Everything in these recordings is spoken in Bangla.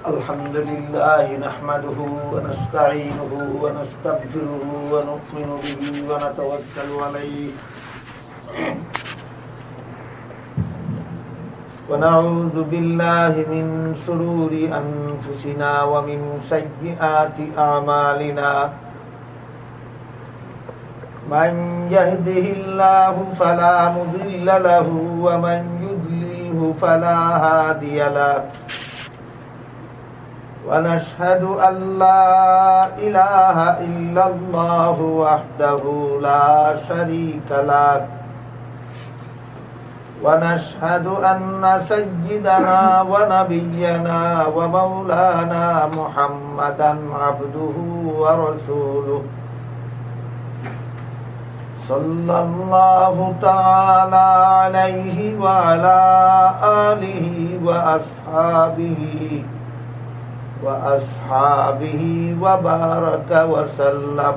الحمد لله نحمده ونستعينه ونستغفره ونؤمن به ونتوكل عليه ونعوذ بالله من شرور أنفسنا ومن سيئات أعمالنا من يهده الله فلا مضل له ومن يضلله فلا هادي له ونشهد أن لا إله إلا الله وحده لا شريك له ونشهد أن سيدنا ونبينا ومولانا محمدا عبده ورسوله صلى الله تعالى عليه وعلى آله وأصحابه وبارك وسلم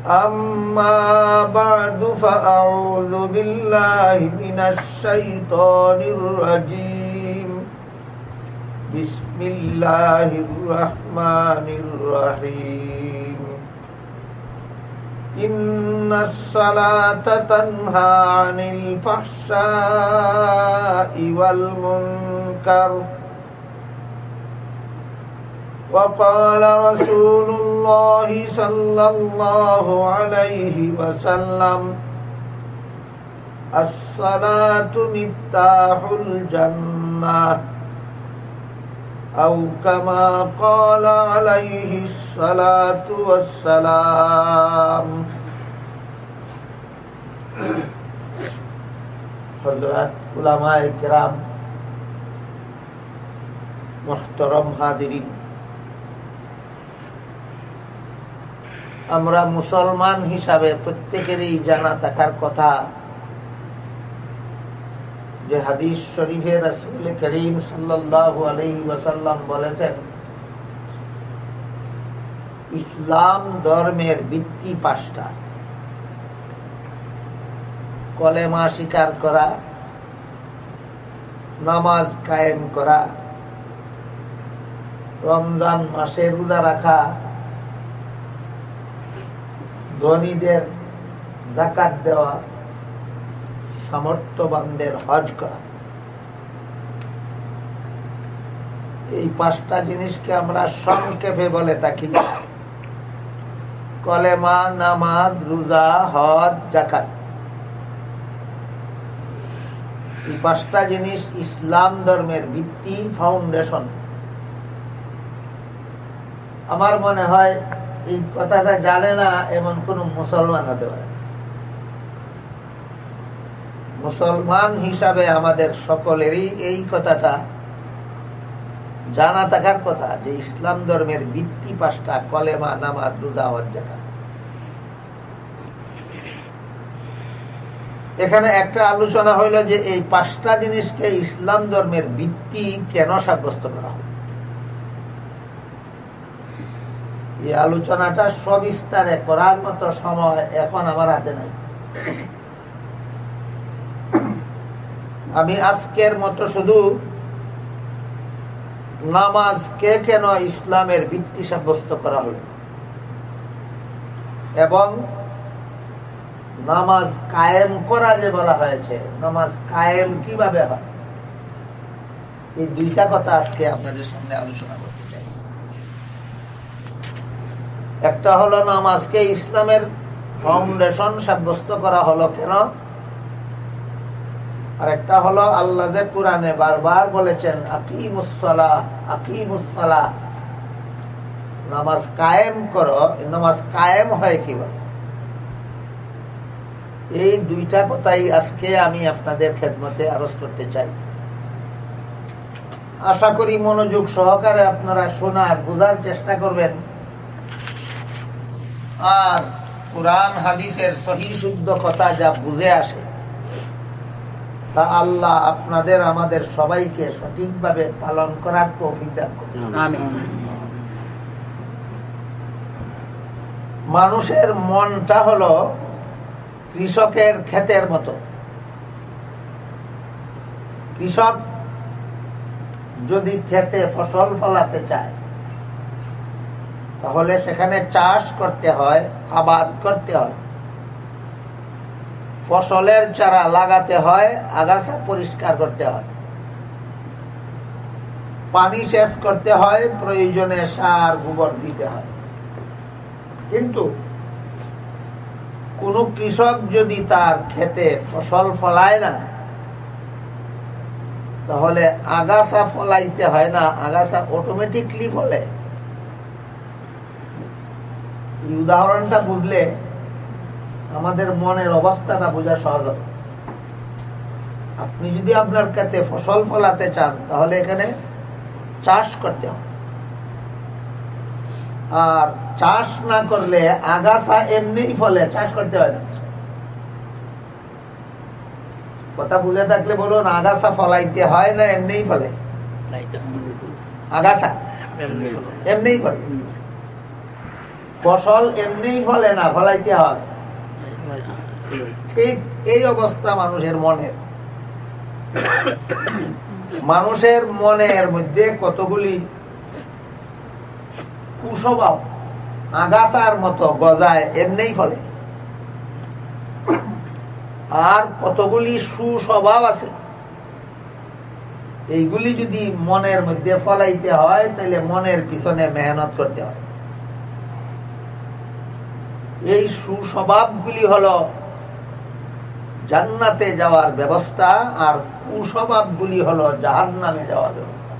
أما بعد فأعوذ بالله من الشيطان الرجيم بسم الله الرحمن الرحيم إن الصلاة تنهى عن الفحشاء والمنكر وقال رسول الله صلى الله عليه وسلم الصلاة مفتاح الجنة أو كما قال عليه الصلاة والسلام حضرات علماء کرام محترم হাজিরিন আমরা মুসলমান হিসাবে প্রত্যেকেরই জানা থাকার কথা যে হাদিস শরীফে রাসূল করিম সাল্লাল্লাহু আলাইহি ওয়াসাল্লাম বলেছেন ইসলাম ধর্মের ভিত্তি পাঁচটা কলেমা স্বীকার করা নামাজ কায়েম করা রমজান মাসে রোজা রাখা ধনীদের যাকাত দেওয়া সামর্থ্যবানদের হজ করা এই পাঁচটা জিনিসকে আমরা সংক্ষেপে বলে থাকি কলেমা নামাজ রোজা হজ যাকাত এই পাঁচটা জিনিস ইসলাম ধর্মের ভিত্তি ফাউন্ডেশন আমার মনে হয় এই কথাটা জানে না এমন কোন মুসলমান হতে পারে মুসলমান হিসাবে আমাদের সকলেরই এই কথাটা জানা থাকার কথা যে ইসলাম ধর্মের ভিত্তি পাঁচটা কলেমা নামাজ রোজা হজ যাকাত এখানে একটা আলোচনা হইল যে এই পাঁচটা জিনিসকে ইসলাম ধর্মের ভিত্তি কেন সাব্যস্ত করা হয় এই আলোচনাটা সবিস্তারে করার মতো সময় এখন আমার হাতে নাই আমি আজকের মতো শুধু নামাজকে কেন ইসলামের ভিত্তি সাব্যস্ত করা হলো এবং নামাজ কায়েম করা যে বলা হয়েছে নামাজ কায়েম কিভাবে হয় এই দুইটা কথা আজকে আপনাদের সামনে আলোচনা করতে চাই একটা হলো নামাজকে ইসলামের ফাউন্ডেশন সাব্যস্ত করা হলো কেন আর একটা হলো আল্লাহ যে কোরআনে বারবার বলেছেন আকিমুস সালাহ নামাজ কায়েম করো নামাজ কায়েম হয় কিভাবে এই দুইটা কথাই আজকে আমি আপনাদের খেদমতে আরজ করতে চাই আশা করি মনোযোগ সহকারে আপনারা শোনার বোঝার চেষ্টা করবেন আর কুরআন হাদিসের সহি শুদ্ধ কথা যা বুঝে আসে তা আল্লাহ আপনাদের আমাদের সবাইকে সঠিকভাবে পালন করার তৌফিক দান করুন আমিন মানুষের মনটা হলো কৃষকের ক্ষেতের মতো কৃষক যদি খেতে ফসল ফলাতে চায় তাহলে সেখানে চাষ করতে হয়, আবাদ করতে হয়, ফসলের চারা লাগাতে হয়, আগাছা পরিষ্কার করতে হয়, পানি সেচ করতে হয়, প্রয়োজনে সার গোবর দিতে হয়। কিন্তু কোন কৃষক যদি তার খেতে ফসল ফলায় না, তাহলে আগাছা ফলাইতে হয় না, আগাছা অটোমেটিকলি ফলে। এই উদাহরণটা বুঝলে আমাদের মনের অবস্থাটা বোঝা সহজ হবে। আপনি যদি আপনার ক্ষেতে ফসল ফলাতে চান তাহলে এখানে চাষ করতে হবে, আর চাষ না করলে আগাছা এমনিই ফলে, চাষ করতে হয় না। কথা বুঝে থাকলে বলুন, আগাছা ফলাইতে হয় না এমনিই ফলে? আগাছা এমনিই ফলে, ফসল এমনিই ফলে না, ফলাইতে হয়। ঠিক এই অবস্থা মানুষের মনের। মানুষের মনের মধ্যে কতগুলি কুস্বভাব আগাছার মতো গজায়, এমনিই ফলে, আর কতগুলি সুস্বভাব আছে। এইগুলি যদি মনের মধ্যে ফলাইতে হয় তাহলে মনের পিছনে মেহনত করতে হয়। এই সুস্বভাবগুলি হলো জান্নাতে যাওয়ার ব্যবস্থা, আর কুস্বভাবগুলি হলো জাহান্নামে যাওয়ার ব্যবস্থা।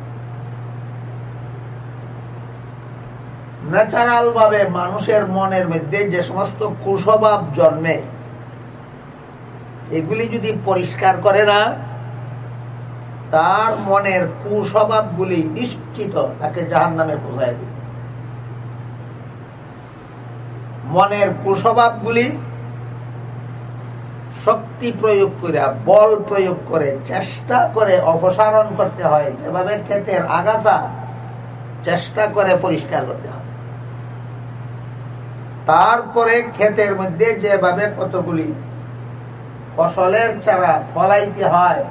ন্যাচারাল ভাবে মানুষের মনের মধ্যে যে সমস্ত কুস্বভাব জন্মে, এগুলি যদি পরিষ্কার করে না, তার মনের কুস্বভাবগুলি নিশ্চিত তাকে জাহান্নামে পৌঁছায় দিবে। মনের কুস্বভাবগুলি শক্তি প্রয়োগ করে, বল প্রয়োগ করে, চেষ্টা করে অপসারণ করতে হয়। যেভাবে ক্ষেতের আগাছা চেষ্টা করে পরিষ্কার করতে হয়, তারপরে ক্ষেতের মধ্যে যেভাবে কতগুলি ফসলের চারা ফলাইতে হয়,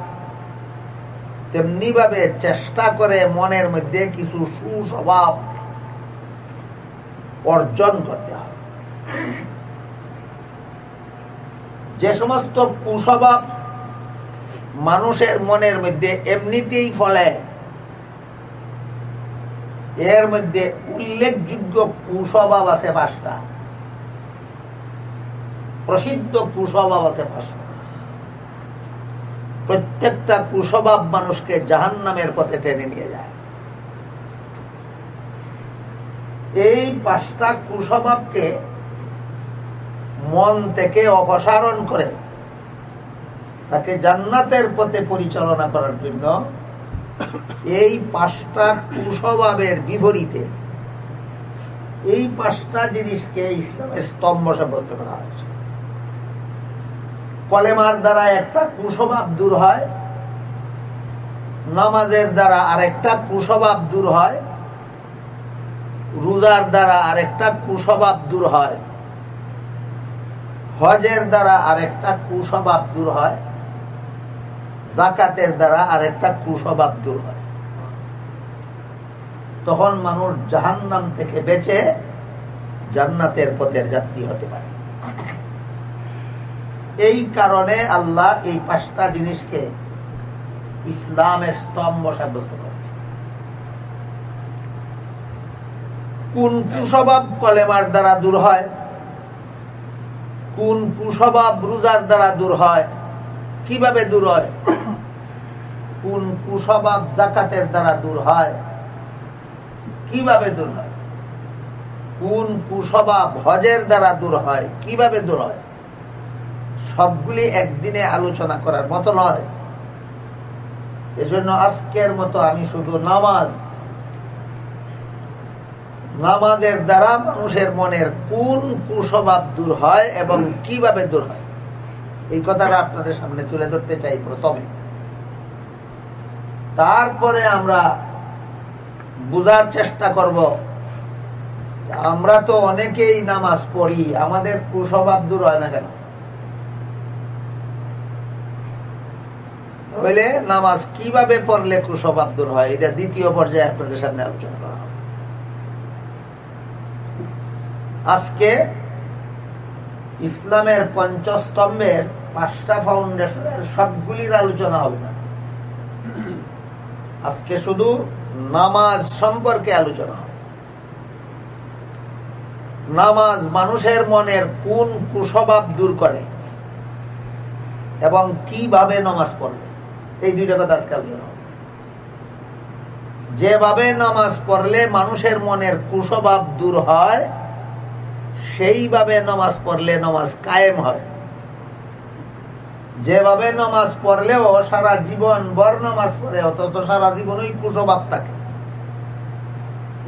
তেমনি ভাবে চেষ্টা করে মনের মধ্যে কিছু সুস্বভাব অর্জন করতে হয়। যে সমস্ত কুস্বভাব মানুষের মনের মধ্যে এমনিতেই ফলে, এর মধ্যে উল্লেখযোগ্য কুস্বভাব আছে 5টা, প্রসিদ্ধ কুস্বভাব আছে 5টা। প্রত্যেকটা কুস্বভাব মানুষকে জাহান্নামের পথে টেনে নিয়ে যায়। এই 5টা কুস্বভাবকে মন থেকে অপসারণ করে তাকে জান্নাতের পথে পরিচালনা করার জন্য এই 5টা কুস্বভাবের বিপরীতে এই 5টা জিনিসকে ইসলামের স্তম্ভ সাব্যস্ত করা হয়েছে। কলেমার দ্বারা একটা কুস্বভাব দূর হয়, নামাজের দ্বারা আরেকটা কুস্বভাব দূর হয়, রোজার দ্বারা আরেকটা কুস্বভাব দূর হয়, হজের দ্বারা আরেকটা কুস্বভাব দূর হয়, যাকাতের দ্বারা আরেকটা কুস্বভাব দূর হয়। তখন মানুষ জাহান্নাম থেকে বেঁচে জান্নাতের পথের যাত্রী হতে পারে। এই কারণে আল্লাহ এই 5টা জিনিসকে ইসলামের স্তম্ভ সাব্যস্ত করেছে। কোন কুস্বভাব কলেমার দ্বারা দূর হয়, কোন কুস্বভাব রোজার দ্বারা দূর হয়, কিভাবে দূর হয়, কোন কুস্বভাব যাকাতের দ্বারা দূর হয়, কিভাবে দূর হয়, কোন কুস্বভাব হজের দ্বারা দূর হয়, কিভাবে দূর হয়, সবগুলি একদিনে আলোচনা করার মতো নয়। এজন্য আজকের মতো আমি শুধু নামাজের দ্বারা মানুষের মনের কোন কুস্বভাব দূর হয় এবং কিভাবে দূর হয়, এই কথাটা আপনাদের সামনে তুলে ধরতে চাই প্রথমে। তারপরে আমরা বুঝার চেষ্টা করব, আমরা তো অনেকেই নামাজ পড়ি, আমাদের কুস্বভাব দূর হয় না কেন? তাহলে নামাজ কিভাবে পড়লে কুস্বভাব দূর হয়, এটা দ্বিতীয় পর্যায়ে আপনাদের সামনে আলোচনা করা হবে। আজকে ইসলামের পঞ্চস্তম্ভের 5টা ফাউন্ডেশনের সবগুলির আলোচনা হবে না, আজকে শুধু নামাজ সম্পর্কে আলোচনা হবে। নামাজ মানুষের মনের কোন কুস্বভাব দূর করে এবং কিভাবে নামাজ পড়লে, এই দুইটা কথা আজকে আলোচনা হবে। যেভাবে নামাজ পড়লে মানুষের মনের কুস্বভাব দূর হয়, সেইভাবে নামাজ পড়লে নামাজ কায়েম হয়। যেভাবে নামাজ পড়লেও সারা জীবন ভর নামাজ পড়ে অথচ সারা জীবনই কুস্বভাব থাকে,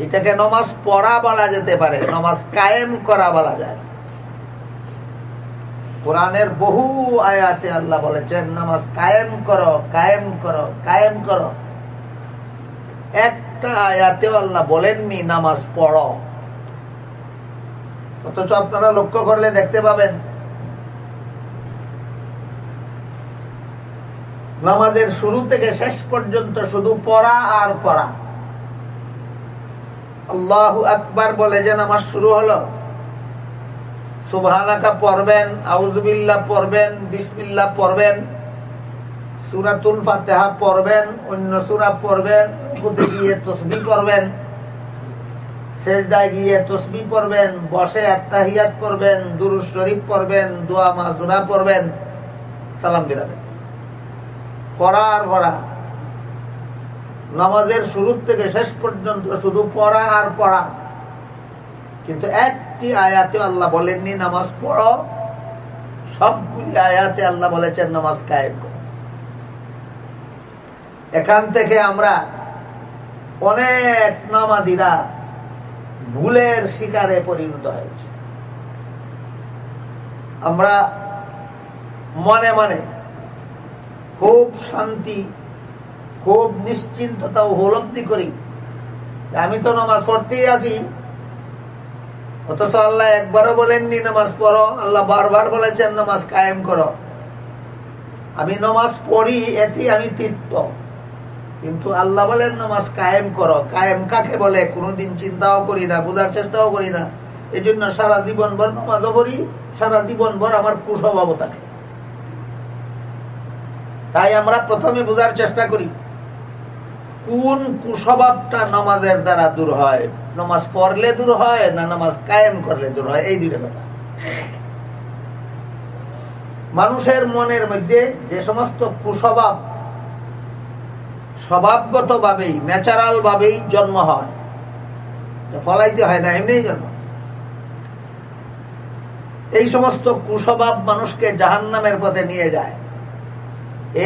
এটাকে নামাজ পড়া বলা যেতে পারে, নামাজ কায়েম করা বলা যায় না। কোরআনের বহু আয়াতে আল্লাহ বলেছেন নামাজ কায়েম করো, কায়েম করো, কায়েম করো। একটা আয়াতেও আল্লাহ বলেননি নামাজ পড়ো। অথচ আপনারা লক্ষ্য করলে দেখতে পাবেন নামাজের শুরু থেকে শেষ পর্যন্ত শুধু পড়া আর পড়া। আল্লাহু আকবার বলে যে নামাজ শুরু হলো, সুবহানাকা পড়বেন, আউযুবিল্লাহ পড়বেন, বিসমিল্লাহ পড়বেন, সূরাতুল ফাতিহা পড়বেন, অন্য সূরা পড়বেন, রুকুতে গিয়ে তাসবিহ পড়বেন, সেজদায় গিয়ে তাসবিহ পড়বেন, বসে আত্তাহিয়াত পড়বেন, দুরূদ শরীফ পড়বেন, দোয়া মাসুরা পড়বেন, সালাম ফিরাবেন। পড়া আর পড়া। নামাজের শুরু থেকে শেষ পর্যন্ত শুধু পড়া আর পড়া। কিন্তু একটি আয়াতে আল্লাহ বলেননি নামাজ পড়ো, সবগুলি আয়াতে আল্লাহ বলেছেন নামাজ কায়েম করো। এখান থেকে আমরা অনেক নামাজীরা ভুলের শিকারে পরিণত হয়েছে। আমরা মনে মনে খুব শান্তি, খুব নিশ্চিন্ততা উপলব্ধি করি আমি তো নামাজ পড়তেই আছি, অথচ আল্লাহ একবারও বলেননি নামাজ পড়ো, আল্লাহ বারবার বলেছেন নামাজ কায়েম করো। আমি নামাজ পড়ি এতে আমি তৃপ্ত, কিন্তু আল্লাহ বলেন নামাজ কায়েম করো। কায়েম কাকে বলে কোনোদিন চিন্তাও করি না, বোঝার চেষ্টাও করি না। এই জন্য সারা জীবন ভর নামাজও পড়ি, সারা জীবন ভর আমার কুস্বভাব থাকে। তাই আমরা প্রথমে বোঝার চেষ্টা করি কোন কুস্বভাবটা নামাজের দ্বারা দূর হয়, নামাজ পড়লে দূর হয় না নামাজ কায়েম করলে দূর হয়, এই দুইটা কথা। মানুষের মনের মধ্যে যে সমস্ত কুস্বভাব স্বভাবগত ভাবেই, ন্যাচারাল ভাবেই জন্ম হয়, ফলাইতে হয় না, এমনি জন্ম। এই সমস্ত কুস্বভাব মানুষকে জাহান্নামের পথে নিয়ে যায়।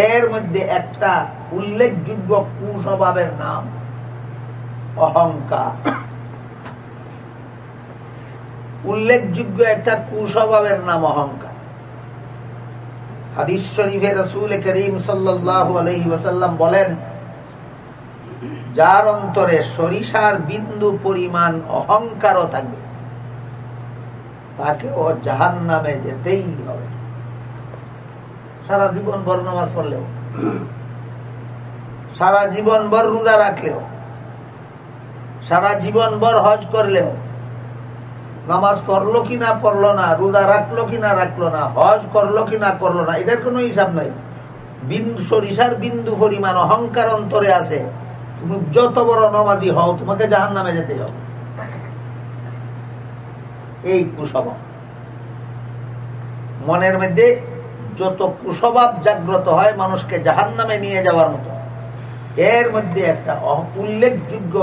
এর মধ্যে একটা উল্লেখযোগ্য কুস্বভাবের নাম অহংকার। উল্লেখযোগ্য একটা কুস্বভাবের নাম অহংকার। হাদিস শরীফে রাসূল করিম সাল্লাল্লাহু আলাইহি ওয়াসাল্লাম বলেন, যার অন্তরে সরিষার বিন্দু পরিমাণ অহংকারও থাকবে তাকে ও জাহান্নামে যেতেই হবে। সারা জীবন ভর নামাজ পড়লেও, সারা জীবন ভর রোজা রাখলেও, সারা জীবন ভর হজ করলেও, নামাজ পড়লো কিনা পড়লো না, রোজা রাখলো কিনা রাখলো না, হজ করলো কিনা করলো না, এটার কোনো হিসাব নাই। বিন্দু সরিষার বিন্দু পরিমাণ অহংকার অন্তরে আছে, তুমি যত বড় নামাজি হও তোমাকে জাহান্নামে যেতে হবে। এই কুস্বভাব মনের মধ্যে যত কুস্বভাব জাগ্রত হয় মানুষকে জাহান্নামে নিয়ে যাওয়ার মতো, এর মধ্যে একটা উল্লেখযোগ্য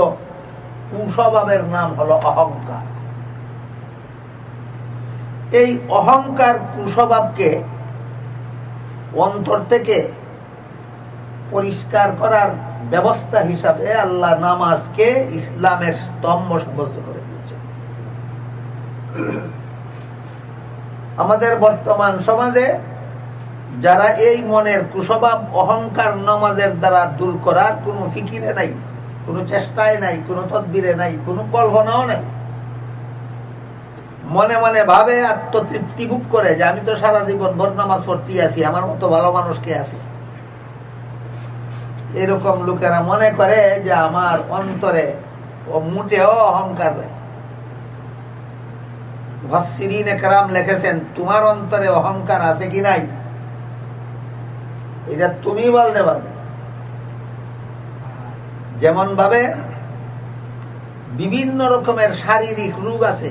কুস্বভাবের নাম হলো অহংকার। এই অহংকার কুস্বভাবকে অন্তর থেকে পরিষ্কার করার ব্যবস্থা হিসাবে আল্লাহ নামাজকে ইসলামের স্তম্ভ সাব্যস্ত করে দিয়েছে। আমাদের বর্তমান সমাজে যারা এই মনের কুস্বভাব অহংকার নামাজের দ্বারা দূর করার কোনো ফিকিরে নাই, কোনো চেষ্টায় নাই, কোনো তদবিরে নাই, কোনো কল্পনাও নাই, মনে মনে ভাবে আত্মতৃপ্তি ভোগ করে যে আমি তো সারা জীবন ভর নামাজ পড়তেই আছি, আমার মতো ভালো মানুষকে আছে, এরকম লোকেরা মনে করে যে আমার অন্তরে ও মুটেও অহংকার নেই। মুফাসসিরিনে কেরাম লিখেছেন, তোমার অন্তরে অহংকার আছে কি নাই এটা তুমি বলতে পারবে। যেমন ভাবে বিভিন্ন রকমের শারীরিক রোগ আছে,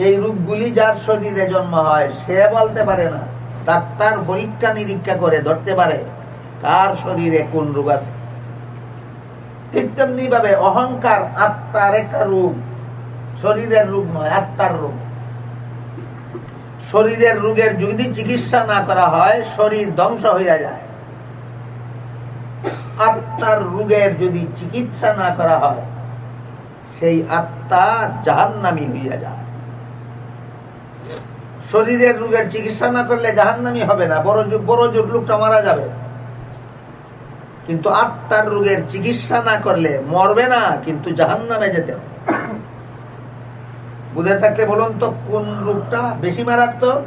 এই রোগগুলি যার শরীরে জন্ম হয় সে বলতে পারে না, ডাক্তার পরীক্ষা নিরীক্ষা করে ধরতে পারে কার শরীরে কোন রোগ আছে। ঠিক তেমনি ভাবে অহংকার আত্মার একটা রোগ, শরীরের রোগ নয়, আত্মার রোগ। শরীরের রোগের যদি চিকিৎসা না করা হয় শরীর ধ্বংস হইয়া যায়, আত্মার রোগের যদি চিকিৎসা না করা হয় সেই আত্মা জাহান্নামী হইয়া যায়। শরীরের রোগের চিকিৎসা না করলে জাহান্নামী হবে না, বড় জোর লোকটা মারা যাবে, কিন্তু আত্মার রোগের চিকিৎসা না করলে মরবে না, কিন্তু জাহান্নামে যেতে হবে। বুঝে থাকলে বলুন তো কোন রোগটা বেশি মারাত্মক?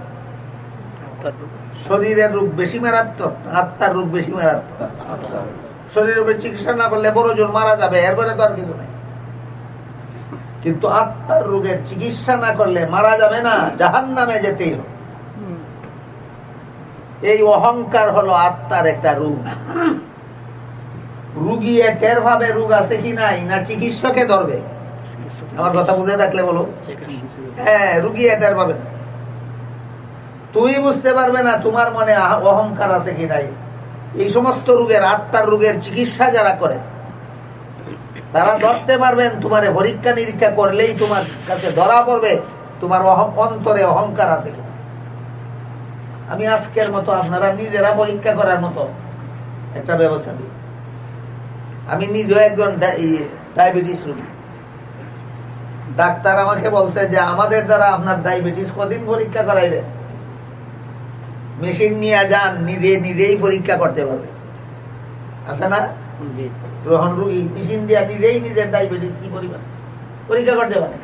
শরীরের রোগ বেশি মারাত্মক, আত্মার রোগ বেশি মারাত্মক। শরীরের রোগের চিকিৎসা না করলে বড় জোর মারা যাবে, এরপরে তো আর কিছু নাই। কিন্তু আত্মার রোগের চিকিৎসা না করলে মারা যাবে না, জাহান্নামে যেতেই হবে। এই অহংকার হলো আত্মার একটা রোগ। রুগী টের ভাবে রোগ আছে কি নাই, না চিকিৎসকে ধরবে? আমার কথা বুঝে থাকলে বলো। হ্যাঁ, রুগী টের পাবে না, তুমি বুঝতে পারবে না তোমার মনে অহংকার আছে কি নাই। এই সমস্ত রোগের, আত্মার রোগের চিকিৎসা যারা করে তারা ধরতে পারবেন, তোমার পরীক্ষা নিরীক্ষা করলেই তোমার কাছে ধরা পড়বে তোমার অন্তরে অহংকার আছে কিনা। আমি আজকের মতো আপনারা নিজেরা পরীক্ষা করার মতো একটা ব্যবস্থা দিই। আমি নিজেও একজন ডায়াবেটিস রোগী। ডাক্তার আমাকে বলছে যে আমাদের দ্বারা আপনার ডায়াবেটিস কদিন পরীক্ষা করাইবে, মেশিন নিয়ে যান, নিজেই পরীক্ষা করতে পারবে। আছে না গ্রহণ রোগী মেশিন দিয়া নিজেই নিজের ডায়াবেটিস কি পরিমাণ পরীক্ষা করতে পারে।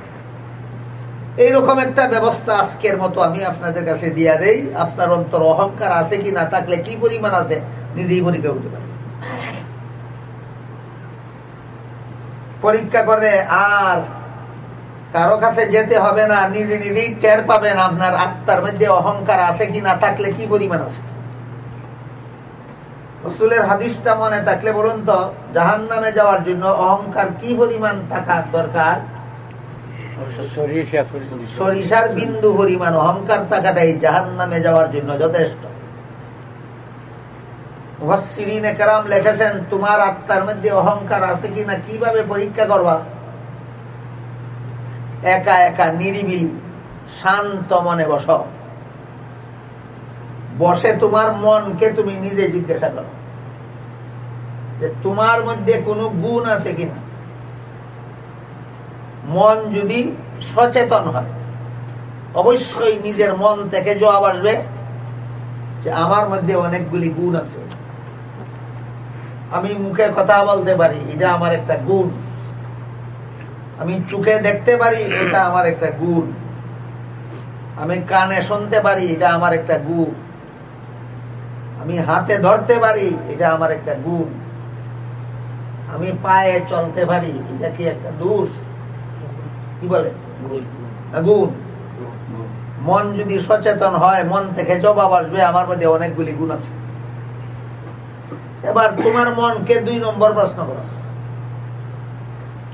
এইরকম একটা ব্যবস্থা আজকের মতো আমি আপনাদের কাছে দিয়া দেই। আপনার অন্তর অহংকার আছে কি না, থাকলে কি পরিমাণ আছে নিজেই পরীক্ষা করতে পারে। পরীক্ষা করে আর কারো কাছে যেতে হবে না, নিজে নিজেই টের পাবেন আপনার আত্মার মধ্যে অহংকার আছে কি না, থাকলে কি পরিমাণ আছে। রাসূলের হাদিসটা মনে থাকলে বলুন তো, জাহান্নামে যাওয়ার জন্য অহংকার কি পরিমাণ থাকা দরকার? সরিষার বিন্দু পরিমাণ অহংকার থাকাটাই জাহান্নামে যাওয়ার জন্য যথেষ্ট। মুফাসসিরিনে কেরাম লিখেছেন, তোমার আত্মার মধ্যে অহংকার আছে কিনা কিভাবে পরীক্ষা করবা? একা একা নিরিবিলি শান্ত মনে বসে তোমার মনকে তুমি নিজে জিজ্ঞাসা করো যে তোমার মধ্যে কোনো গুণ আছে কিনা। মন যদি সচেতন হয় অবশ্যই নিজের মন থেকে জবাব আসবে যে আমার মধ্যে অনেকগুলি গুণ আছে। আমি মুখে কথা বলতে পারি, এটা আমার একটা গুণ। আমি চোখে দেখতে পারি, এটা আমার একটা গুণ। আমি কানে শুনতে পারি, এটা আমার একটা গুণ। আমি হাতে ধরতে পারি, এটা আমার একটা গুণ। আমি পায়ে চলতে পারি, এটা কি একটা দোষ? কি বলে? গুণ। মন যদি সচেতন হয়, মন থেকে জবাব আসবে আমার মধ্যে অনেকগুলি গুণ আছে। এবার তোমার মনকে 2 নম্বর প্রশ্ন করো,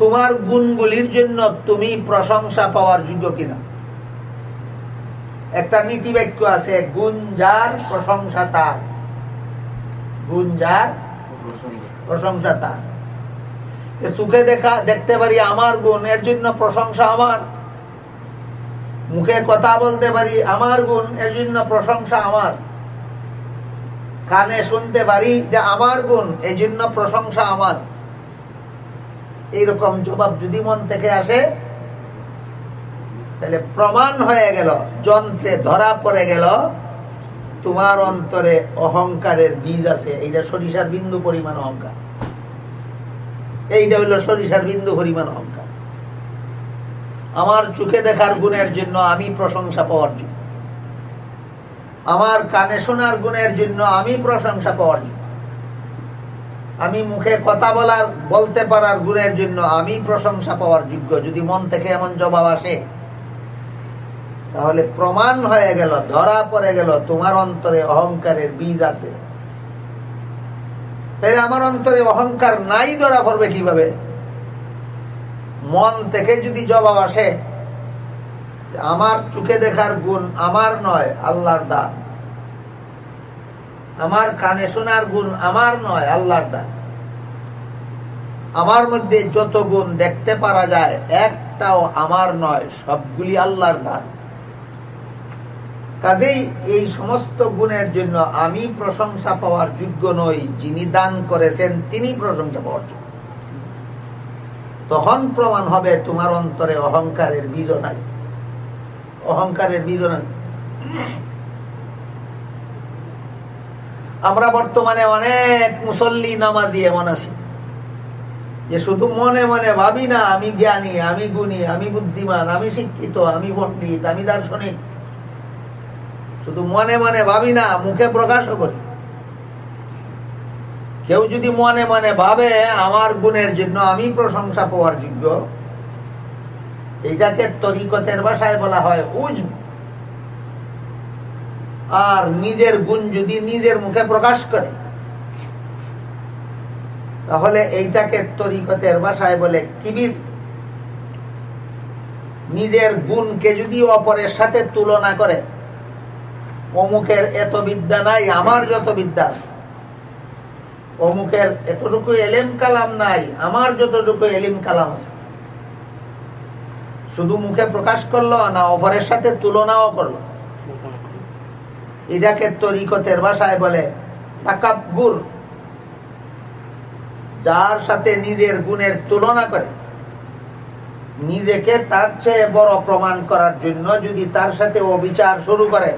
তোমার গুণগুলির জন্য তুমি প্রশংসা পাওয়ার যোগ্য কিনা। একটা নীতি বাক্য আছে, গুণ যার প্রশংসা তার। গুণ যার প্রশংসা তার। চোখে দেখতে পারি আমার গুণ, এর জন্য প্রশংসা আমার। মুখে কথা বলতে পারি, আমার গুণ, এর জন্য প্রশংসা আমার। কানে শুনতে পারি, যে আমার গুণ, এই জন্য প্রশংসা আমার। এইরকম জবাব যদি মন থেকে আসে তাহলে প্রমাণ হয়ে গেল, যন্ত্রে ধরা পড়ে গেল তোমার অন্তরে অহংকারের বীজ আছে। এইটা সরিষার বিন্দু পরিমাণ অহংকার। এইটা হইল সরিষার বিন্দু পরিমাণ অহংকার। আমার চোখে দেখার গুণের জন্য আমি প্রশংসা পাওয়ার জন্য, আমার কানে শোনার গুণের জন্য আমি প্রশংসা পাওয়ার জন্য, আমি মুখে কথা বলতে পারার গুণের জন্য আমি প্রশংসা পাওয়ার যোগ্য, যদি মন থেকে এমন জবাব আসে তাহলে প্রমাণ হয়ে গেল, ধরা পড়ে গেল তোমার অন্তরে অহংকারের বীজ আছে। তাই আমার অন্তরে অহংকার নাই ধরা পড়বে কিভাবে? মন থেকে যদি জবাব আসে আমার চোখে দেখার গুণ আমার নয়, আল্লাহর দান, আমার কানে শোনার গুণ আমার নয়, আল্লাহর দান, আমার মধ্যে যত গুণ দেখতে পারা যায় একটাও আমার নয়, সবগুলি আল্লাহর দান। কাজেই এই সমস্ত গুণের জন্য আমি প্রশংসা পাওয়ার যোগ্য নই, যিনি দান করেছেন তিনি প্রশংসা পাওয়ার যোগ্য। তখন প্রমাণ হবে তোমার অন্তরে অহংকারের বীজ নাই, অহংকারের বীজ নাই। আমরা বর্তমানে অনেক মুসল্লি নামাজি এমন আছি যে শুধু মনে মনে ভাবি না আমি জ্ঞানী, আমি গুণী, আমি বুদ্ধিমান, আমি শিক্ষিত, আমি পণ্ডিত, আমি দার্শনিক। শুধু মনে মনে ভাবি না, মুখে প্রকাশও করি। কেউ যদি মনে মনে ভাবে আমার গুণের জন্য আমি প্রশংসা পাওয়ার যোগ্য, এইটাকে তরিকতের ভাষায় বলা হয় উজব। আর নিজের গুণ যদি নিজের মুখে প্রকাশ করে তাহলে এইটাকে তরিকতের ভাষায় বলে কিবির। নিজের গুণকে যদি অপরের সাথে তুলনা করে, অমুকের এত বিদ্যা নাই, আমার যত বিদ্যা আছে, অমুকের এতটুকু এলেম কালাম নাই, আমার যতটুকু এলিম কালাম আছে, শুধু মুখে প্রকাশ করলো না, অপরের সাথে তুলনাও করলো, এটাকে তরিকতের ভাষায় বলে তাকাব্বুর। যার সাথে নিজের গুণের তুলনা করে, নিজেকে তার চেয়ে বড় প্রমাণ করার জন্য যদি তার সাথে অবিচার শুরু করে,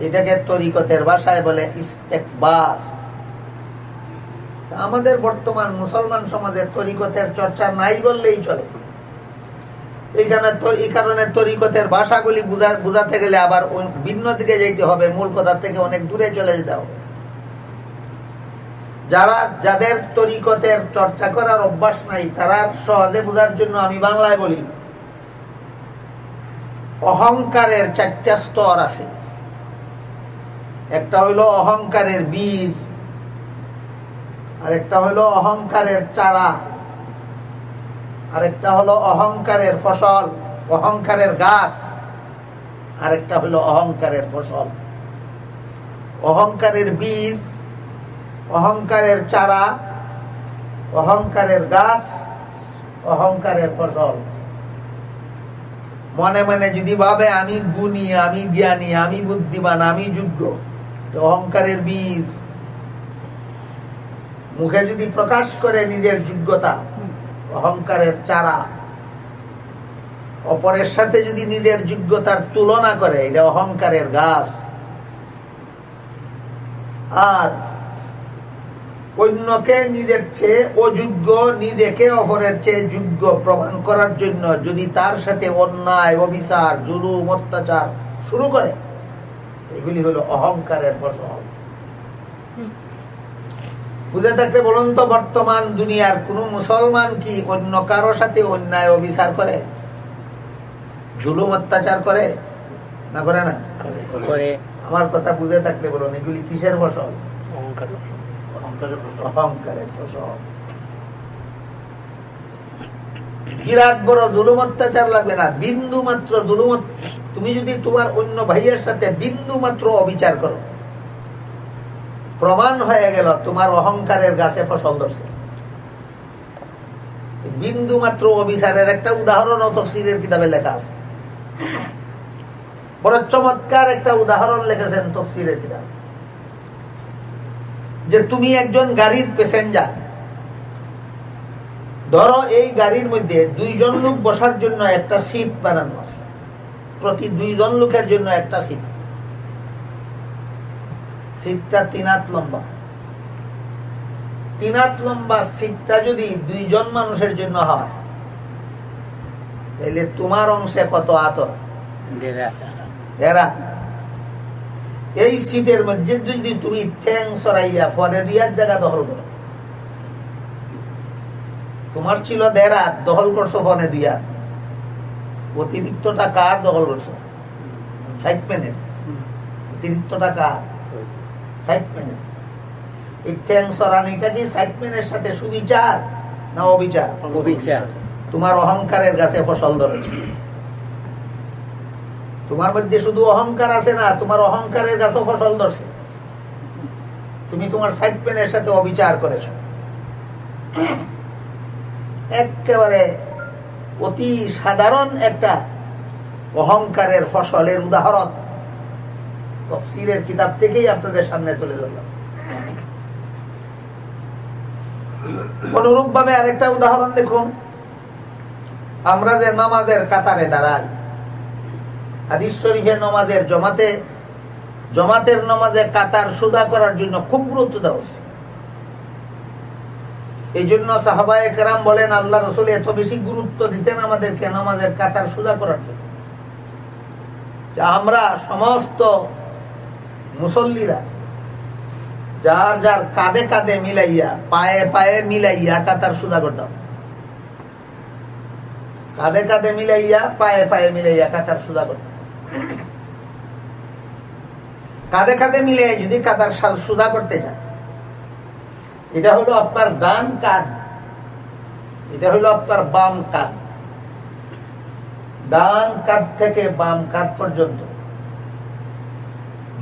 এটাকে তরিকতের ভাষায় বলে ইস্তেকবার। আমাদের বর্তমান মুসলমান সমাজে তরিকতের চর্চা নাই বললেই চলে। এই কারণে তরিকতের ভাষাগুলি বুঝাতে গেলে আবার ভিন্ন দিকে যেতে হবে, মূল কথা থেকে অনেক দূরে চলে যেতে হবে। যাদের তরিকতের চর্চা করার অভ্যাস নাই, তারা সহজে বোঝার জন্য আমি বাংলায় বলি, অহংকারের 4টা স্তর আছে। একটা হইল অহংকারের বীজ, আরেকটা হইল অহংকারের চারা, আরেকটা হলো অহংকারের ফসল, অহংকারের গাছ, আরেকটা হলো অহংকারের ফসল। অহংকারের বীজ, অহংকারের চারা, অহংকারের গাছ, অহংকারের ফসল। মনে মনে যদি ভাবে আমি গুণী, আমি জ্ঞানী, আমি বুদ্ধিমান, আমি যোগ্য, অহংকারের বীজ। মুখে যদি প্রকাশ করে নিজের যোগ্যতা, অহংকারের চারা। অপরের সাথে যদি নিজের যোগ্যতার তুলনা করে, এটা অহংকারের গাছ। আর অন্যকে নিজের চেয়ে অযোগ্য, নিজেকে অপরের চেয়ে যোগ্য প্রমাণ করার জন্য যদি তার সাথে অন্যায়, অবিচার, জুলুম, অত্যাচার শুরু করে, এগুলি হলো অহংকারের ফসল। বুঝে থাকলে বলুন তো, বর্তমান দুনিয়ার কোন মুসলমান কি অন্য কারো সাথে অন্যায় অবিচার করে, জুলুম অত্যাচার করে? না করে না? আমার কথা বুঝে থাকলে বলুন, এগুলি কিসের ফসল? অহংকারের ফসল। বিরাট বড় জুলুম অত্যাচার লাগবে না, বিন্দু মাত্র জুলুম। তুমি যদি তোমার অন্য ভাইয়ের সাথে বিন্দু মাত্র অবিচার করো, প্রমাণ হয়ে গেল তোমার অহংকারের গাছে ফসল ধরছে। বিন্দু মাত্র অবিচারের একটা উদাহরণ তাফসীরের কিতাবে লেখা আছে। বড় চমৎকার একটা উদাহরণ লিখেছেন তাফসীরের কিতাবে, যে তুমি একজন গাড়ির প্যাসেঞ্জার, ধরো এই গাড়ির মধ্যে 2 জন লোক বসার জন্য একটা সিট বানানো আছে, প্রতি 2 জন লোকের জন্য একটা সিট। সিটটা 3 হাত লম্বা। 3 হাত লম্বা সিটটা যদি 2 জন মানুষের জন্য হয়, তাহলে তোমার অংশে কত হাত? 1.5 হাত। এই সিটের মধ্যে যদি তুমি ঠ্যাং সরাইয়া ফরে দুইয়ার জায়গা দখল করো, তোমার ছিল 1.5 হাত, দখল করছো ফনে 2 হাত, অতিরিক্তটা কার দখল করছো? সাইডম্যানের। অতিরিক্তটা কার? সাইডম্যানের। এই ঠ্যাং সরানিটা কি সাইডম্যানের সাথে সুবিচার না অবিচার? অবিচার। তোমার অহংকারের গাছে ফসল ধরেছে। তোমার মধ্যে শুধু অহংকার আছে না, তোমার অহংকারের গাছও ফসল ধরছে। তুমি তোমার সাইডম্যানের সাথে অবিচার করেছ। একেবারে অতি সাধারণ একটা অহংকারের ফসলের উদাহরণ তাফসীরের কিতাব থেকেই আপনাদের সামনে তুলে ধরলাম। অনুরূপ ভাবে আরেকটা উদাহরণ দেখুন। আমরা যে নামাজের কাতারে দাঁড়াই, হাদিস শরীফে নামাজের জমাতের নামাজে কাতার সোজা করার জন্য খুব গুরুত্ব দেওয়া হয়েছে। এই জন্য সাহাবায়ে কেরাম বলেন, আল্লাহ রাসূল এত বেশি গুরুত্ব দিতেন আমাদেরকে নামাজের কাতার সোজা করার জন্য, যে আমরা সমস্ত মুসল্লিরা যার যার কাঁধে কাঁধে মিলাইয়া, পায়ে পায়ে মিলাইয়া কাতার সোজা করতাম। কাঁধে কাঁধে মিলাইয়া, পায়ে পায়ে মিলাইয়া কাতার সোজা করতাম। কাঁধে কাঁধে মিলে যদি কাতার সোজা করতে যান, এটা হলো আপনার ডান কাঁধ, এটা হলো আপনার বাম কাঁধ। ডান কাঁধ থেকে বাম কাঁধ পর্যন্ত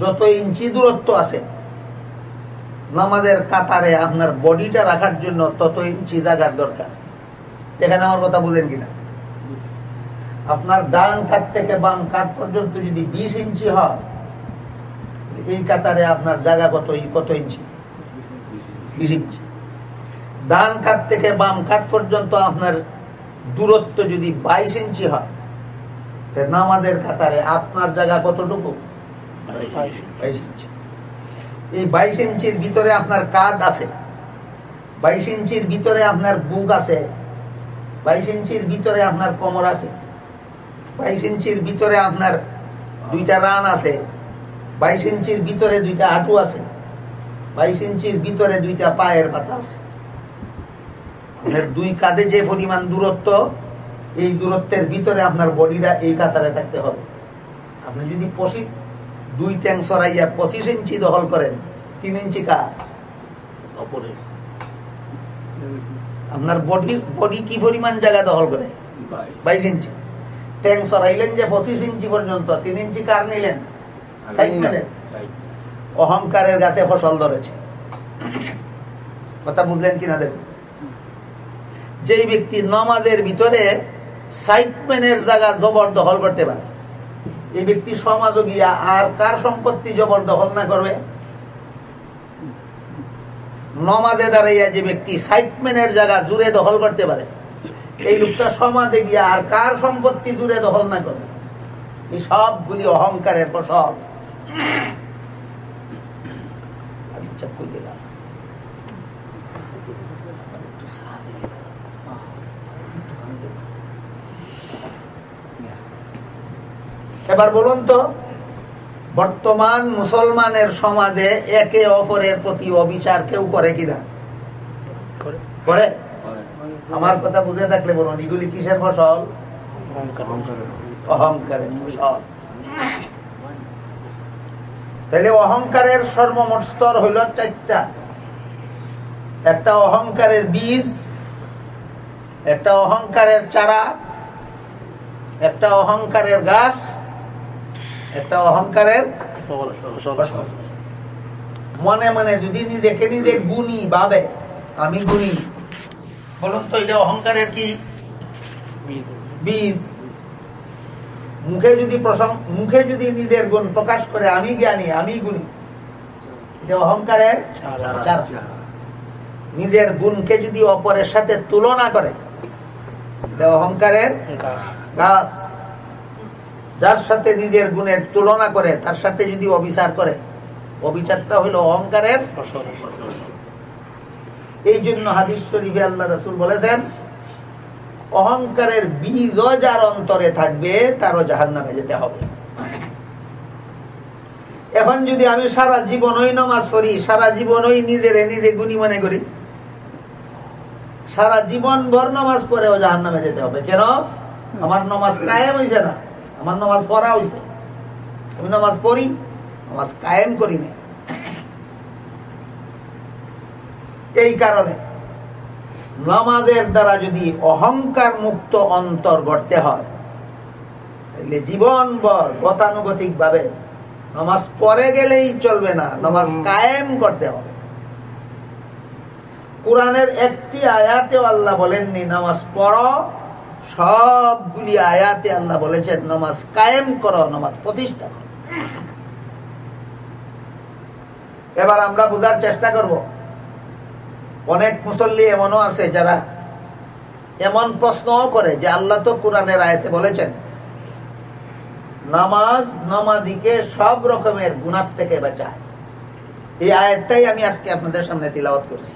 যত ইঞ্চি দূরত্ব আছে, নামাজের কাতারে আপনার বডিটা রাখার জন্য তত ইঞ্চি জায়গার দরকার। এখানে আমার কথা বুঝেন কিনা? আপনার ডান কাঁধ থেকে বাম কাঁধ পর্যন্ত যদি 20 ইঞ্চি হয়, এই কাতারে আপনার জায়গা কত ইঞ্চি? 20 ইঞ্চি। ডান কাঁধ থেকে বাম কাঁধ পর্যন্ত আপনার দূরত্ব যদি 22 ইঞ্চি হয়, নামাজের কাতারে আপনার জায়গা কতটুকু? 22 ইঞ্চি। এই 22 ইঞ্চির ভিতরে আপনার কাঁধ আছে, 22 ইঞ্চির ভিতরে আপনার বুক আছে, 22 ইঞ্চির ভিতরে আপনার কোমর আছে, 22 ইঞ্চির ভিতরে আপনার 2টা রান আছে, 22 ইঞ্চির ভিতরে 2টা হাঁটু আছে, 22 ইঞ্চির ভিতরে 2টা পায়ের পাতা আছে। আপনার 2 কাঁধে যে পরিমাণ দূরত্ব, এই দূরত্বের ভিতরে আপনার বডিটা এই কাতারে থাকতে হবে। আপনি যদি 2 ট্যাং সরাইয়া 25 ইঞ্চি দখল করেন, 3 ইঞ্চি কার? আপনার বডি কি পরিমাণ জায়গা দখল করে? 22 ইঞ্চি। ট্যাং সরাইলেন যে 25 ইঞ্চি পর্যন্ত, 3 ইঞ্চি কার নিলেন? অহংকারের গাছে ফসল ধরেছে। কথা বুঝলেন কিনা দেখুন। যেই ব্যক্তি নামাজের ভিতরে সাইডম্যানের জায়গা জবরদখল করতে পারে, এই ব্যক্তি সমাজে গিয়া আর কার সম্পত্তি জবরদখল না করবে? নামাজে দাঁড়াইয়া যে ব্যক্তি সাইডম্যানের জায়গা জুড়ে দখল করতে পারে, এই লোকটা সমাজে গিয়া আর কার সম্পত্তি জুড়ে দখল না করবে? এই সবগুলি অহংকারের ফসল। এবার বলুন তো, বর্তমান মুসলমানের সমাজে একে অপরের প্রতি অবিচার কেউ করে কিনা? করে? আমার কথা বুঝে থাকলে বলুন, এগুলি কিসের ফসল? অহংকারের ফসল। তাহলে অহংকারের সর্বমোট স্তর হইল 4টা। একটা অহংকারের বীজ, একটা অহংকারের চারা, একটা অহংকারের গাছ, একটা অহংকারের ফসল। মনে মনে যদি নিজেকে নিজে গুণী ভাবে, আমি গুণী, বলুন তো এটা অহংকারের কি বীজ? মুখে যদি নিজের গুণ প্রকাশ করে, আমি জ্ঞানী, আমি গুণী, এটা অহংকারের চারা। নিজের গুণকে যদি অপরের সাথে তুলনা করে, এটা অহংকারের গাছ। যার সাথে নিজের গুণের তুলনা করে, তার সাথে যদি অবিচার করে, অবিচারটা হইল অহংকারের। এই জন্য হাদিস শরীফে আল্লাহ রাসূল বলেছেন, অহংকারের বীজ যার অন্তরে থাকবে তারও জাহান্নামে যেতে হবে। এখন যদি আমি সারা জীবন ওই নামাজ পড়ি, সারা জীবন ওই নিজে গুণী মনে করি, সারা জীবন ভর নামাজ পড়েও জাহান্নামে যেতে হবে। কেন? আমার নামাজ কায়েম হইছে না, আমার নামাজ পড়া হইছে। আমি নামাজ পড়ি, নামাজ কায়েম করি না। এই কারণে নামাজের দ্বারা যদি অহংকার মুক্ত অন্তর গড়তে হয়, তাহলে জীবনভর গতানুগতিক ভাবে নামাজ পড়ে গেলেই চলবে না, নামাজ কায়েম করতে হবে। কোরআনের একটি আয়াতেও আল্লাহ বলেননি নামাজ পড়ো, সবগুলি আয়াতে আল্লাহ বলেছেন নামাজ কায়েম করো, নামাজ প্রতিষ্ঠা করো। এবার আমরা বোঝার চেষ্টা করব। অনেক মুসল্লি এমনও আছে যারা এমন প্রশ্নও করে যে আল্লাহ তো কোরআনের আয়াতে বলেছেন নামাজ নামাজিকে সব রকমের গুনাহ থেকে বাঁচায়। এই আয়াতটাই আমি আজকে আপনাদের সামনে তিলাওয়াত করেছি।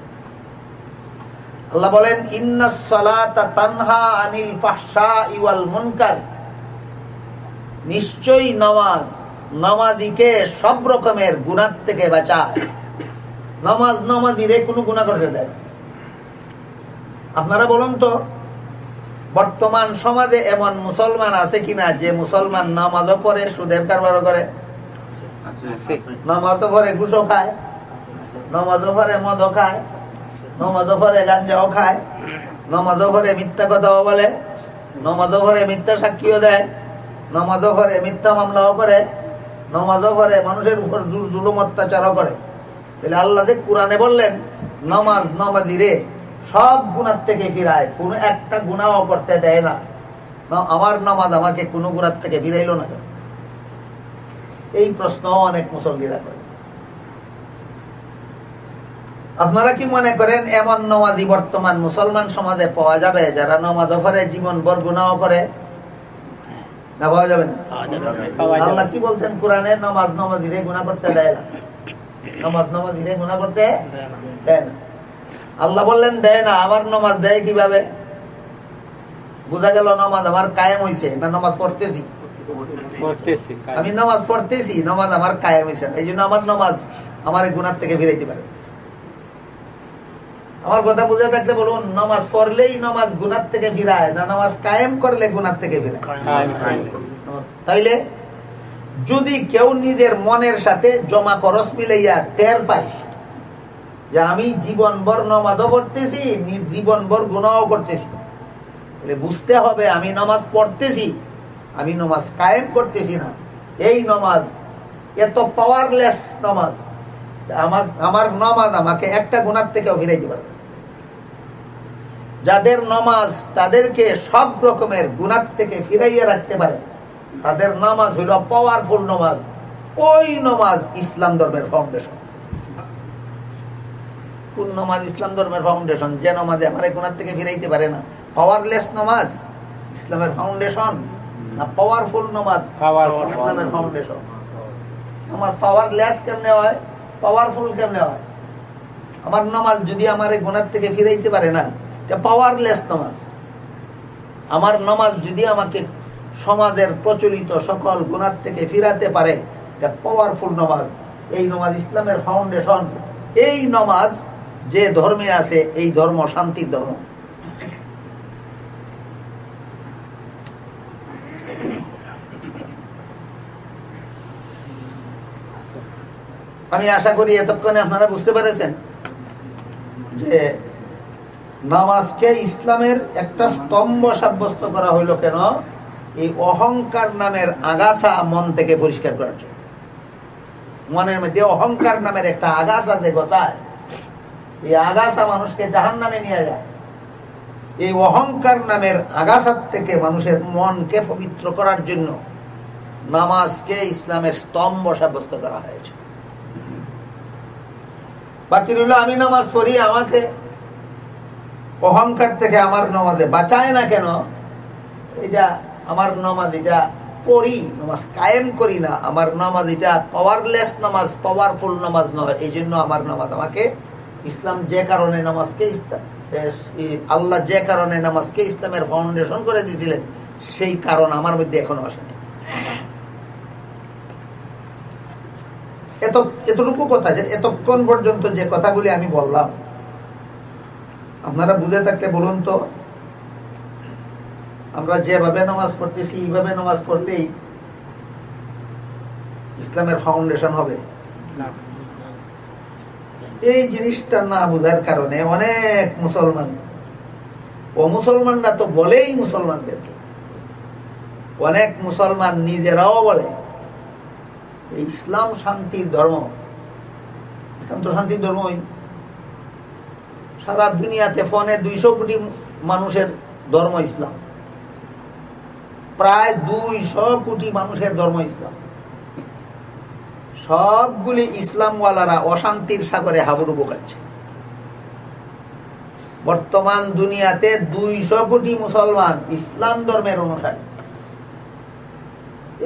আল্লাহ বলেন ইন্নাস সালাতা তানহা আনিল ফাহশাই ওয়াল মুনকার, নিশ্চয়ই নামাজ নামাজিকে সব রকমের গুনাহ থেকে বাঁচায়। নামাজ নামাজিরে কোনো গুনাহ করতে দেয়। আপনারা বলুন তো, বর্তমান সমাজে এমন মুসলমান আছে কিনা যে মুসলমান নামাজও পড়ে সুদের কারবারও করে, নামাজও পড়ে ঘুষও খায়, নামাজও পড়ে মদও খায়, নামাজও পড়ে গাঞ্জাও খায়, নামাজও পড়ে মিথ্যা কথাও বলে, নামাজও পড়ে মিথ্যা সাক্ষীও দেয়, নামাজও পড়ে মিথ্যা মামলাও করে, নামাজও পড়ে মানুষের উপর জুলুম অত্যাচারও করে। তাহলে আল্লাহ যে কোরআনে বললেন নামাজ নামাজিরে সব গুনাহ থেকে ফিরায়, কোন একটা গুনাহও করতে দেয় না, আমার নামাজ আমাকে কোন গুনাহ থেকে ফিরাইলো না কেন? এই প্রশ্ন অনেক মুসল্লিরা করে। আপনারা কি মনে করেন এমন নামাজি বর্তমান মুসলমান সমাজে পাওয়া যাবে যারা নামাজ পড়ে জীবন ভর গুনাহ করে? না, পাওয়া যাবে না। আল্লাহ কি বলছেন কোরআনে? নামাজ নামাজিরে গুনাহ করতে দেয় না, নামাজ নামাজিরে গুনাহ করতে দেয় না। আল্লাহ বললেন দেয় না, আমার নামাজ দেয় কিভাবে? বোঝা গেল নামাজ আমার কায়েম হইছে না, নামাজ পড়তেছি, আমি নামাজ পড়তেছি, নামাজ আমার কায়েম হইছে না, এই জন্য আমার নামাজ আমার গুনাহ থেকে ফিরাইতে পারে। আমার কথা বুঝে থাকতে বলুন, নামাজ পড়লেই নামাজ গুনাহ থেকে ফিরায় না, নামাজ কায়েম করলে গুনাহ থেকে ফিরায়? তাইলে যদি কেউ নিজের মনের সাথে জমা খরচ মিলাইয়া টের পায় যে আমি জীবনভর নামাজও পড়তেছি, জীবনভর গুনাহও করতেছি, তাহলে বুঝতে হবে আমি নামাজ পড়তেছি, আমি নামাজ কায়েম করতেছি না। এই নামাজ এত পাওয়ারলেস নামাজ, আমার নামাজ আমাকে একটা গুনাহ থেকেও ফিরাইতে পারবে। যাদের নামাজ তাদেরকে সব রকমের গুনাহ থেকে ফিরাইয়া রাখতে পারে, তাদের নামাজ হইল পাওয়ারফুল নামাজ। ওই নামাজ ইসলাম ধর্মের ফাউন্ডেশন। কোন নামাজ ইসলাম ধর্মের ফাউন্ডেশন? যে নামাজে আমার গুনাহ থেকে ফিরাইতে পারে না। পাওয়ারলেস নামাজ ইসলামের ফাউন্ডেশন না পাওয়ারফুল নামাজ ইসলামের ফাউন্ডেশন? নামাজ পাওয়ারলেস কেমনে হয়, পাওয়ারফুল কেমনে হয়? আমার নামাজ যদি আমার গুনাহ থেকে ফিরাইতে পারে না, এটা পাওয়ারলেস নামাজ। আমার নামাজ যদি আমাকে সমাজের প্রচলিত সকল গুনাহ থেকে ফিরাতে পারে, এটা পাওয়ারফুল নামাজ। এই নামাজ ইসলামের ফাউন্ডেশন। এই নামাজ যে ধর্মে আছে, এই ধর্ম শান্তির ধর্ম। আমি আশা করি এতক্ষণে আপনারা বুঝতে পেরেছেন যে নামাজকে ইসলামের একটা স্তম্ভ সাব্যস্ত করা হইল কেন? এই অহংকার নামের আগাছা মন থেকে পরিষ্কার করার জন্য। মনের মধ্যে অহংকার নামের একটা আগাছা যে গোছায়, এই আগাছা মানুষকে জাহান্নামে নিয়ে যায়। এই অহংকার নামের আগাছার থেকে মানুষের মনকে পবিত্র করার জন্য নামাজকে ইসলামের স্তম্ভ সাব্যস্ত করা হয়েছে। বাকি রইল আমি নামাজ পড়ি, আমাকে অহংকার থেকে আমার নামাজে বাঁচায় না কেন? এটা আমার নামাজ, এটা পড়ি, নামাজ কায়েম করি না। আমার নামাজ এটা পাওয়ারলেস নামাজ, পাওয়ারফুল নামাজ নয়। এই জন্য আমার নামাজ আমাকে ইসলাম যে কারণে নামাজকে আল্লাহ যে কারণে নামাজকে ইসলামের ফাউন্ডেশন করে দিয়েছিলেন, সেই কারণ আমার মধ্যে এখনো আসেনি। এতটুকু কথা, যে এতক্ষণ পর্যন্ত যে কথাগুলি আমি বললাম আপনারা বুঝে থাকলে বলুন তো, আমরা যেভাবে নামাজ পড়তেছি এইভাবে নামাজ পড়লেই ইসলামের ফাউন্ডেশন হবে? এই জিনিসটা না বোঝার কারণে অনেক মুসলমান, ও মুসলমানরা তো বলেই মুসলমানদেরকে, অনেক মুসলমান নিজেরাও বলে ইসলাম শান্তির ধর্ম। ইসলাম তো শান্তির ধর্মই। সারা দুনিয়াতে ফোনে 200 কোটি মানুষের ধর্ম ইসলাম, প্রায় 200 কোটি মানুষের ধর্ম ইসলাম। সবগুলি ইসলামওয়ালারা অশান্তির সাগরে হাবুডুবু খাচ্ছে। বর্তমান দুনিয়াতে 200 কোটি মুসলমান ইসলাম ধর্মের অনুসারী,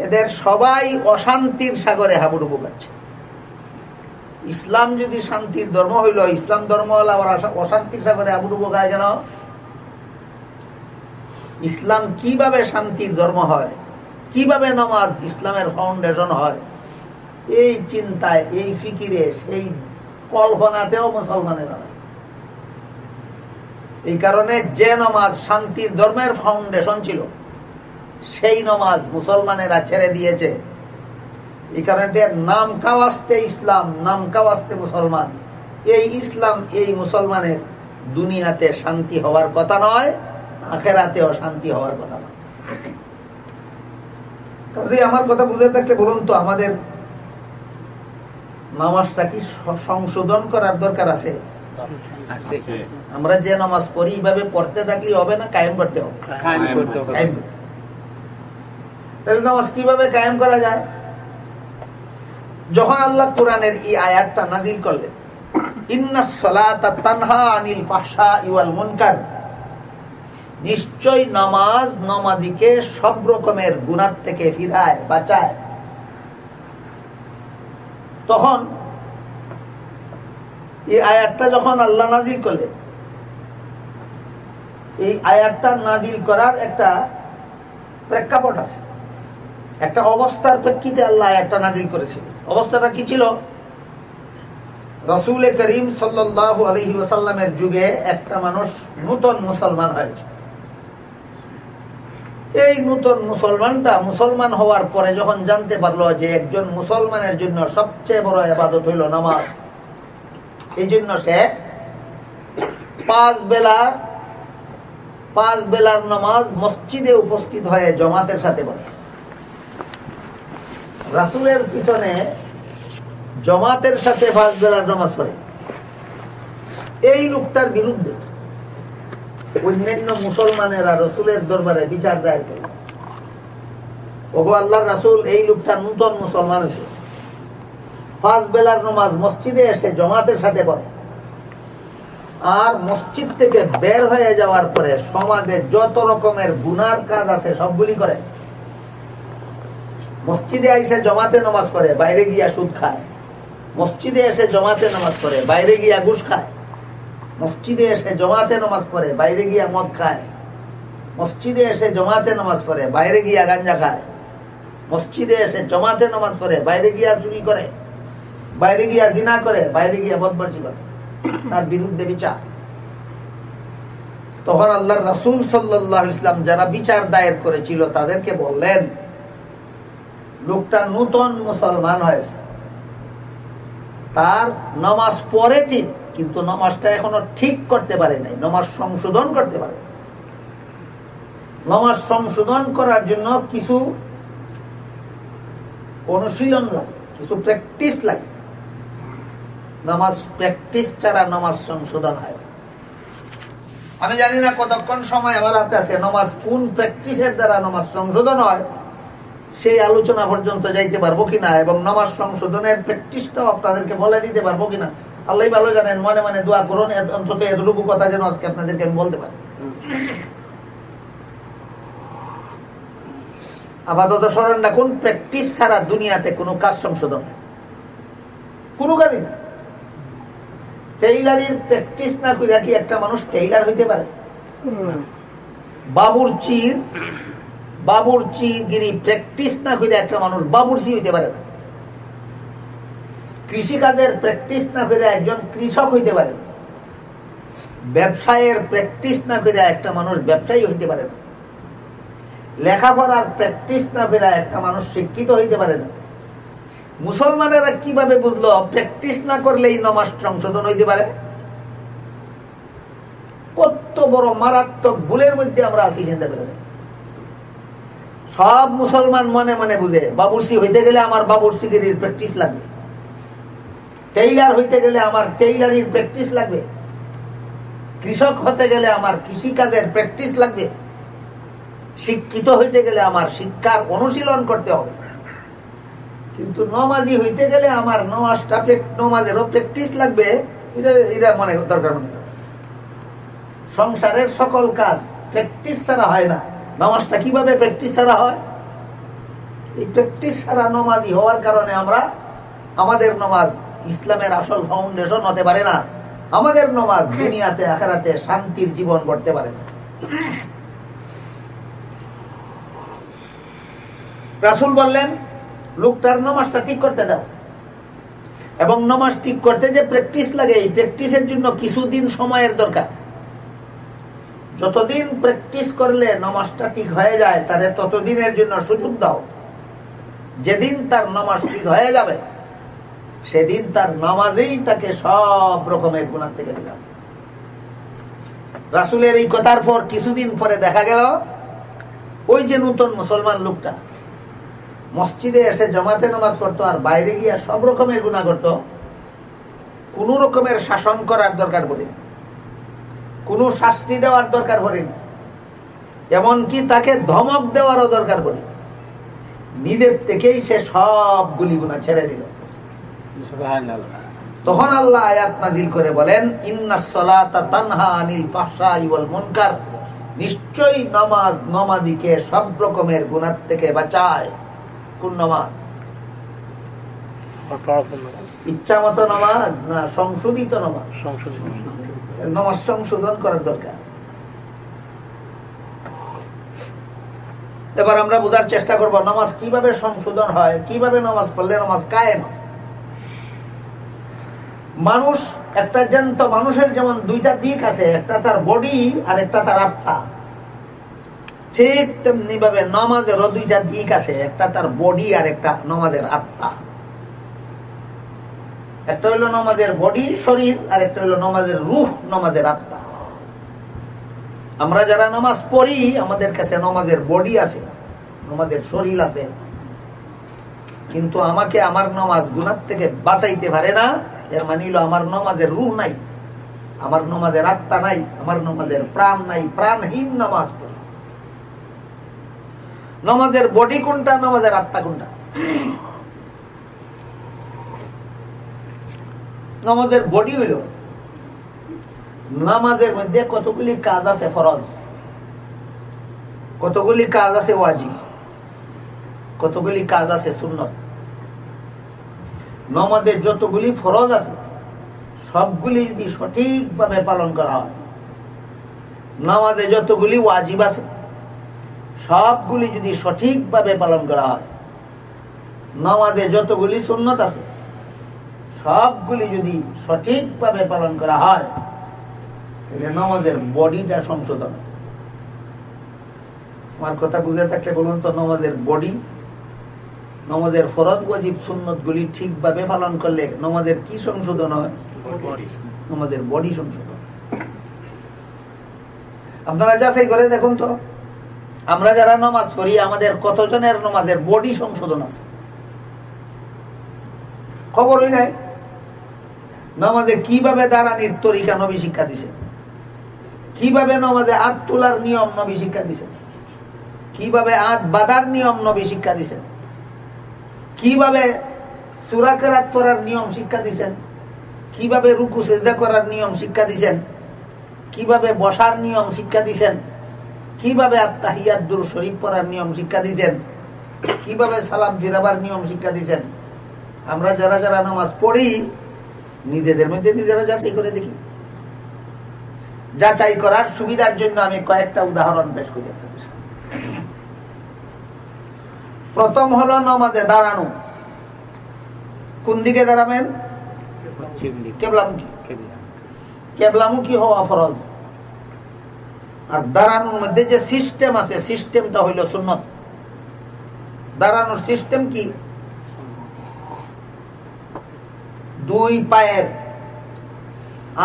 এদের সবাই অশান্তির সাগরে হাবুডুবু খাচ্ছে। ইসলাম যদি শান্তির ধর্ম হইল, ইসলাম ধর্মওয়ালা অশান্তির সাগরে হাবুডুবু খায় কেন? ইসলাম কিভাবে শান্তির ধর্ম হয়, কিভাবে নামাজ ইসলামের ফাউন্ডেশন হয়, এই চিন্তায়, এই ফিকিরে, সেই কল্পনাতেও মুসলমানেরা। এই কারণে যে নামাজ শান্তির ধর্মের ফাউন্ডেশন ছিল, সেই নামাজ মুসলমানেরা ছেড়ে দিয়েছে। এই কারণে নাম কাওয়াস্তে ইসলাম, নাম কাওয়াস্তে মুসলমান। এই ইসলাম, এই মুসলমানের দুনিয়াতে শান্তি হওয়ার কথা নয়, আখেরাতেও শান্তি হওয়ার কথা নয়। কাজে আমার কথা বুঝে থাকলে বলুন তো, আমাদের নামাজটা কি সংশোধন করার দরকার আছে? আমরা যে নামাজ পড়ি এইভাবে পড়তে থাকলে হবে না, কায়েম করতে হবে। তাহলে নামাজ কিভাবে কায়েম করা যায়? যখন আল্লাহ কোরআনের এই আয়াতটা নাজিল করলেন, ইন্নাস সালাতা তানহা আনিল ফাহশাই ওয়াল মুনকার, নিশ্চয় নামাজ নামাজীকে সব রকমের গুনাহ থেকে ফিরায়, বাঁচায়। তখন এই আয়াতটা যখন আল্লাহ নাজিল করলেন, এই আয়াতটা নাজিল করার একটা প্রেক্ষাপট আছে, একটা অবস্থার প্রেক্ষিতে আল্লাহ আয়াতটা নাজিল করেছিলেন। অবস্থাটা কি ছিল? রাসূল করিম সাল্লাল্লাহু আলাইহি ওয়াসাল্লামের যুগে একটা মানুষ নতুন মুসলমান হয়েছে। এই নতুন মুসলমানটা মুসলমান হওয়ার পরে যখন জানতে পারলো যে একজন মুসলমানের জন্য সবচেয়ে বড় ইবাদত হইল নামাজ, এই জন্য সে 5 বেলার নামাজ মসজিদে উপস্থিত হয়ে জামাতের সাথে পড়ে। রাসূলের পিছনে জামাতের সাথে 5 বেলার নামাজ পড়ে। এই লোকটার বিরুদ্ধে অন্যান্য মুসলমানেরা রাসূলের দরবারে বিচার দায়ের করে, ওগো আল্লাহর রাসূল, এই লোকটা নতুন মুসলমান আছে, 5 বেলার নামাজ মসজিদে এসে জামাতের সাথে পড়ে, আর মসজিদ থেকে বের হয়ে যাওয়ার পরে সমাজে যত রকমের গুনার কাজ আছে সবগুলি করে। মসজিদে এসে জামাতে নামাজ পড়ে, বাইরে গিয়া সুদ খায়। মসজিদে এসে জামাতে নামাজ পড়ে, বাইরে গিয়া ঘুষ খায়। মসজিদে এসে জামাতে নামাজ পড়ে, বাইরে গিয়া মদ খায়। মসজিদে এসে জামাতে নামাজ পড়ে, বাইরে গিয়া গাঁজা খায়। মসজিদে এসে জামাতে নামাজ পড়ে, বাইরে গিয়া চুরি করে, বাইরে গিয়া জিনা করে, বাইরে গিয়া বদমাশি করে। তার বিরুদ্ধে বিচার। তখন আল্লাহর রাসূল সাল্লাল্লাহু আলাইহি ওয়াসাল্লাম যারা বিচার দায়ের করেছিল তাদেরকে বললেন, লোকটা নতুন মুসলমান হয়েছে, তার নামাজ পড়ে ঠিক, কিন্তু নামাজটা এখনো ঠিক করতে পারে নাই, নামাজ সংশোধন করতে পারে। নামাজ সংশোধন করার জন্য কিছু অনুশীলন লাগে, কিছু প্র্যাকটিস লাগে। নামাজ প্র্যাকটিস ছাড়া নামাজ সংশোধন হয় না। আমি জানি না কতক্ষণ সময় আমার হাতে আছে, নামাজ কোন প্র্যাকটিসের দ্বারা নামাজ সংশোধন হয় সেই আলোচনা পর্যন্ত যাইতে পারবো কিনা, এবং নামাজ সংশোধনের প্র্যাকটিসটাও আপনাদেরকে বলে দিতে পারবো কিনা আল্লাহ ভালো জানেন। মনে মনে দোয়া করুন, অন্তত এতটুকু কথা যেন আজকে আপনাদেরকে আমি বলতে পারি। আপাতত স্মরণ রাখুন, প্র্যাকটিস ছাড়া দুনিয়াতে কোনো কাজ সংশোধন হয়, কোনো কাজই না। টেইলারির প্র্যাকটিস না করে কি একটা মানুষ টেইলার হইতে পারে? বাবুরচিগিরি প্র্যাকটিস না করে একটা মানুষ বাবুরচি হইতে পারে না। কৃষিকাজের প্র্যাকটিস না করে একজন কৃষক হইতে পারে না, ব্যবসায়ের প্র্যাকটিস না করে একটা মানুষ ব্যবসায়ী হইতে পারে না, লেখাপড়ার প্র্যাকটিস না করে একটা মানুষ শিক্ষিত হইতে পারে না। মুসলমানেরা কিভাবে বুঝলো প্র্যাকটিস না করলেই নামাজ সংশোধন হইতে পারে? কত বড় মারাত্মক ভুলের মধ্যে আমরা আছি চিন্তা করে। সব মুসলমান মনে মনে বুঝে বাবুর্চি হইতে গেলে আমার বাবুর্চিগিরির প্র্যাকটিস লাগবে, টেইলার হইতে গেলে আমার টেইলারির প্র্যাকটিস লাগবে, কৃষক হতে গেলে আমার কৃষিকাজের প্র্যাকটিস লাগবে, শিক্ষিত হইতে গেলে আমার শিক্ষার অনুশীলন করতে হবে। কিন্তু নমাজি হইতে গেলে আমার নমাজেরও প্র্যাকটিস লাগবে, এটা মনে দরকার মনে করে। সংসারের সকল কাজ প্র্যাকটিস ছাড়া হয় না। নামাজটা কিভাবে প্র্যাকটিস ছাড়া হয়? এই প্র্যাকটিস ছাড়া নমাজি হওয়ার কারণে আমরা আমাদের নামাজ ইসলামের আসল ফাউন্ডেশন হতে পারে না। আমাদের নামাজ দুনিয়াতে আখিরাতে শান্তির জীবন গড়তে পারে না। রাসূল বললেন, লোকটার নামাজটা ঠিক করতে দাও। এবং নামাজ ঠিক করতে যে প্র্যাকটিস লাগে, এই প্র্যাকটিসের জন্য কিছুদিন সময়ের দরকার। যতদিন প্র্যাকটিস করলে নামাজটা ঠিক হয়ে যায়, তারে ততদিনের জন্য সুযোগ দাও। যেদিন তার নামাজ ঠিক হয়ে যাবে, সেদিন তার নামাজেই তাকে সব রকমের গুনাহ থেকে দিলাম। রাসূলের এই কথার পর কিছুদিন পরে দেখা গেল, ওই যে নতুন মুসলমান লোকটা মসজিদে এসে জামাতে নামাজ পড়তো আর বাইরে গিয়া সব রকমের গুনাহ করত, কোন রকমের শাসন করার দরকার পড়েনি, কোনো শাস্তি দেওয়ার দরকার পড়েনি, এমনকি তাকে ধমক দেওয়ারও দরকার পড়েনি। নিজের থেকেই সে সবগুলি গুনাহ ছেড়ে দিল। তখন আল্লাহ আয়াত নাযিল করে বলেন, ইন্নাস সালাতা তানহা আনিল ফাহশাই ওয়াল মুনকার, নিশ্চয়ই নামাজ নামাজীকে সব রকমের গুনাহ থেকে বাঁচায়। কোন নামাজ? ইচ্ছা মতো নামাজ না সংশোধিত নামাজ? নামাজ সংশোধন করার দরকার। এবার আমরা বোঝার চেষ্টা করব নামাজ কিভাবে সংশোধন হয়, কিভাবে নামাজ পড়লে নামাজ কায়েম। মানুষ একটা জ্যান্ত মানুষের যেমন দুইটা দিক আছে, একটা তার বডি আর একটা তার আত্মা, ঠিক তেমনি ভাবে নামাজেরও দুইটা দিক আছে, একটা তার বডি আর একটা নামাজের আত্মা। একটা হইল নামাজের বডি শরীর, আর একটা হইল নামাজের রূহ, নামাজের আত্মা। আমরা যারা নামাজ পড়ি, আমাদের কাছে নামাজের বডি আছে, নামাজের শরীর আছে, কিন্তু আমাকে আমার নামাজ গুনাহ থেকে বাঁচাইতে পারে না। এর মানে হলো আমার নামাজের রূহ নাই, আমার নামাজের আত্মা নাই, আমার নামাজের প্রাণ নাই, প্রাণহীন নামাজ পড়ি। নামাজের বডি কোনটা, নামাজের আত্মা কোনটা? নামাজের বডি হইল নামাজের মধ্যে কতগুলি কাজ আছে ফরজ, কতগুলি কাজ আছে ওয়াজিব, কতগুলি কাজ আছে সুন্নত। নামাজের যতগুলি ফরজ আছে সবগুলি যদি সঠিকভাবে পালন করা হয়, নামাজে যতগুলি ওয়াজিব আছে সবগুলি যদি সঠিকভাবে পালন করা হয়, নামাজে যতগুলি সুন্নত আছে সবগুলি যদি সঠিকভাবে পালন করা হয়, তাহলে নামাজের বডিটা সংশোধন। আমার কথা বুঝে থাকলে বলুন তো, নামাজের বডি, নামাজের ফরজ ওয়াজিব সুন্নত গুলি ঠিকভাবে পালন করলে নামাজের কি সংশোধন হয়? নামাজের বডি সংশোধন। আপনারা যাচাই করে দেখুন তো, আমরা যারা নামাজ পড়ি, আমাদের কতজনের নামাজের বডি সংশোধন আছে? খবরই নাই। নামাজে কিভাবে দাঁড়ানির তরিকা নবী শিক্ষা দিছে, কিভাবে নামাজে হাত তোলার নিয়ম নবী শিক্ষা দিছে, কিভাবে হাত বাঁধার নিয়ম নবী শিক্ষা দিছেন, কিভাবে সূরা কিরাত পড়ার নিয়ম শিক্ষা দিছেন, কিভাবে রুকু সিজদা করার নিয়ম শিক্ষা দিছেন, কিভাবে বসার নিয়ম শিক্ষা দিছেন, কিভাবে আত্তাহিয়াত দুরূদ শরীফ পড়ার নিয়ম শিক্ষা দিছেন, কিভাবে সালাম ফিরাবার নিয়ম শিক্ষা দিছেন। আমরা যারা যারা নামাজ পড়ি, নিজেদের মধ্যে নিজেরা যাচাই করে দেখি। যাচাই করার সুবিধার জন্য আমি কয়েকটা উদাহরণ পেশ করি। প্রথম হলো নামাজে দাঁড়ানো। কোন দিকে দাঁড়াবেন? কেবলামুখী। কেবলামুখী হওয়া ফরজ। আর দাঁড়ানোর মধ্যে যে সিস্টেম আছে, সিস্টেমটা হইল সুন্নত। দাঁড়ানোর সিস্টেম কি? দুই পায়ের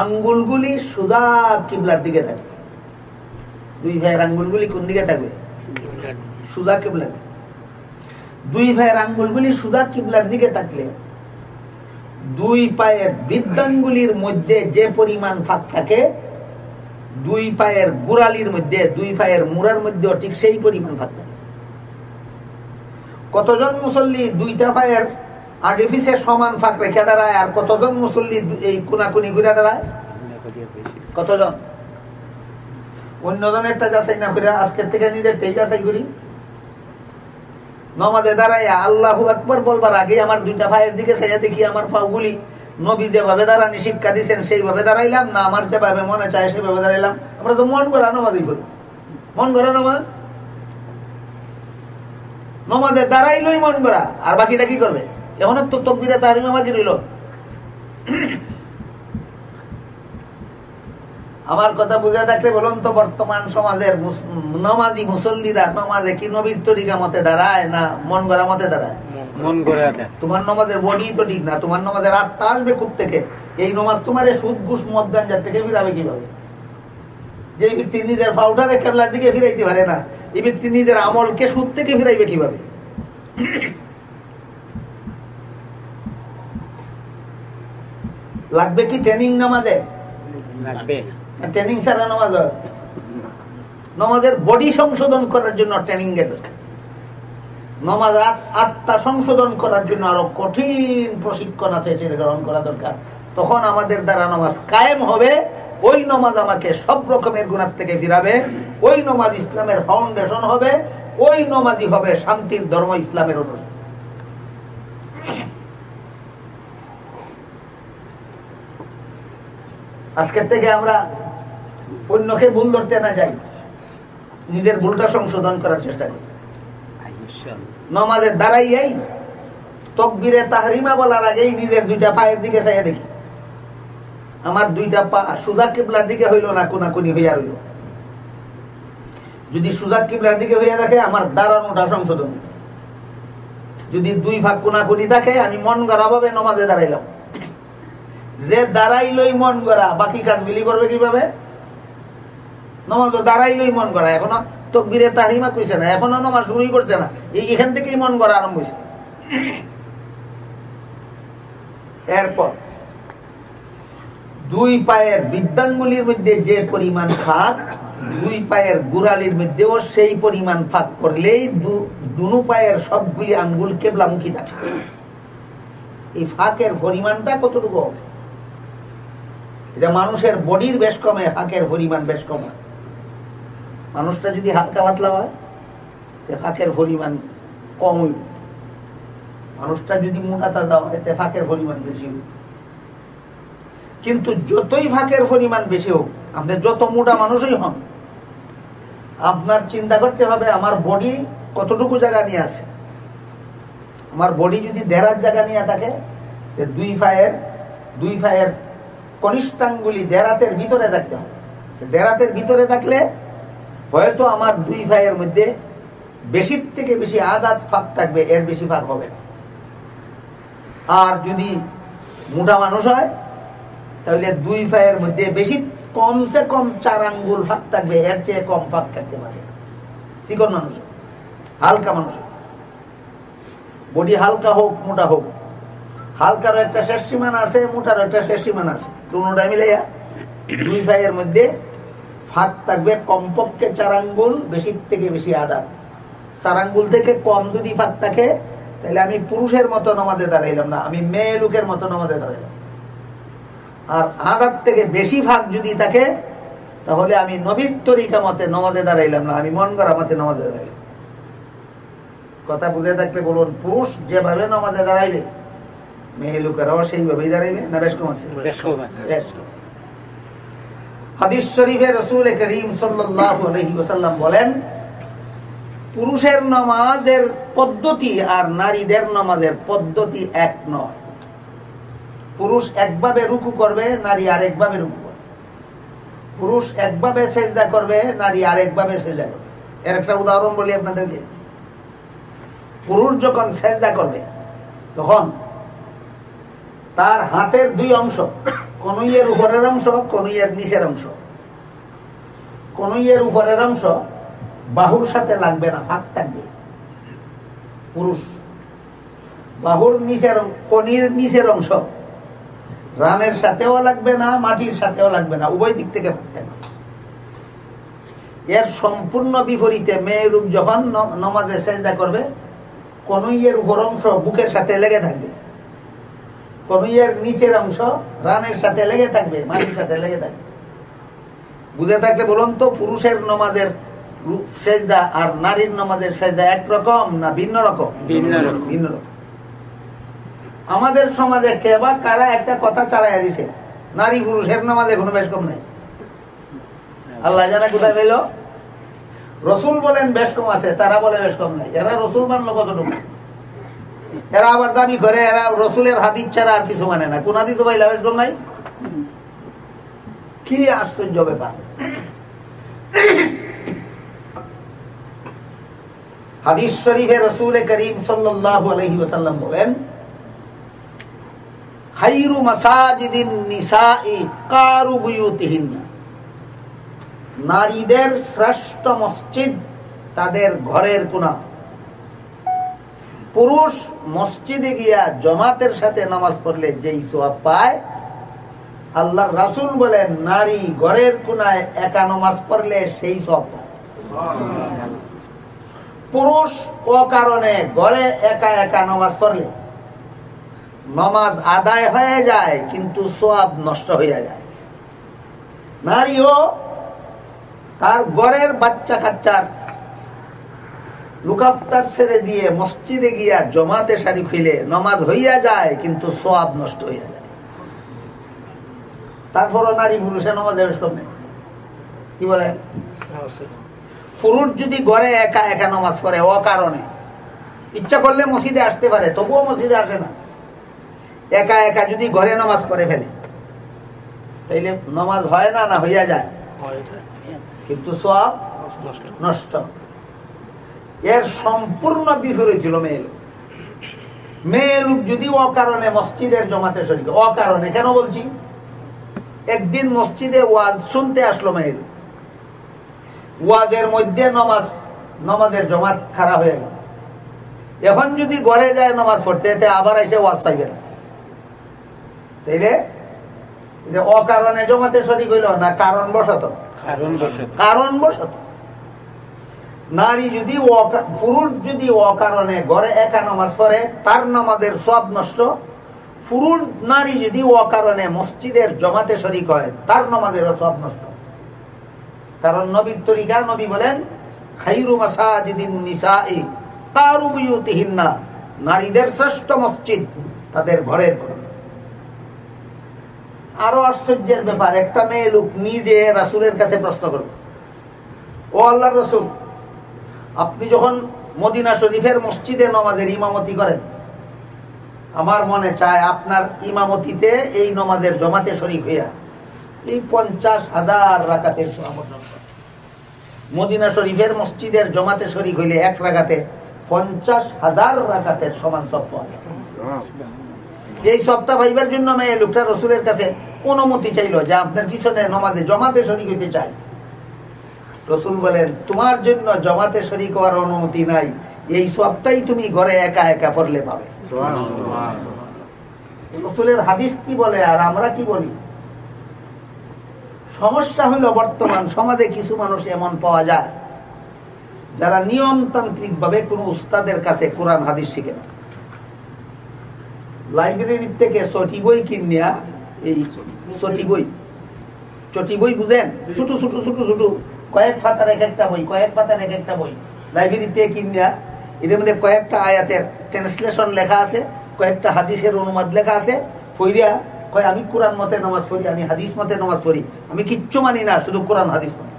আঙ্গুলগুলি সোজা কিবলার দিকে থাকবে। দুই ভাইয়ের আঙ্গুলগুলি কোন দিকে থাকবে? সোজা কিবলার দিকে। দুই ভাইয়ের আঙ্গুলগুলি সোজা কিবলার দিকে থাকলে দুই পায়ের বৃদ্ধাঙ্গুলির মধ্যে যে পরিমাণ ফাঁক থাকে, দুই পায়ের গোড়ালির মধ্যে, দুই পায়ের মুড়ার মধ্যে ঠিক সেই পরিমাণ ফাঁক থাকে। কতজন মুসল্লি দুইটা পায়ের আগে পিছে সমান ফাঁক রেখে দাঁড়ায়, আর কতজন মুসল্লি এই কোনাকুনি ঘুরে দাঁড়ায়? কতজন? অন্যজনেরটা যাচাই না করে আজকের থেকে নিজের যাচাই করি। নমাজে দাঁড়াইয়া আল্লাহু আকবার বলবার আগে আমার দুইটা পায়ের দিকে চাইয়া দেখি আমার পাগুলি নবী যেভাবে দাঁড়ানি শিক্ষা দিচ্ছেন সেইভাবে দাঁড়াইলাম, না আমার যেভাবে মনে চায় সেভাবে দাঁড়াইলাম। আমরা তো মন করা নমাজই করি, মন করা নমাজ। নমাজে দাঁড়াইলই মন করা, আর বাকিটা কি করবে? এখন তো তকবীরে তাহরিমা বাকি রইল। আমার কথা বুঝে থাকলে বলুন তো, বর্তমান সমাজের নমাজি মুসল্লিরা নমাজে কি নবীর তরিকা মতে দাঁড়ায় না মন গড়া মতে দাঁড়ায়? মন গড়া। তোমার নমাজের বডি তো ঠিক না, তোমার নমাজের আত্মা আসবে কোত্থেকে? এই নমাজ তোমার সুদ ঘুষ মদ গাঞ্জার থেকে ফিরাবে কিভাবে? যে ব্যক্তি নিজের পাউডারে কেবলার দিকে ফিরাইতে পারে না, এই ব্যক্তি নিজের আমলকে সুদ থেকে ফিরাইবে কিভাবে? লাগবে কি ট্রেনিং নামাজে? লাগবে। ট্রেনিং ছাড়া নামাজ হয়? নামাজের বডি সংশোধন করার জন্য ট্রেনিং এর দরকার। নামাজ আত্মা সংশোধন করার জন্য আরো কঠিন প্রশিক্ষণ আছে, সেটা গ্রহণ করা দরকার। তখন আমাদের দ্বারা নামাজ কায়েম হবে। ওই নামাজ আমাকে সব রকমের গুনাহ থেকে ফিরাবে। ওই নামাজ ইসলামের ফাউন্ডেশন হবে। ওই নামাজই হবে শান্তির ধর্ম, ইসলামের অনুসারী। আজকের থেকে আমরা অন্যকে ভুল ধরতে না যাই, নিজের ভুলটা সংশোধন করার চেষ্টা করি। নামাজের দাঁড়াইয়াই তাকবীরে তাহরিমা বলার আগেই নিজের দুইটা পায়ের দিকে চাইয়া দেখি, আমার দুইটা পা সুজা কিবলার দিকে হইল না কোনাকুনি হইয়া রইল। যদি সুজা কিবলার দিকে হইয়া রাখে, আমার দাঁড়ানোটা সংশোধন। যদি দুই ভাগ কোনাকুনি থাকে, আমি মন গড়া ভাবে নামাজে দাঁড়াইলাম। যে দাঁড়াইলই মন গড়া, বাকি কাজগুলি করবে কিভাবে? নামাজ দাঁড়াইলই মন গড়া। এখনো তাকবীরে তাহরিমা কইছে না, এখনো নামাজ শুরুই করছে না, এখান থেকেই মন গড়া আরম্ভ হয়েছে। এরপর দুই পায়ের বৃদ্ধাঙ্গুলির মধ্যে যে পরিমাণ ফাঁক, দুই পায়ের গোড়ালির মধ্যেও সেই পরিমাণ ফাঁক করলেই দুনো পায়ের সবগুলি আঙ্গুল কেবলামুখী থাকে। এই ফাঁকের পরিমাণটা কতটুকু হবে? এটা মানুষের বডির বেশ কমে, ফাঁকের পরিমাণ বেশ কম। মানুষটা যদি হালকা পাতলা হয়, ফাঁকের পরিমাণ কম। মানুষটা যদি মোটা তাজা হয়, ফাঁকের পরিমাণ বেশি হোক। কিন্তু যতই ফাঁকের পরিমাণ বেশি হোক, আপনি যত মোটা মানুষই হন, আপনার চিন্তা করতে হবে আমার বডি কতটুকু জায়গা নিয়ে আছে। আমার বডি যদি দেড়ার জায়গা নিয়ে থাকে, দুই পায়ের কনিষ্ঠাঙ্গুলি দেরাতের ভিতরে থাকতে হবে। দেরাতের ভিতরে থাকলে হয়তো আমার দুই পায়ের মধ্যে বেশির থেকে বেশি আদাত ফাঁক থাকবে, এর বেশি ফাঁক হবে না। আর যদি মোটা মানুষ হয়, তাহলে দুই পায়ের মধ্যে বেশি কমসে কম 4 আঙ্গুল ফাঁক থাকবে, এর চেয়ে কম ফাঁক থাকতে পারে। চিকন মানুষ, হালকা মানুষ, বডি হালকা হোক মোটা হোক, হালকার একটা শেষ সীমানা আছে, মোটার একটা শেষ সীমানা আছে। দুটোটা মিলে দুই পায়ের মধ্যে ফাঁক থাকবে কমপক্ষে 4 আঙ্গুল, বেশির থেকে বেশি আদাত। 4 আঙ্গুল থেকে কম যদি ফাঁক থাকে, তাহলে আমি পুরুষের মতো নামাজে দাঁড়াইলাম না, আমি মেয়ে লোকের মতো নামাজে দাঁড়াইলাম। আর আদাত থেকে বেশি ফাঁক যদি থাকে, তাহলে আমি নবীর তরিকা মতে নামাজে দাঁড়াইলাম না, আমি মন করা মতে নামাজে দাঁড়াইলাম। কথা বুঝে থাকলে বলুন, পুরুষ যেভাবে নামাজে দাঁড়াইবে, মেয়ে লোকেরাও সেইভাবেই দাঁড়াইবে না? বেশ কম আছে। হাদিস শরীফে রাসূল করিম সাল্লাল্লাহু আলাইহি ওয়াসাল্লাম বলেন, পুরুষের নামাজের পদ্ধতি আর নারীদের নামাজের পদ্ধতি এক নয়। পুরুষ একভাবে রুকু করবে, নারী আরেকভাবে রুকু করবে। পুরুষ একভাবে সেজদা করবে, নারী আরেকভাবে সেজদা করবে। এর একটা উদাহরণ বলি আপনাদেরকে। পুরুষ যখন সেজদা করবে তখন তার হাতের দুই অংশ, কনুইয়ের উপরের অংশ, কনুইয়ের নিচের অংশ। কনুইয়ের উপরের অংশ বাহুর সাথে লাগবে না, ফাঁক থাকবে। পুরুষ বাহুর নিচের, কনির নিচের অংশ রানের সাথেও লাগবে না, মাটির সাথেও লাগবে না, উভয় দিক থেকে ফাঁক থাকবে। এর সম্পূর্ণ বিপরীতে মেয়ে লোক যখন নামাজে সেজদা করবে, কনুইয়ের উপর অংশ বুকের সাথে লেগে থাকবে, কনুইয়ের নিচের অংশ রানের সাথে লেগে থাকবে, মাটির সাথে লেগে থাকবে। বুঝে থাকলে বলুন তো, পুরুষের নামাজের সেজদা আর নারীর নামাজের সেজদা একরকম না ভিন্ন রকম? ভিন্ন রকম। আমাদের সমাজে কে বা কারা একটা কথা চালাইয়া দিছে, নারী পুরুষের নামাজে কোনো বেশ কম নাই। আল্লাহ জানে কোথায় পেল। রসুল বলেন বেশ কম আছে, তারা বলে বেশ কম নাই। এরা রসুল মানলো কতটুকু? এরা আবার দাবি করে এরা রসুলের হাদিস ছাড়া আর কিছু মানে না। কোন হাদিস পাইলা বেশ কম নাই? কি আশ্চর্য ব্যাপার। হাদিস শরীফে রাসূল করিম সাল্লাল্লাহু আলাইহি ওয়াসাল্লাম বলেন, খায়রু মাসাজিদিন নিসাই কারু বুয়ুতিহিন্না, নারীদের শ্রেষ্ঠ মসজিদ তাদের ঘরের কোণা। পুরুষ মসজিদে গিয়া জামাতের সাথে নামাজ পড়লে যেই সওয়াব পায়, আল্লাহর রাসূল বলেন নারী ঘরের কোণায় একা নামাজ পড়লে সেই সওয়াব পায়। পুরুষ অকারণে ঘরে একা একা নামাজ পড়লে নামাজ আদায় হয়ে যায়, কিন্তু সওয়াব নষ্ট হয়ে যায়। নারীও তার ঘরের বাচ্চা কাচ্চার লুকাফতার ছেড়ে দিয়ে মসজিদে গিয়া জমাতে শারিক হইলে নামাজ হইয়া যায়, কিন্তু সওয়াব নষ্ট হইয়া যায়। তারপরও নারী পুরুষের নামাজ বেশ কম নেই। কি বলে? পুরুষ যদি ঘরে একা একা নামাজ পড়ে অকারণে, ইচ্ছা করলে মসজিদে আসতে পারে, তবুও মসজিদে আসে না। একা একা যদি ঘরে নামাজ পড়ে ফেলে, তাইলে নামাজ হয় না, না হইয়া যায়, কিন্তু সওয়াব নষ্ট। এর সম্পূর্ণ বিপরীত ছিল মেয়ে লোক। মেয়ে লোক যদি অকারণে মসজিদের জমাতে শরীক, অকারণে কেন বলছি, একদিন মসজিদে ওয়াজ শুনতে আসলো মেয়ে লোক, ওয়াজের মধ্যে নামাজের জমাত খারাপ হয়ে গেল। এখন যদি ঘরে যায় নামাজ পড়তে, এতে আবার এসে ওয়াজ পাইবে না। তাইলে অকারণে জমাতে শরীক হইল না কারণবশত? কারণবশত। নারী যদি পুরুষ যদি অকারণে ঘরে একা নামাজ পড়ে, তার নামাজের সওয়াব নষ্ট। পুরুষ নারী যদি অকারণে মসজিদের জমাতে শরীক হয়, তার নামাজের সওয়াব নষ্ট। কারণ নবীর তরিকা, নবী বলেন খায়রু মাসাজিদিন নিসাই কারু বুয়ুতিহিন্না, নারীদের শ্রেষ্ঠ মসজিদ তাদের ঘরের কোণা। আরো আশ্চর্যের ব্যাপার, একটা মেয়ে লোক নিজে রাসূলের কাছে প্রশ্ন করল, ও আল্লাহর রাসূল, আপনি যখন মদিনা শরীফের মসজিদে নামাজের ইমামতি করেন, আমার মনে চায় আপনার ইমামতিতে এই নামাজের জমাতে শরীক হইয়া এই 50,000 রাকাতের সওয়াব অর্জন করেন। মদিনা শরীফের মসজিদের জমাতে শরীক হইলে এক রাকাতে 50,000 রাকাতের সমান সওয়াব পাওয়া যায়। এই সবটা ভাইবার জন্য মেয়ে লোকটা রাসূলের কাছে অনুমতি চাইলো যে আপনার পিছনে নামাজে জমাতে শরীক হইতে চাই। রাসূল বলেন, তোমার জন্য জমাতে শরীক হওয়ার অনুমতি নাই, এই সবটাই তুমি ঘরে একা একা পড়লে পাবে। রাসূলের হাদিস কি বলে আর আমরা কি বলি? সমস্যা হলো বর্তমান সমাজে কিছু মানুষ এমন পাওয়া যায় যারা নিয়মতান্ত্রিক ভাবে কোন উস্তাদের কাছে কোরআন হাদিস শিখে না। লাইব্রেরি থেকে চটি বই কিনিয়া, এই চটি বই বুঝেন, ছোট ছোট ছোট ছোট কয়েক পাতার এক একটা বই, কয়েক পাতার এক একটা বই লাইব্রেরিতে কিনিয়া, এদের মধ্যে কয়েকটা আয়াতের ট্রান্সলেশন লেখা আছে, কয়েকটা হাদিসের অনুবাদ লেখা আছে। ফইরিয়া কয় আমি কোরআন মতে নামাজ পড়ি, আমি হাদিস মতে নামাজ পড়ি, আমি কিচ্ছু মানি না, শুধু কোরআন হাদিস মানি।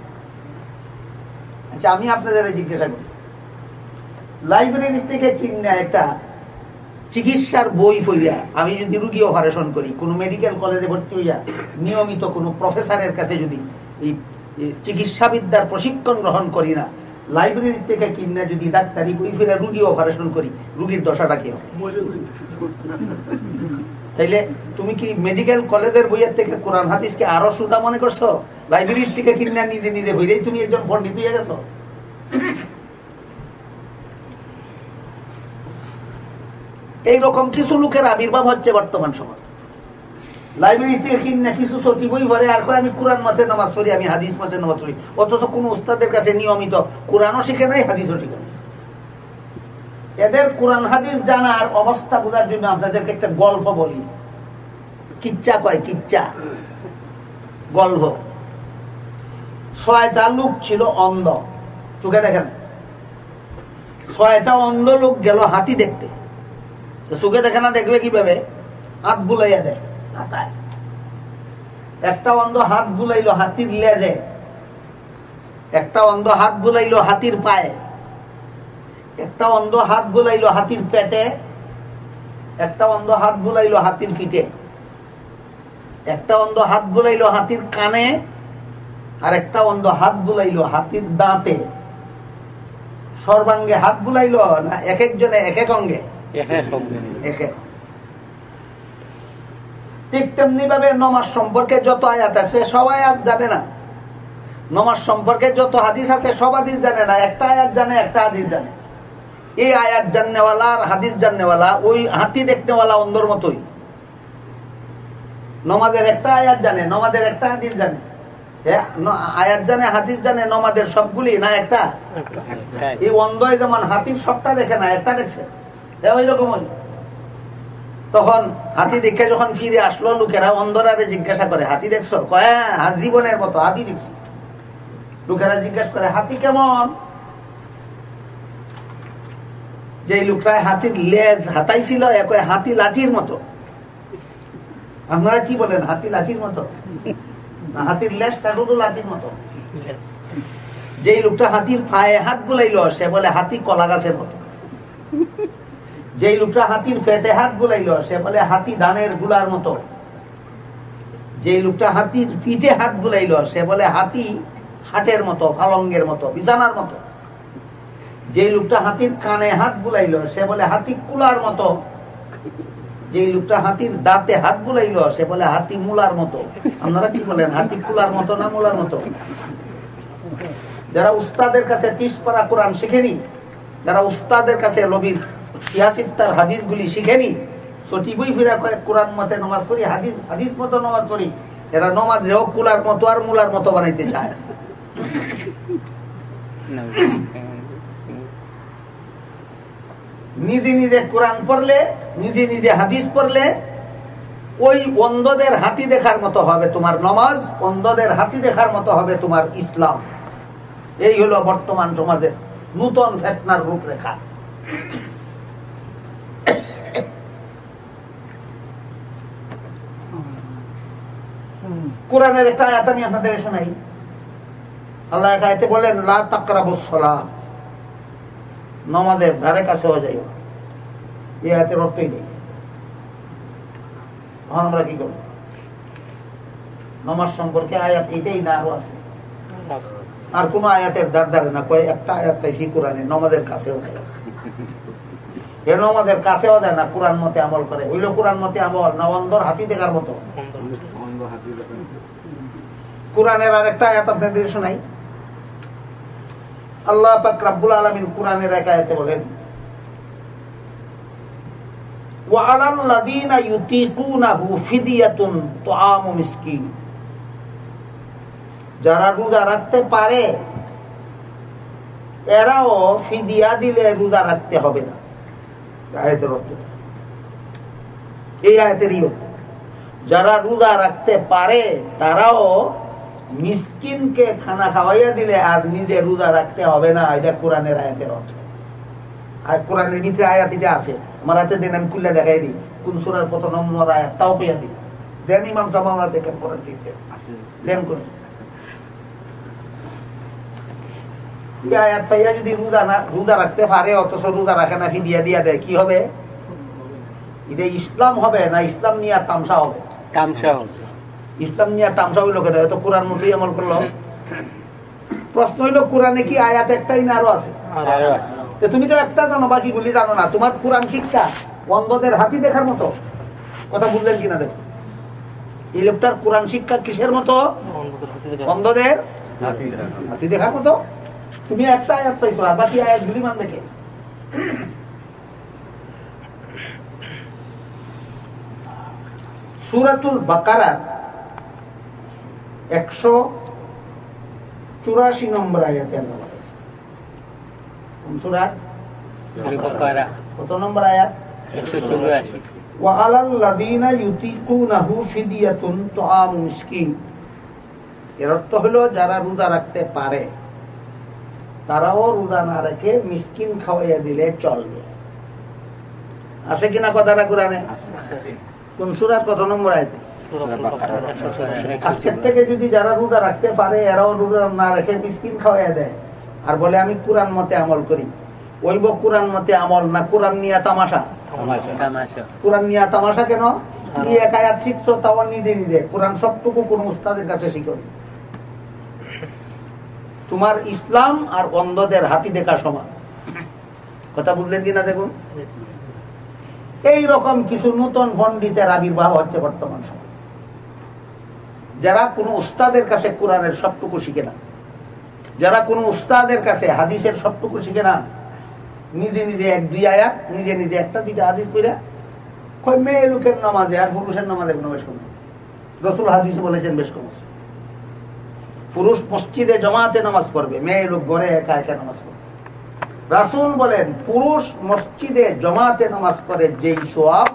আচ্ছা, আমি আপনাদের জিজ্ঞাসা করি, লাইব্রেরি থেকে কিনে একটা চিকিৎসার বই পড়িয়া আমি যদি রুগী অপারেশন করি, কোনো মেডিকেল কলেজে ভর্তি হইয়া নিয়মিত কোনো প্রফেসরের কাছে যদি এই চিকিৎসাবিদ্যার প্রশিক্ষণ গ্রহণ করি না, লাইব্রেরি থেকে কিনে যদি ডাক্তারি বই ফিরে রুগী অপারেশন করি, রুগীর দশাটা কি হবে? তাইলে তুমি কি মেডিকেল কলেজের বইয়ের থেকে কোরআন হাদিসকে আরো সুদা মনে করছো? লাইব্রেরির থেকে কিনে নিজে নিজে হইলেই তুমি একজন পণ্ডিত হয়ে গেছো? এইরকম কিছু লোকের আবির্ভাব হচ্ছে বর্তমান সমাজ। লাইব্রেরি থেকে কিনে কিছু সতি বই ভরে আর আমি কোরআন মতে নামাজ পড়ি, আমি হাদিস মতে নামাজ পড়ি, অথচ কোন উস্তাদের কাছে নিয়মিত কোরআনও শিখে নাই, হাদিসও শিখে নাই। এদের কোরআন হাদিস জানার অবস্থা বোঝার জন্য আপনাদেরকে একটা গল্প বলি। কিচ্চা কয়, কিচ্চা গল্প। 6টা লোক ছিল অন্ধ, চোখে দেখেন। 6টা অন্ধ লোক গেল হাতি দেখতে। চোখে দেখে না, দেখবে কিভাবে? হাত বুলাইয়া দেয় হাতায়। একটা অন্ধ হাত বুলাইলো হাতির লেজে, একটা অন্ধ হাত বুলাইলো হাতির পায়ে, একটা অন্ধ হাত বুলাইলো হাতির পেটে, একটা অন্ধ হাত বুলাইলো হাতির পিঠে, একটা অন্ধ হাত বুলাইলো হাতির কানে, আর একটা অন্ধ হাত বুলাইলো হাতির দাঁতে। সর্বাঙ্গে হাত বুলাইলো না এক একজনে এক এক অঙ্গে? ঠিক তেমনি ভাবে নমাজ সম্পর্কে যত আয়াত আছে সব আয়াত জানে না, নমাজ সম্পর্কে যত হাদিস আছে সব হাদিস জানে না। একটা আয়াত জানে, একটা হাদিস জানে। এই আয়াত জাননেওয়ালা আর হাদিস জাননেওয়ালা ওই হাতি দেখনেওয়ালা অন্ধর মতোই। নমাজের একটা আয়াত জানে, নমাজের একটা হাদিস জানে। আয়াত জানে, হাদিস জানে, নমাজের সবগুলি না একটা। এই অন্ধই যেমন হাতির সবটা দেখে না, একটা দেখছে, ওই রকমই। তখন হাতি দেখে যখন ফিরে আসলো, লোকেরা অন্ধরারে জিজ্ঞাসা করে, হাতি দেখছো? হ্যাঁ, জীবনের মতো হাতি দেখছি। লোকেরা জিজ্ঞাসা করে, হাতি কেমন? যে লোকটা হাতির লেজ হাতাইছিল, হাতি লাঠির মতো। আপনারা কি বলেন, হাতি লাঠির মতো? হাতির লেজটা শুধু লাঠির মতো। যে লোকটা হাতির পায়ে হাত বুলাইলো, সে বলে হাতি কলা গাছের মতো। যে লোকটা হাতির পেটে হাত বুলাইলো, সে বলে হাতি ধানের গুলার মতো। যে লোকটা হাতির পিঠে হাত বুলাইলো, সে বলে হাতি হাটের মতো, পালঙ্গের মতো, বিছানার মতো। যে লোকটা হাতির কানে হাত বুলাইলো, সে বলে হাতি কুলার মতো। যে লোকটা হাতির দাঁতে হাত বুলাইলো, সে বলে হাতি মূলার মতো। আপনারা কি বলেন, হাতি কুলার মতো না মূলার মতো? যারা উস্তাদের কাছে 30 পারা কোরআন শিখেনি, যারা উস্তাদের কাছে নবীর সিয়াসিত্তার হাদিসগুলি শিখেনি, সটি বই ফিরা কয়েক কোরআন মতে নামাজ পড়ি, হাদিস হাদিস মতো নামাজ পড়ি, এরা নামাজ রেও কুলার মতো আর মূলার মতো বানাইতে চায়। নিজে নিজে কোরআন পড়লে, নিজে নিজে হাদিস পড়লে ওই অন্ধদের হাতি দেখার মতো হবে তোমার নমাজ, অন্ধদের হাতি দেখার মতো হবে তোমার ইসলাম। এই হলো বর্তমান সমাজের নূতন ফিতনার রূপরেখা। কোরআনের একটা আয়াত আমি আপনাদের শোনাই। আল্লাহ এক আয়াতে বলেন, লা তাকরাবুস সালাত, নামাজের ধারে কাছেও যাইও না। এই আয়াতের অর্থই নেই। এখন আমরা কি করব? নামাজ সম্পর্কে আয়াত এটাই না, আরো আছে। আর কোন আয়াতের ধারে না, কয় একটা আয়াত পাইছি কোরআনে, নামাজের কাছেও দেয় না। নামাজের কাছেও দেয় না, কোরআন মতে আমল করে। হইল কোরআন মতে আমল না অন্ধর হাতি দেখার মতো? কোরআনের আর একটা আয়াত আপনাদের শোনাই। আল্লাহ পাক রব্বুল আলামিন কোরআনের এক আয়াতে বলেন, ওয়া আলাল্লাযীনা ইউতিকুনাহু ফিদিয়াতুন তুআমু মিসকিন, যারা রোজা রাখতে পারে এরাও ফিদিয়া দিলে রোজা রাখতে হবে না। আয়াতের অর্থ এই আয়াতেরই অর্থ, যারা রোজা রাখতে পারে তারাও মিসকিনকে খানা খাওয়াইয়া দিলে আর নিজে রোজা রাখতে হবে না। এটা কোরআনের আয়াতের অর্থ। আর কোরআনের ভিতরে আয়াত এটা আছে, আমার হাতে দেন, আমি খুলে দেখাই দিই কোন সূরার কত নম্বর আয়াত, তাও পেয়ে দিই। দেন ইমাম সাহেব, আমরা দেখেন কোরআন ভিতরে আছে, দেন কোন আয়াত পাইয়া যদি রোজা রাখতে পারে অথচ রোজা রাখে না, ফিদিয়া দিয়া দেয়, কি হবে? এটা ইসলাম হবে না ইসলাম নিয়ে তামসা হবে? তামসা হবে। ইসলাম নিয়ে তামসা হইলো কেন? হয়তো কোরআন মতোই আমল করলো। প্রশ্ন হইলো কোরআনে কি আয়াত একটাই না আরো আছে? তুমি তো একটা জানো, বাকিগুলি জানো না। তোমার কোরআন শিক্ষা অন্ধদের হাতি দেখার মতো। কথা বুঝলেন কিনা দেখো, এই লোকটার কোরআন শিক্ষা কিসের মতো? অন্ধদের হাতি দেখার মতো। তুমি একটা আয়াত চাইছো আর বাকি আয়াতগুলি মানবে কে? সূরাতুল বাকারা 184 নম্বর আয়াতে আল্লাহ বলেন, কোন সূরা? সূরা বাকারা। কত নম্বর আয়াত? 184। ওয়া আলাল লাযিনা ইউতিকুনাহু ফিদিয়াতুন তুআম মিসকিন। এর অর্থ হলো যারা রোজা রাখতে পারে তারাও রোজা না রেখে মিসকিন খাওয়াইয়া দিলে চলবে। আছে কিনা কথাটা কোরআনে? কোন সূরার কত নম্বর আয়াতে? আজকের থেকে যদি যারা রোজা রাখতে পারে এরাও রোজা না রেখে মিসকিন খাওয়াইয়া দেয় আর বলে আমি কোরআন মতে আমল করি, ওইব কোরআন মতে আমল না কোরআন নিয়ে তামাশা? কোরআন নিয়ে তামাশা কেন? তুমি এক আয়াত শিখছো তাও নিজে নিজে। কোরআন সবটুকু কোন উস্তাদের কাছে শিখো। তোমার ইসলাম আর অন্ধদের হাতি দেখা সমান। কথা বুঝলেন কিনা দেখুন। এই রকম কিছু নতুন পণ্ডিতের আবির্ভাব হচ্ছে বর্তমান সময়, যারা কোনো উস্তাদের কাছে কোরআনের সবটুকু শিখে না, যারা কোনো উস্তাদের কাছে হাদিসের সবটুকু শিখে না, নিজে নিজে এক দুই আয়াত, নিজে নিজে একটা দুইটা হাদিস পড়া কয় মেয়ে লোকের নামাজে আর পুরুষের নামাজে কোনো বেশ কম। রাসূল হাদিসে বলেছেন বেশ কম। পুরুষ মসজিদে জমাতে নামাজ পড়বে, মেয়ে লোক ঘরে একা একা নামাজ পড়বে। রাসূল বলেন পুরুষ মসজিদে জমাতে নামাজ পড়ে যেই সওয়াব,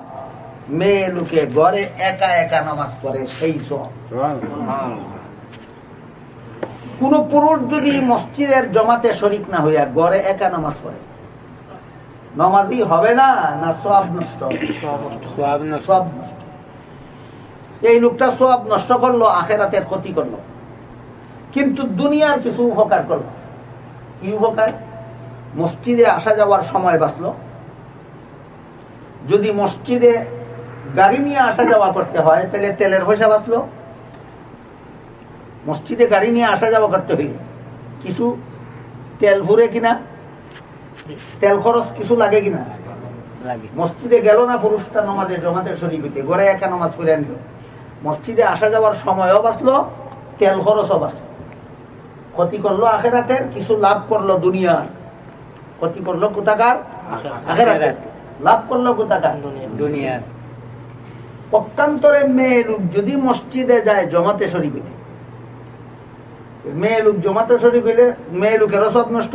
মেয়ে লোকে ঘরে একা একা নামাজ পড়ে সেই সওয়াব। কোন পুরুষ যদি মসজিদের জমাতে শরীক না হইয়া ঘরে একা নামাজ পড়ে, নামাজই হবে না, না সওয়াব নষ্ট? সওয়াব নষ্ট। এই লোকটা সওয়াব নষ্ট করলো, আখিরাতের ক্ষতি করলো, কিন্তু দুনিয়ার কিছু উপকার করলো। কি উপকার? মসজিদে আসা যাওয়ার সময় বাঁচলো। যদি মসজিদে গাড়ি নিয়ে আসা যাওয়া করতে হয় তাহলে তেলের পয়সা বাঁচলো। মসজিদে গাড়ি নিয়ে আসা যাওয়া করতে হইলে কিছু তেল ফুরে কিনা, তেল খরচ কিছু লাগে কিনা? মসজিদে গেল না পুরুষটা নামাজে জমাতে শরীক হইতে, ঘরে একা নামাজ পড়ে আনলো, মসজিদে আসা যাওয়ার সময়ও বাঁচলো, তেল খরচও বাঁচলো। ক্ষতি করলো আখিরাতের, কিছু লাভ করলো দুনিয়ার। ক্ষতি করলো কোথাকার? আখিরাতের। লাভ করলো কোথাকার? দুনিয়ার। পক্ষান্তরে মেয়ে লোক যদি মসজিদে যায় জমাতে শরীক হইতে, মেয়ে লোক জমাতে শরীক হইলে মেয়ে লোকেরও সব নষ্ট,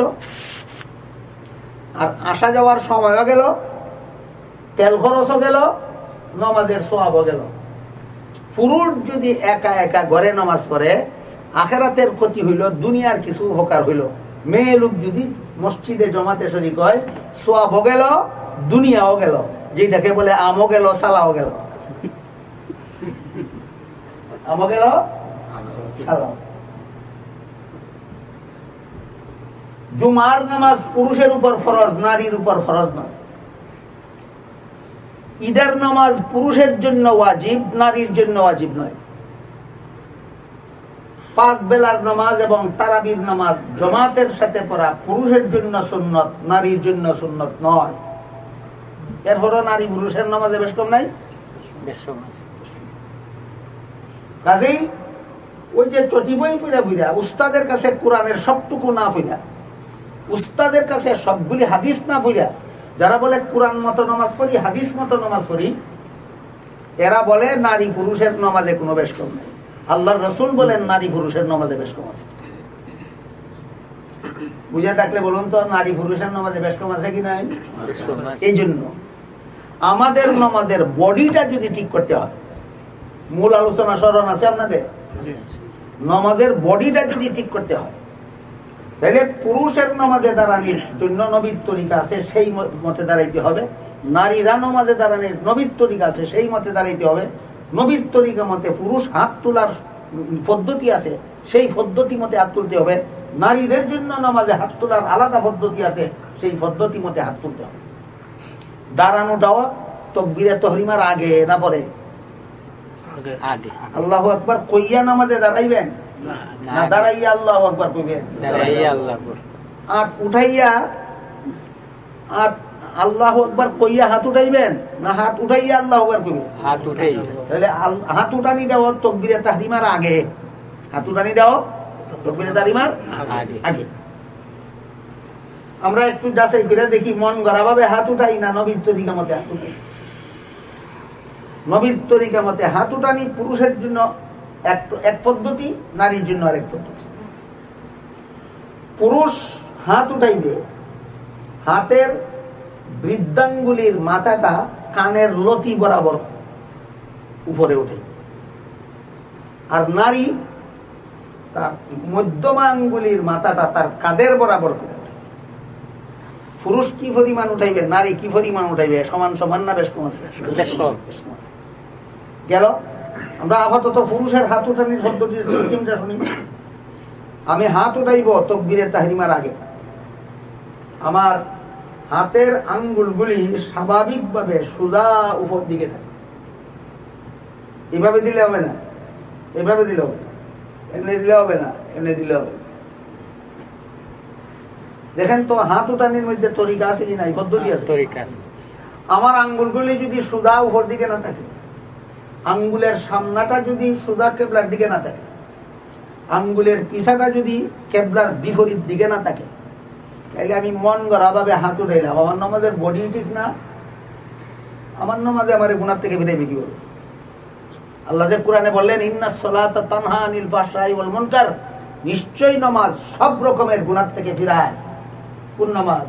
আর আসা যাওয়ার সময়ও গেল, তেল খরচও গেল, নামাজের সওয়াবও গেল। পুরুষ যদি একা একা ঘরে নামাজ পড়ে আখিরাতের ক্ষতি হইল, দুনিয়ার কিছু উপকার হইল। মেয়ে লোক যদি মসজিদে জমাতে শরীক হয়, সওয়াবও গেল, দুনিয়াও গেল, যেটাকে বলে আমও গেল, সালাও গেল। আমও গেল, সালাও। জুমার নামাজ পুরুষের উপর ফরজ, নারীর উপর ফরজ নয়। ঈদের নামাজ পুরুষের জন্য ওয়াজিব, নারীর জন্য ওয়াজিব নয়। 5 বেলার নামাজ এবং তারাবির নামাজ জামাতের সাথে পড়া পুরুষের জন্য সুন্নত, নারীর জন্য সুন্নত নয়। এরপরও নারী পুরুষের নামাজে বেশ কম নাই, কাজেই ওই যে চটি বই ফিরা ফিরা উস্তাদের কাছে কোরআনের সবটুকু না ফিরা, উস্তাদের কাছে সবগুলি হাদিস না ফিরা, যারা বলে কোরআন মতো নামাজ পড়ি, হাদিস মতো নামাজ পড়ি, এরা বলে নারী পুরুষের নামাজে কোনো বেশ কম নেই। আল্লাহর রাসূল বলেন নারী পুরুষের নামাজে বেশ কম আছে। বুঝে থাকলে বলুন তো, নারী পুরুষের নামাজে বেশ কম আছে কি নাই? এই জন্য আমাদের নামাজের বডিটা যদি ঠিক করতে হয়, মূল আলোচনা স্মরণ আছে আপনাদের, নামাজের বডিটা যদি ঠিক করতে হয় তাহলে পুরুষের নামাজে দাঁড়ানোর জন্য নবীর তরিকা আছে, সেই মতে দাঁড়াইতে হবে। নারীরা নামাজে দাঁড়ানোর নবীর তরিকা আছে, সেই মতে দাঁড়াইতে হবে। নবীর তরিকা মতে পুরুষ হাত তোলার পদ্ধতি আছে, সেই পদ্ধতি মতে হাত তুলতে হবে। নারীদের জন্য নামাজে হাত তোলার আলাদা পদ্ধতি আছে, সেই পদ্ধতি মতে হাত তুলতে হবে। দাঁড়ানোটাও তাকবীরে তাহরিমার আগে না পরে? আগে। আল্লাহু আকবার কইয়া নামাজে দাঁড়াইবেন না দাঁড়াইয়া আল্লাহু আকবার কইবেন? দাঁড়াইয়া আল্লাহ আকবার। হাত উঠাইয়া আল্লাহু আকবার কইয়া হাত উঠাইবেন না হাত উঠাইয়া আল্লাহু আকবার কইবেন? হাত উঠেই। তাহলে হাত উঠানি দাও তাকবীরে তাহরিমার আগে, হাত উঠানি দাও তাকবীরে তাহরিমার আগে। আমরা একটু যাচাই করে দেখি মন গড়া ভাবে হাত উঠাই না নবীর তরিকা মতে হাত উঠাই। নবীর তরিকা মতে হাত উঠানি পুরুষের জন্য এক পদ্ধতি, নারীর জন্য আরেক পদ্ধতি। পুরুষ হাত উঠাইবে, হাতের বৃদ্ধাঙ্গুলির মাথাটা কানের লতি বরাবর উপরে উঠে, আর নারী তার মধ্যমা আঙ্গুলির মাথাটা তার কাঁধের বরাবর করে উঠে। পুরুষ কি পরিমাণ উঠাইবে, নারী কি পরিমাণ উঠাইবে? সমান সমান না বেশ কম আছে? গেল। আমরা আপাতত পুরুষের হাত উঠানির পদ্ধতির সিস্টেমটা শুনি। আমি হাত উঠাইব তাকবীরে তাহরিমার আগে, আমার হাতের আঙ্গুলগুলি স্বাভাবিকভাবে সোজা উপর দিকে থাকে। এভাবে দিলে হবে না, এভাবে দিলে হবে না, এমনি দিলে হবে না, এমনি দিলে হবে না। দেখেন তো হাত উঠানির মধ্যে তরিকা আছে কি নাই? পদ্ধতি আছে। আমার আঙ্গুলগুলি যদি সোজা উপর দিকে না থাকে, আঙ্গুলের সামনাটা যদি সোজা কেবলার দিকে না থাকে, আঙ্গুলের পিছাটা যদি কেবলার বিপরীত দিকে না থাকে, তাহলে আমি মন গড়া ভাবে হাত উঠাইলাম, আমার নামাজের বডি ঠিক না, আমার নামাজে আমার গুনাহ থেকে ফিরাইবে কিভাবে? আল্লাহ যে কোরআনে বললেন ইন্নাস সালাতা তানহা আনিল ফাহশাই ওয়াল মুনকার, নিশ্চয়ই নামাজ সব রকমের গুনাহ থেকে ফিরায়। কোন নামাজ?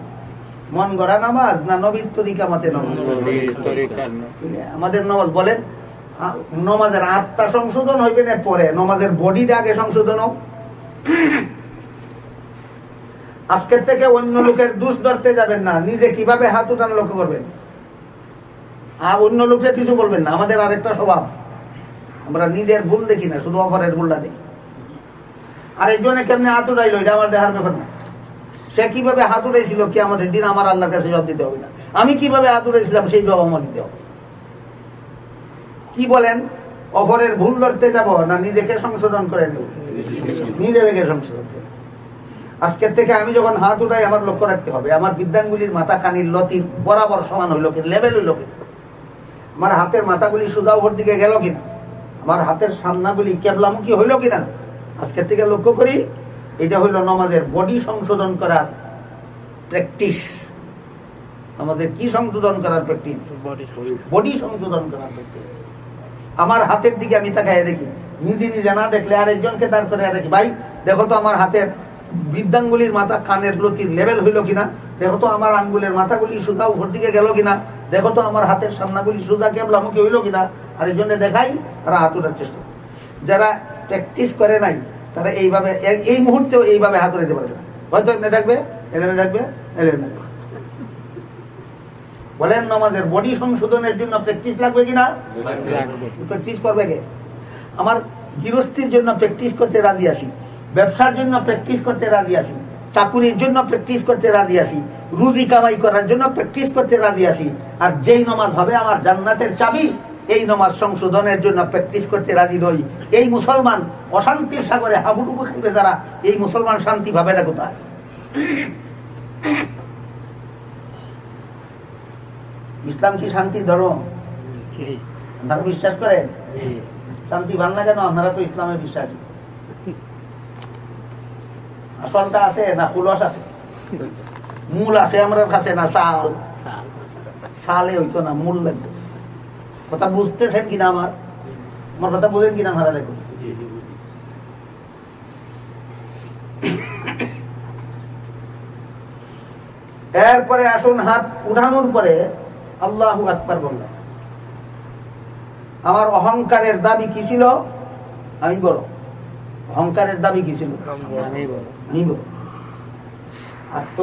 মন গড়া নামাজ না নবীর তরিকা মতে নামাজ? আমাদের নামাজ বলেন নমাজের আত্মা সংশোধন হইবে না পরে, নমাজের বডিটা আগে সংশোধন হোক। আজকের থেকে অন্য লোকের দোষ ধরতে যাবেন না, নিজে কিভাবে হাত উঠানো লক্ষ্য করবেন, আর অন্য লোকের কিছু বলবেন না। আমাদের আরেকটা স্বভাব, আমরা নিজের ভুল দেখি না, শুধু অপরের ভুলটা দেখি। আরেকজনে কেমনে হাত উঠাইলো এটা আমার দেখার ব্যাপার না। সে কিভাবে হাত উঠাইছিল কি আমাদের দিন আমার আল্লাহর কাছে জবাব দিতে হবে না। আমি কিভাবে হাত উঠাইছিলাম সেই জবাব আমার দিতে হবে। কি বলেন, অপরের ভুল ধরতে যাব না নিজেকে সংশোধন করে নেব? নিজেকে সংশোধন করে। আজকের থেকে আমি যখন হাত উঠাই আমার লক্ষ্য রাখতে হবে আমার বৃদ্ধাঙ্গুলির মাথা খানির লতির বরাবর সমান হইল কিনা, লেভেল হইল কিনা, আমার হাতের মাথাগুলি সোজা উপর দিকে গেল কিনা, আমার হাতের সামনাগুলি কেবলামুখী হইল কিনা। আজকের থেকে লক্ষ্য করি। এটা হইল নামাজের বডি সংশোধন করার প্র্যাকটিস। আমাদের কি সংশোধন করার প্র্যাকটিস? বডি সংশোধন করার প্র্যাকটিস। আমার হাতের দিকে আমি তাকায় দেখি, নিজে নিজে না দেখলে আরেকজনকে দাঁড় করে দেখি, ভাই দেখো তো আমার হাতের বৃদ্ধাঙ্গুলির মাথা কানের লতির লেভেল হইল কিনা, দেখো তো আমার আঙ্গুলের মাথাগুলি সোজা উপর দিকে গেল কিনা, দেখো তো আমার হাতের সামনাগুলি সোজা কেবলামুখী হইল কিনা। আরেকজনে দেখাই, তারা হাত উঠার চেষ্টা করে। যারা প্র্যাকটিস করে নাই তারা এইভাবে এই মুহূর্তেও এইভাবে হাত উঠাতে পারবে না। হয়তো এমনি থাকবে, এলেমে থাকবে, এলেমে থাকবে। বলেন আমাদের বডি সংশোধনের জন্য প্র্যাকটিস লাগবে কিনা? প্র্যাকটিস করবে কে? আমার গৃহস্থির জন্য প্র্যাকটিস করতে রাজি আছি, ব্যবসার জন্য প্র্যাকটিস করতে রাজি আছি, চাকুরির জন্য প্র্যাকটিস করতে রাজি আছি, রুজি কামাই করার জন্য প্র্যাকটিস করতে রাজি আছি। আর যেই নামাজ হবে আমার জান্নাতের চাবি, এই নামাজ সংশোধনের জন্য প্র্যাকটিস করতে রাজি নই। এই মুসলমান অশান্তির সাগরে হাবুডুবু খাইবে যারা, এই মুসলমান শান্তি পাবে না কোথায়? ইসলাম কি শান্তির ধর্ম? আপনারা বিশ্বাস করেন? শান্তি ভান না কেন? আপনারা তো ইসলামে বিশ্বাসী। আসলটা আছে না খুলস আছে? মূল আছে আমার কাছে না সাল? সালে হইতো না, মূল লাগবে। কথা বুঝতেছেন কিনা? আমার কথা বুঝেন কিনা আপনারা? দেখুন, এরপরে আসুন হাত উঠানোর পরে আল্লাহু আকবার বললাম। আমার অহংকারের দাবি কি ছিল? আমি বড়। অহংকারের দাবি কি ছিল? আমি বড়। আর তো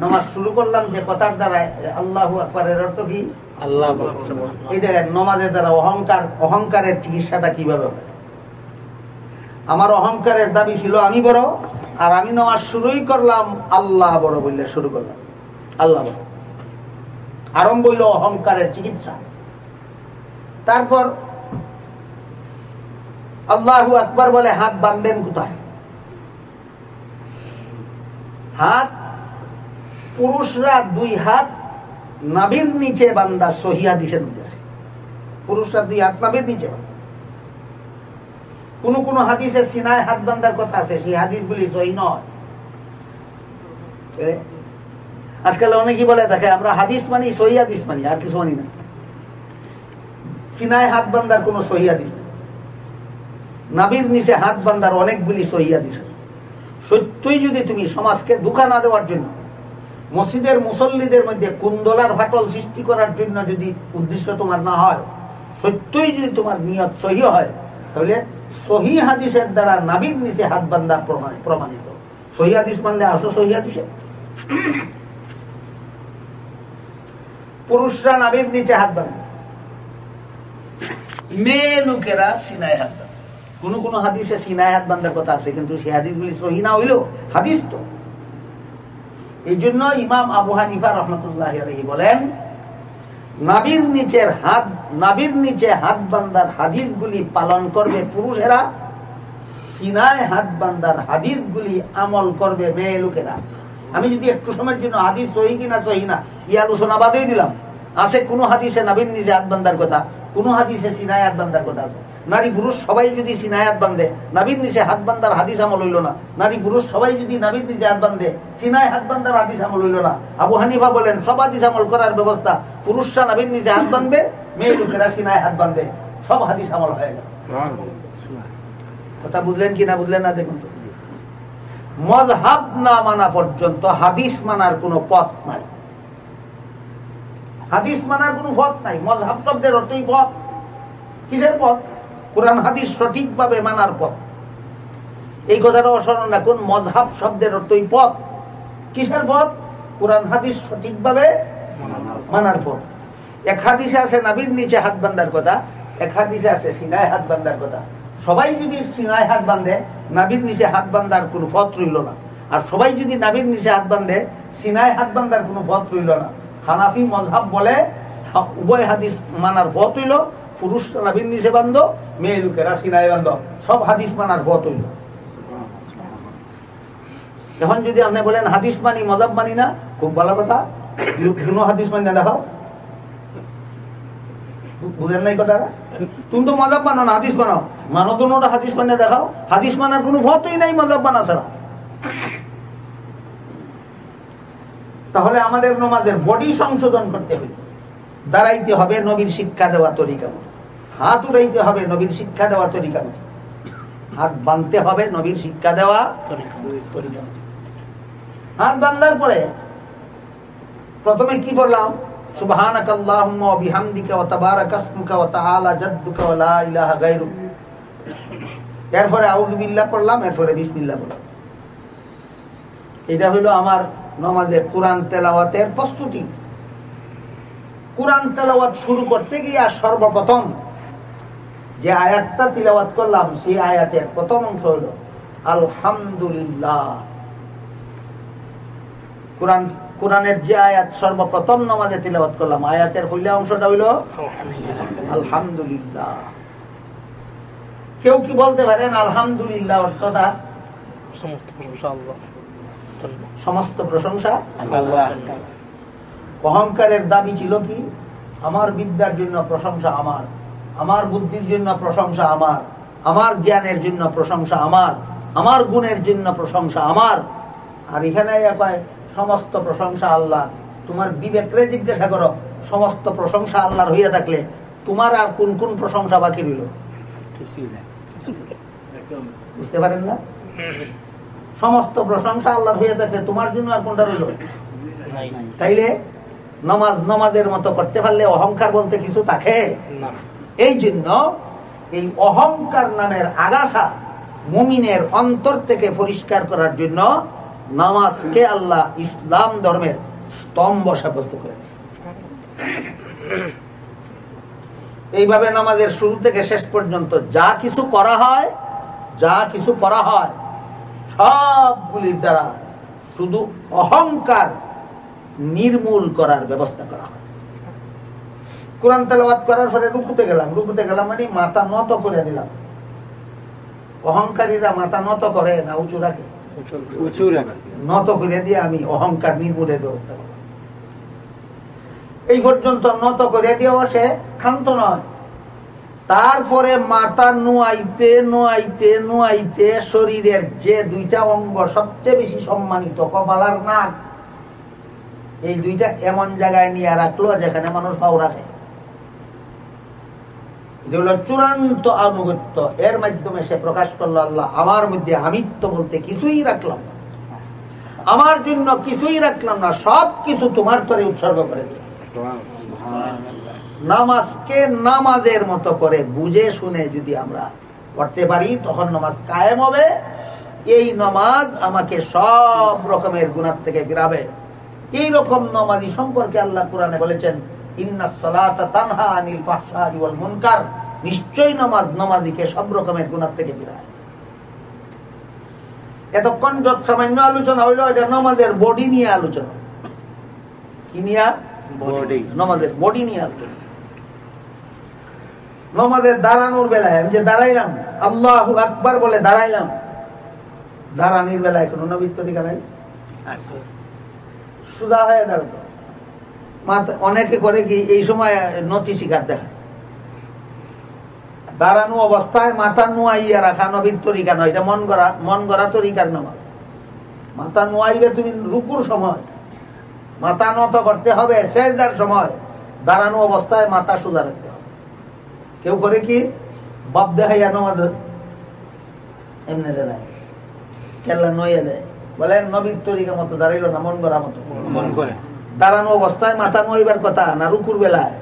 নামাজ শুরু করলাম যে কথার দ্বারা, আল্লাহু আকবারের অর্থ কি? আল্লাহ। এই দেখেন নামাজের দ্বারা অহংকারের চিকিৎসাটা কিভাবে হয়। আমার অহংকারের দাবি ছিল আমি বড়, আর আমি নামাজ শুরুই করলাম আল্লাহ বড় বললে শুরু করলাম। আল্লাহ বড় আরম্ভ হইল অহংকারের চিকিৎসা। তারপর আল্লাহু আকবার বলে হাত বাঁধবেন কোথায়? হাত পুরুষরা 2 হাত নাভির নিচে বান্দা, সহিহ হাদিসের মধ্যে আছে। পুরুষরা 2 হাত নাভির নিচে বান্দা। কোন কোন হাদিসে সিনায় হাত বান্দার কথা আছে, সেই হাদিসগুলি সহিহ নয়। আজকাল অনেকেই বলে দেখে আমরা হাদিস মানি, সহিহ হাদিস মানি, আর কিছু মানি না। সিনায় হাত বান্দার কোন সহিহ হাদিস নেই। নাভির নিচে হাত বান্দার অনেকগুলি সহিহ হাদিস আছে। সত্যই যদি তুমি সমাজকে ধোঁকা না দেওয়ার জন্য, মসজিদের মুসল্লিদের মধ্যে কুন্দলার ফাটল সৃষ্টি করার জন্য যদি উদ্দেশ্য তোমার না হয়, সত্যই যদি তোমার নিয়ত সহিহ হয়, তাহলে সহিহ হাদিসের দ্বারা নাভির নিচে হাত বান্দা প্রমাণিত। সহিহ হাদিস মানলে আসো সহিহ হাদিসে। পুরুষরা নাভির নিচে হাত বাঁধে, মেয়ে লোকেরা সিনায় হাত বাঁধে। কোন কোন হাদিসে সিনায় হাত বান্ধার কথা আছে, কিন্তু সেই হাদিসগুলি সহিহ না হইলেও হাদিস তো। এই জন্য ইমাম আবু হানিফা রহমতুল্লাহ আলাইহি বলেন, নাভির নিচে হাত বান্দার হাদিসগুলি পালন করবে পুরুষেরা, সিনায় হাত বান্দার হাদিসগুলি আমল করবে মেয়ে লোকেরা। আমি যদি একটু সময়ের জন্য হাদিস সহিহ কিনা সহিহ না এই আলোচনা বাদেই দিলাম, আছে কোন হাদিসে নাভির নিচে হাত বান্দার কথা, কোন হাদিসে সিনায় হাত বান্দার কথা আছে। নারী পুরুষ সবাই যদি সিনায় হাত বান্ধে, নাভির নিচে হাত বান্দার হাদিস আমল হইল না। নারী পুরুষ সবাই যদি নাভির নিচে হাত বান্ধে, সিনায় হাত বান্দার হাদিস আমল হইল না। আবু হানিফা বলেন সব হাদিস আমল করার ব্যবস্থা, পুরুষরা নাভির নিচে হাত বাঁধবে, মেয়ে লোকেরা সিনায় হাত বাঁধবে, সব হাদিস আমল হয়ে গেল। কথা বুঝলেন কি না বুঝলেন না দেখুন তো। মযহাব না মানা পর্যন্ত হাদিস মানার কোনো পথ নাই। হাদিস মানার কোনো পথ নাই। মযহাব শব্দের অর্থই পথ। কিসের পথ? কোরআন হাদিস সঠিকভাবে মানার পথ। এই কথাটা অস্মরণ রাখুন। মযহাব শব্দের অর্থই পথ। কিসের পথ? কোরআন হাদিস সঠিকভাবে মানার পথ। এক হাদিসে আছে নাভির নিচে হাত বান্ধার কথা, এক হাদিসে আছে সিনায় হাত বান্ধার কথা। সবাই যদি সিনায় হাত বাঁধে, নাভির নিচে হাত বান্ধার কোনো পথ রইল না। আর সবাই যদি নাভির নিচে হাত বাঁধে, সিনায় হাত বান্ধার কোনো পথ রইল না। হানাফি মযহাব বলে উভয় হাদিস মানার পথ হইল, পুরুষরা নাভির নিচে বান্ধ, মেয়ে লোকেরা সিনায় বান্ধ, সব হাদিস মানার পথ হইল। এখন যদি আপনি বলেন হাদিস মানি মযহাব মানি না, খুব ভালো কথা, কোন হাদিস মানি না দেখাও। বুঝেন নাই কথাটা? তুমি তো মযহাব মানো না, হাদিস মানো। মানো তো নোটা হাদিস মানে দেখাও। হাদিস মানার কোনো পথই নাই মযহাব মানা ছাড়া। তাহলে আমাদের নামাজের বডি সংশোধন করতে হবে। দাঁড়াইতে হবে নবীর শিক্ষা দেওয়া তরিকা মতো, হাত উড়াইতে হবে নবীর শিক্ষা দেওয়া তরিকা মতো, হাত বাঁধতে হবে নবীর শিক্ষা দেওয়া তরিকা মতো। হাত বাঁধার পরে প্রথমে কি পড়লাম? সুবহানাকাল্লাহুম্মা ওয়া বিহামদিকা ওয়া তাবারাকা ইসমুকা ওয়া তাআলা জাদ্দুকা ওয়া লা ইলাহা গায়রুক। এরপরে আউযু বিল্লাহ পড়লাম, এরপরে বিসমিল্লাহ পড়লাম। এটা হলো আমার নামাজে কোরআন তেলাওয়াতের প্রস্তুতি। কোরআন তেলাওয়াত শুরু করতে গিয়ে সর্বপ্রথম যে আয়াতটা তিলাওয়াত করলাম, সেই আয়াতের প্রথম অংশ হলো আলহামদুলিল্লাহ। কোরআনের যে আয়াত সর্বপ্রথম নামাজে তিলাওয়াত করলাম, আয়াতের পহিলা অংশটা হইল আলহামদুলিল্লাহ। কেউ কি বলতে পারেন আলহামদুলিল্লাহ অর্থটা? সমস্ত প্রশংসা আল্লাহ। অহংকারের দাবি ছিল কি? আমার বিদ্যার জন্য প্রশংসা আমার, আমার বুদ্ধির জন্য প্রশংসা আমার, আমার জ্ঞানের জন্য প্রশংসা আমার, আমার গুণের জন্য প্রশংসা আমার। আর এখানে সমস্ত প্রশংসা আল্লাহ। তোমার বিবেকরে জিজ্ঞাসা করো, সমস্ত প্রশংসা আল্লাহর হইয়া থাকলে তোমার আর কোন কোন প্রশংসা বাকি রইল? বুঝতে পারেন না? সমস্ত প্রশংসা আল্লাহর হইয়া থাকলে তোমার জন্য আর কোনটা রইল? তাইলে নামাজের মতো করতে পারলে অহংকার বলতে কিছু থাকে? এই জন্য এই অহংকার নামের আগাছা মুমিনের অন্তর থেকে পরিষ্কার করার জন্য নামাজকে আল্লাহ ইসলাম ধর্মের স্তম্ভ সাব্যস্ত করেছে। এইভাবে নামাজের শুরু থেকে শেষ পর্যন্ত যা কিছু করা হয় সবগুলির দ্বারা শুধু অহংকার নির্মূল করার ব্যবস্থা করা হয়। কোরআন তেলাওয়াত করার পরে রুকুতে গেলাম মানে মাথা নত করে দিলাম। অহংকারীরা মাথা নত করে না উঁচু রাখে? উঁচু রাখে। নত করে দিয়ে আমি অহংকার নির্মূলের ব্যবস্থা করলাম। এই পর্যন্ত নত করে দিয়ে সে ক্ষান্ত নয়। তারপরে মাথা নুয়াইতে নুয়াইতে নুয়াইতে শরীরের যে দুইটা অঙ্গ সবচেয়ে বেশি সম্মানিত, কপাল আর নাক, এই দুইটা এমন জায়গায় নিয়ে রাখলো যেখানে মানুষ পাও রাখে। যেগুলো চূড়ান্ত আনুগত্য, এর মাধ্যমে সে প্রকাশ করলো আল্লাহ আমার মধ্যে আমিত্ব বলতে কিছুই রাখলাম না, আমার জন্য কিছুই রাখলাম না, সব কিছু তোমার তরে উৎসর্গ করে দিল। নামাজকে নামাজের মতো করে বুঝে শুনে যদি আমরা পড়তে পারি তখন নামাজ কায়েম হবে। এই নামাজ আমাকে সব রকমের গুনাহ থেকে ফিরাবে। এই রকম নামাজি সম্পর্কে আল্লাহ কোরআনে বলেছেন, ইন্নাস সালাতা তানহা আনিল ফাহশাই ওয়াল মুনকার, নিশ্চয়ই নামাজ নামাজিকে সব রকমের গুনাহ থেকে ফিরায়। এতক্ষণ যত সামান্য আলোচনা হইলো এটা নামাজের বডি নিয়ে আলোচনা। কি নিয়ে? বডি। নামাজের বডি নিয়ে আলোচনা। নামাজের দাঁড়ানোর বেলায় আমি যে দাঁড়াইলাম, আল্লাহু আকবার বলে দাঁড়াইলাম, দাঁড়ানোর বেলায় কোনো নবীর তরিকা নাই। সোজা হয়ে দাঁড়াতো। অনেকে করে কি এই সময় নতি শিকার দেখায়। দাঁড়ানো অবস্থায় মাথা নুয়াইয়া রাখা নবীর তরিকা নয়, এটা মন গড়া তরিকার নামাজ। মাথা নুয়াইবে তুমি রুকুর সময়, মাথা নত করতে হবে সেজদার সময়, দাঁড়ানো অবস্থায় মাথা সোজা রাখতে হবে। কেউ করে কি বাপ দেখাইয়া নামাজ এমনি দাঁড়ায়, কেল্লা নইয়া দেয়, বলে নবীর তরিকা মতো দাঁড়াইলো না, মন গড়া মতো। মন করে দাঁড়ানো অবস্থায় মাথা নইবার কথা না, রুকুর বেলায়।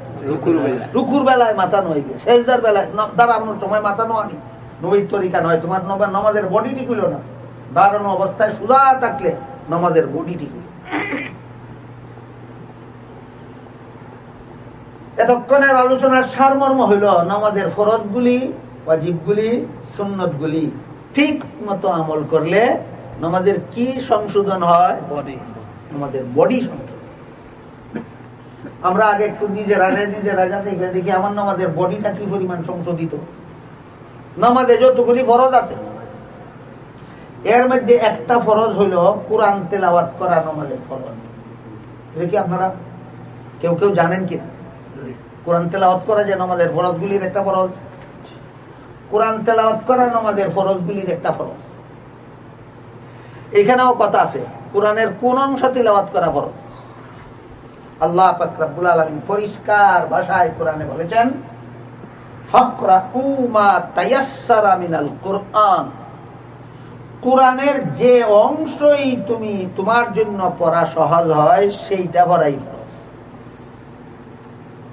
রুকুর বেলায় মাথা নইবে, সেজদার বেলায় দাঁড়ানোর সময় মাথা নোয়ানি নবীর তরিকা নয়। তোমার নামাজের বডি ঠিক হইল না। দাঁড়ানো অবস্থায় সোজা থাকলে নামাজের বডি ঠিক হইল। এতক্ষণের আলোচনার সারমর্ম হইল নামাজের ফরজগুলি, ওয়াজিবগুলি, সুন্নতগুলি ঠিক মতো আমল করলে নামাজের কি সংশোধন হয়? আমাদের বডি সংশোধন। আমরা আগে একটু নিজেরা যাচ্ছে দেখি আমার নামাজের বডিটা কি পরিমাণ সংশোধিত। নামাজে যতগুলি ফরজ আছে এর মধ্যে একটা ফরজ হইল কোরআন তেলাওয়াত করা নামাজের ফরজ। এটা কি আপনারা কেউ কেউ জানেন কিনা? কোরআন তেলাওয়াত করা যে নামাজের ফরজগুলির একটা ফরজ। কোরআন তেলাওয়াত করা নামাজের ফরজগুলির একটা ফরজ। এখানেও কথা আছে, কোরআনের কোন অংশ তিলাওয়াত করা ফরজ। আল্লাহ পাক রব্বুল আলামিন পরিষ্কার ভাষায় কোরআনে বলেছেন, ফাকরাউ মা তায়াসসারা মিনাল কুরআন, কোরআনের যে অংশই তুমি তোমার জন্য পড়া সহজ হয় সেইটা পড়াই ফরজ।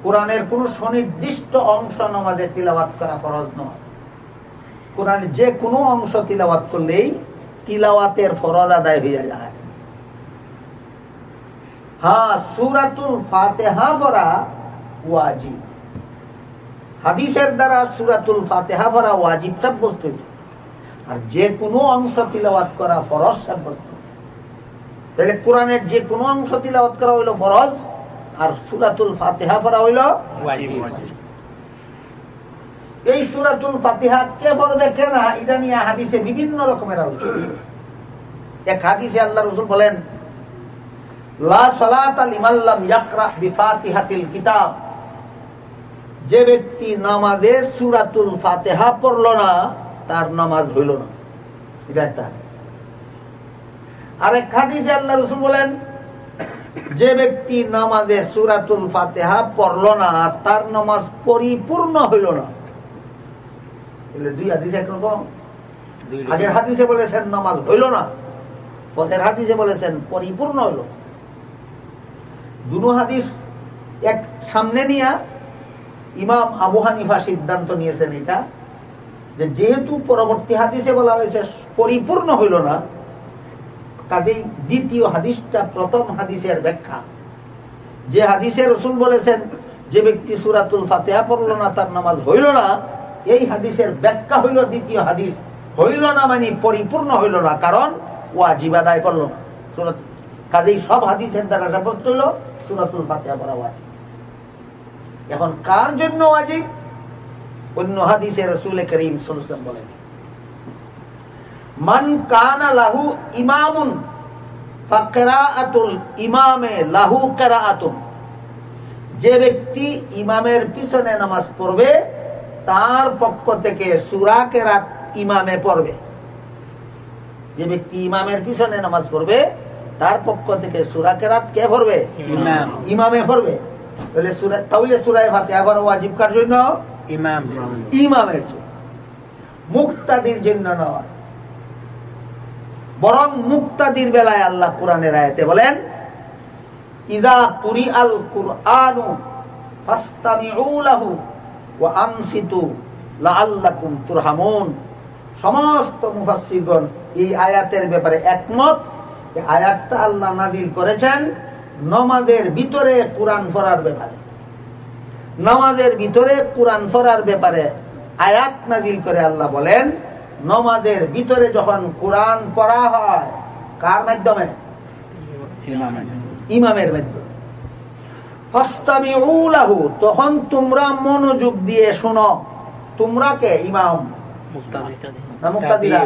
কোরআনের কোন সুনির্দিষ্ট অংশ নামাজে তিলাওয়াত করা ফরজ নয়। কোরআনের যে কোনো অংশ তিলাওয়াত করলেই তিলাওয়াতের ফরজ আদায় হয়ে যায়। হ্যাঁ, সূরাতুল ফাতিহা পড়া ওয়াজিব। হাদিসের দ্বারা সূরাতুল ফাতিহা পড়া ওয়াজিব সাব্যস্ত হয়েছে, আর যে কোনো অংশ তিলাওয়াত করা ফরজ সাব্যস্ত হয়েছে। তাহলে কোরআনের যে কোনো অংশ তিলাওয়াত করা হইল ফরজ, আর সূরাতুল ফাতিহা পড়া হইল ওয়াজিব। এই সূরাতুল ফাতিহা কে পড়বে কে না, এটা নিয়ে হাদিসে বিভিন্ন রকমের আলোচনা। এক হাদিসে আল্লাহ রাসূল বলেন, লা সালাতা লিমান লাম ইয়াকরা বিফাতিহাতিল কিতাব, যে ব্যক্তি নামাজে সূরাতুল ফাতিহা পড়ল না তার নামাজ হইল না। এটা একটা। আরেক হাদিসে আল্লাহ রাসূল বলেন, যে ব্যক্তি নামাজে সূরাতুল ফাতিহা পড়ল না তার নামাজ পরিপূর্ণ হইল না। তাহলে দুই হাদিস একরকম। আগের হাদিসে বলেছেন নামাজ হইল না, পরের হাদিসে বলেছেন পরিপূর্ণ হইল। দুটো হাদিস এক সামনে নিয়ে ইমাম আবু হানিফা সিদ্ধান্ত নিয়েছেন এটা, যে যেহেতু পরবর্তী হাদিসে বলা হয়েছে পরিপূর্ণ হইল না, কাজেই দ্বিতীয় হাদিসটা প্রথম হাদিসের ব্যাখ্যা। যে হাদিসে রাসূল বলেছেন যে ব্যক্তি সূরাতুল ফাতিহা পড়ল না তার নামাজ হইল না, এই হাদিসের ব্যাখ্যা হইল দ্বিতীয় হাদিস, হইল না মানে পরিপূর্ণ হইল না, কারণ ওয়াজিব আদায় করল না। কাজেই সব হাদিসের দ্বারা সাব্যস্ত হইল সূরাতুল ফাতিহা পড়া ওয়াজিব। এখন কার জন্য ওয়াজিব? অন্য হাদিসে রাসূল করিম সাল্লাল্লাহু আলাইহি ওয়াসাল্লাম বলেন, মান কানা লাহু ইমামুন ফাকিরাআতুল ইমামে লাহু কিরাআতুন, যে ব্যক্তি ইমামের পিছনে নামাজ পড়বে তার পক্ষ থেকে সূরা কিরাত ইমামে পড়বে। যে ব্যক্তি ইমামের পিছনে নামাজ পড়বে তার পক্ষ থেকে সূরা কিরাত কে পড়বে? ইমামে পড়বে। তাহলে সূরা ফাতিহা পড়া ওয়াজিব কার জন্য? ইমামের জন্য, মুক্তাদির জন্য নয়। বরং মুক্তাদির বেলায় আল্লাহ কোরআনের আয়াতে বলেন, ইযা কুরিআল কুরআনু ফাসতামিউ লাহু ওয়া আনসিতু লাআল্লাকুম তুরহামুন। সমস্ত মুফাসসিরগণ এই আয়াতের ব্যাপারে একমত যে আয়াতটা আল্লাহ নাযিল করেছেন নামাজের ভিতরে কোরআন পড়ার ব্যাপারে। নামাজের ভিতরে কোরআন পড়ার ব্যাপারে আয়াত নাযিল করে আল্লাহ বলেন, নামাজের ভিতরে যখন কোরআন পড়া হয় কার মাধ্যমে? ইমামের মাধ্যমে। ফাসতামিউ লাহু, তখন তোমরা মনোযোগ দিয়ে শোনো। তোমরা কে? ইমাম না মুক্তাদিরা?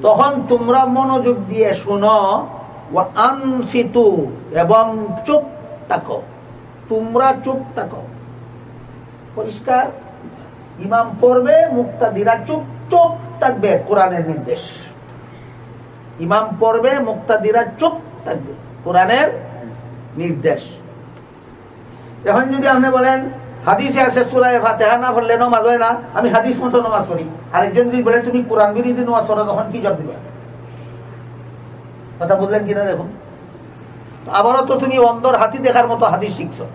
তখন তোমরা মনোযোগ দিয়ে শোনো। ওয়া আনসিতু, এবং চুপ থাকো। তোমরা চুপ থাকো। পরিষ্কার? ইমাম পড়বে, মুক্তাদিরা চুপ চুপ থাকবে। কোরআনের নির্দেশ। ইমাম পড়বে, মুক্তাদিরা চুপ থাকবে। কোরআনের নির্দেশ। এখন যদি আপনি বলেন হাদিসে আছে সূরা ফাতিহা না পড়লে নামাজ হয় না, আমি হাদিস মতো নামাজ পড়ি, আরেকজন যদি বলে তুমি কোরআন বিরোধী নামাজ পড়ো, তখন কি জবাব দিবে? কথা বললেন কিনা দেখুন। আবারও তো তুমি অন্ধর হাতি দেখার মতো হাদিস শিখছো।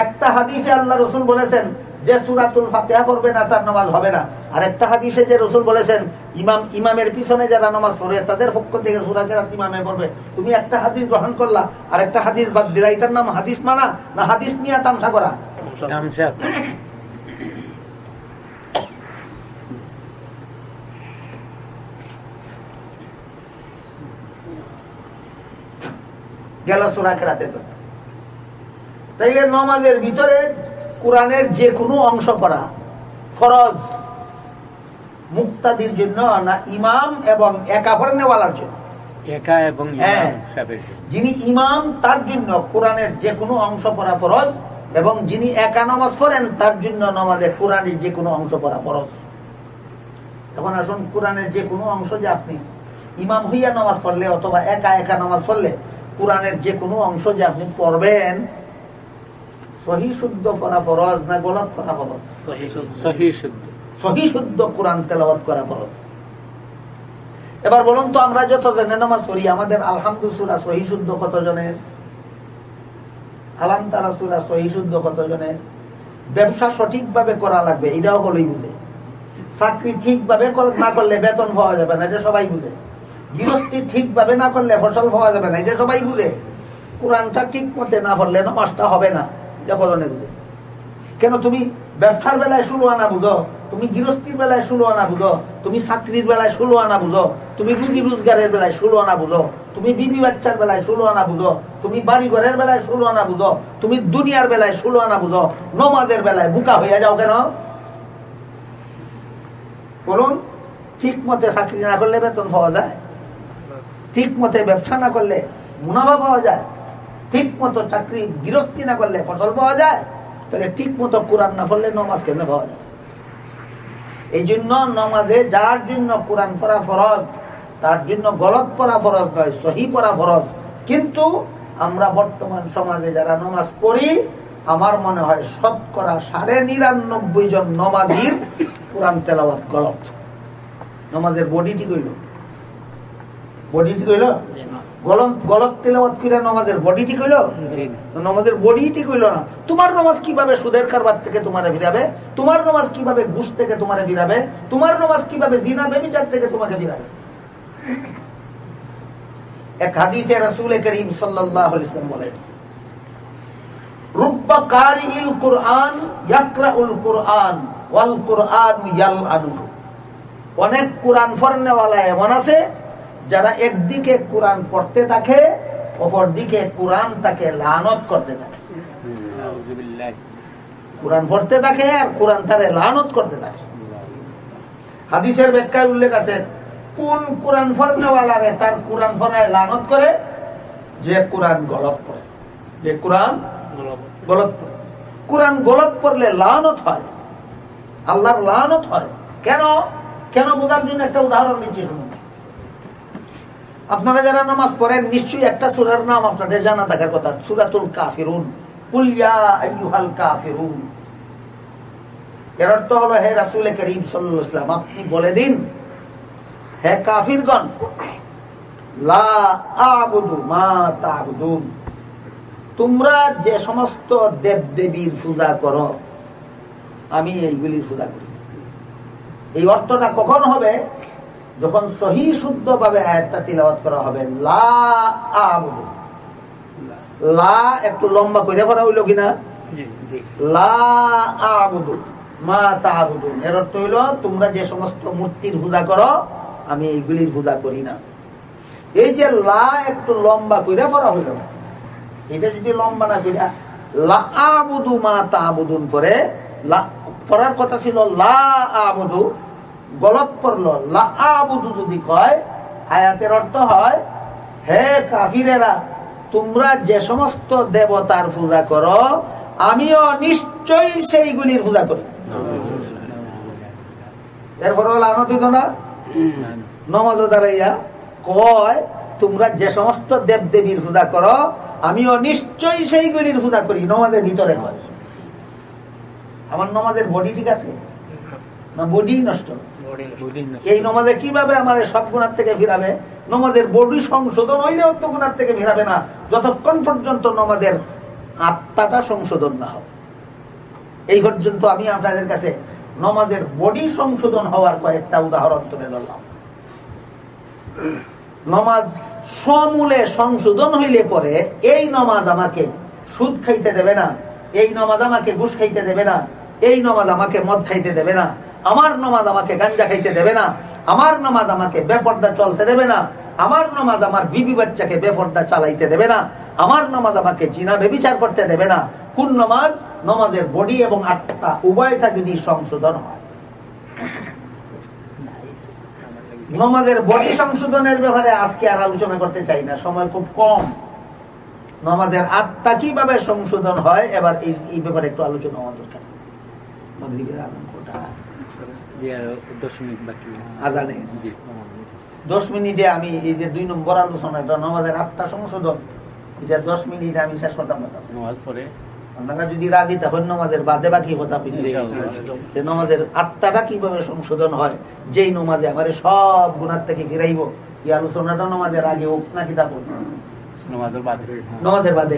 একটা হাদিসে আল্লাহ রাসূল বলেছেন যে সূরাতুল ফাতিহা পড়বে না তার নামাজ হবে না, আর একটা হাদিসে যে রাসূল বলেছেন ইমামের পিছনে যারা নামাজ পড়ে তাদের পক্ষ থেকে সূরা কিরাত ইমামে পড়বে। তুমি একটা হাদিস গ্রহণ করলা আর একটা হাদিস বাদ দিলা, এটার নাম হাদিস মানা না হাদিস নিয়ে তামসা করা? তামসা। গেল সূরা কিরাতের কথা। তাইলে নামাজের ভিতরে কোরআনের যে কোনো অংশ পড়া ফরজ মুক্তাদির জন্য না ইমাম এবং একা পড়নেওয়ালার জন্য? একা এবং যিনি ইমাম তার জন্য কোরআনের যে কোনো অংশ পড়া ফরজ, এবং যিনি একা নামাজ পড়েন তার জন্য নামাজে কোরআনের যে কোনো অংশ পড়া ফরজ। এখন আসুন, কোরআনের যে কোনো অংশ যে আপনি ইমাম হইয়া নামাজ পড়লে অথবা একা একা নামাজ পড়লে কোরআনের যে কোনো অংশ যে আপনি পড়বেন, সহি শুদ্ধ পড়া ফরজ না গলত পড়া ফরজ? সহি শুদ্ধ কোরআন তেলাওয়াত করা ফরজ। এবার বলুন তো, আমরা যত জনে নামাজ পড়ি আমাদের আলহামদুলিল্লাহ সূরা সহি শুদ্ধ কত জনের? আলাম তারা সূরা সহি শুদ্ধ কত জনের? ব্যবসা সঠিকভাবে করা লাগবে, এটাও হলেই বুঝে। চাকরি ঠিকভাবে না করলে বেতন পাওয়া যাবে না, এটা সবাই বুঝে। গৃহস্থী ঠিকভাবে না করলে ফসল পাওয়া যাবে না, এটা সবাই বুঝে। কোরআনটা ঠিক মতে না পড়লে নামাজটা হবে না, এটা কজনে বুঝে? কেন তুমি ব্যবসার বেলায় 16 আনা বুঝো, তুমি গৃহস্থীর বেলায় 16 আনা বুঝো, তুমি চাকরির বেলায় 16 আনা বুঝো, তুমি রুজি রোজগারের বেলায় 16 আনা বুঝো, তুমি বিবি বাচ্চার বেলায় 16 আনা বুঝো, তুমি বাড়ি ঘরের বেলায় 16 আনা বুঝো, তুমি দুনিয়ার বেলায় 16 আনা বুঝো, নমাজের বেলায় বুকা হইয়া যাও কেন? বলুন, ঠিক মতে চাকরি না করলে বেতন পাওয়া যায়? ঠিক মতে ব্যবসা না করলে মুনাফা পাওয়া যায়? ঠিক মতো চাকরি গৃহস্থী না করলে ফসল পাওয়া যায়? তাহলে ঠিক মতো কোরআন না পড়লে নামাজ কেমনে পাওয়া যায়? এই জন্য নামাজে যার জন্য কোরআন পড়া ফরজ তার জন্য গলত পড়া ফরজ নয়, সহি পড়া ফরজ। কিন্তু আমরা বর্তমান সমাজে যারা নামাজ পড়ি, আমার মনে হয় 99.99% জন নামাজীর কোরআন তেলাওয়াত গলত। নামাজের বডি ঠিক হইল? বডি ঠিক হইল? গলত তেলাওয়াত করে নামাজের বডি ঠিক হইল? নামাজের বডি ঠিক হইল না। তোমার নামাজ কিভাবে সুদের কারবার থেকে তোমারে ফিরাবে? তোমার নামাজ কিভাবে ঘুষ থেকে তোমারে ফিরাবে? তোমার নামাজ কিভাবে জিনা ব্যভিচার থেকে তোমাকে ফিরাবে? এক হাদিসে রাসূল করিম সাল্লাল্লাহু আলাইহি ওয়াসাল্লাম বলেন, রুব্বা কারিইল কুরআন ইয়াকরাউল কুরআন ওয়াল কুরআন ইয়ালআনুহু। অনেক কোরআন পড়নেওয়ালা এমন আছে যারা একদিকে কোরআন পড়তে থাকে, অপর দিকে কোরআন তাকে লানত করতে থাকে। নাউযুবিল্লাহ। কোরআন পড়তে থাকে আর কোরআন তারে লানত করতে থাকে। হাদিসের ব্যাখ্যায় উল্লেখ আছে, কোন কোরআন পড়নেওয়ালারে তার কোরআন পড়ায় লানত করে? যে কোরআন গলত পড়ে, যে কোরআন গলত পড়ে। কোরআন গলত পড়লে লানত হয়, আল্লাহর লানত হয়। কেন কেন বোঝার জন্য একটা উদাহরণ দিচ্ছি, শুনুন। আপনারা যারা নামাজ পড়েন নিশ্চয়ই একটা সূরার নাম আপনাদের জানা থাকার কথা, সূরাতুল কাফিরুন। কুল ইয়া আইয়ুহাল কাফিরুন। এর অর্থ হলো, হে রাসূল করিম সাল্লাল্লাহু আলাইহি ওয়াসাল্লাম, আপনি বলে দিন, হে কাফিরগণ, লা আ'বুদু মা তা'বুদুন, তোমরা যে সমস্ত দেবদেবীর পূজা করো আমি এইগুলির পূজা করি। এই অর্থটা কখন হবে? যখন সহি শুদ্ধভাবে আয়াতটা তিলাওয়াত করা হবে। লা আ'বুদু, লা একটু লম্বা করে পড়া হইল কিনা? লা আ'বুদু মা তা'বুদুন, এর অর্থ হইল তোমরা যে সমস্ত মূর্তির পূজা করো আমি এইগুলির পূজা করি না। এই যে লা একটু লম্বা করে পড়া হইল, এটা যদি লম্বা না কইরা লা আ'বুদু মা তা'বুদুন পরে, লা পড়ার কথা ছিল লা আ'বুদু, গলত পড়লো লা আ'বুদু যদি কয়, আয়াতের অর্থ হয়, হে কাফিরেরা, তোমরা যে সমস্ত দেবতার পূজা করো আমিও নিশ্চয়ই সেইগুলির পূজা করি। এরপর লানত দিত না, নমাজ দাঁড়াইয়া কয়, তোমরা যে সমস্ত দেবদেবীর পূজা করো আমিও নিশ্চয়ই সেইগুলির পূজা করি। নমাজের ভিতরে কয়। আমার নমাজের বডি ঠিক আছে না বডি নষ্ট? এই নমাজে কিভাবে আমার সব গুণার থেকে ফিরাবে? নমাজের বডি সংশোধন হইলেও তো গুণার থেকে ফিরাবে না, যতক্ষণ পর্যন্ত নমাজের আত্মাটা সংশোধন না হবে। এই পর্যন্ত আমি আপনাদের কাছে নমাজের বডি সংশোধন হওয়ার কয়েকটা উদাহরণ তুলে ধরলাম। নমাজ সমূলে সংশোধন হইলে পরে এই নমাজ আমাকে সুদ খাইতে দেবে না, এই নমাজ আমাকে ঘুষ খাইতে দেবে না, এই নমাজ আমাকে মদ খাইতে দেবে না, আমার নমাজ আমাকে গাঞ্জা খাইতে দেবে না, আমার নমাজ আমাকে বেপর্দা চলতে দেবে না, আমার নমাজ আমার বিবি বাচ্চাকে বেপর্দা চালাইতে দেবে না, আমার নমাজ আমাকে জিনা ব্যভিচার করতে দেবে না। কোন নমাজ? নমাজের বডি এবং আত্মা উভয়টা যদি সংশোধন হয়। নমাজের বডি সংশোধনের ব্যাপারে আজকে আর আলোচনা করতে চাই না, সময় খুব কম। নমাজের আত্মা কিভাবে সংশোধন হয় এবার এই ব্যাপারে একটু আলোচনা হওয়া দরকার। মাগরিবের আযান কোটা? জি, আর 10 মিনিট বাকি আছে আযানে। জি, 10 মিনিটে আমি এই যে 2 নম্বর আলোচনাটা নমাজের আত্মা সংশোধন, এটা 10 মিনিটে আমি শেষ করতাম না। নামাজ পড়ে আপনারা যদি রাজি তখন নমাজের বাদে বাকি কথা বলি, যে নমাজের আত্মাটা কিভাবে সংশোধন হয়, যেই নমাজে আমারে সব গুনাহ থেকে ফিরাইব, এই আলোচনাটা নমাজের আগে হোক নাকি তা বলবো? নামাজের বাদে। নমাজের বাদে।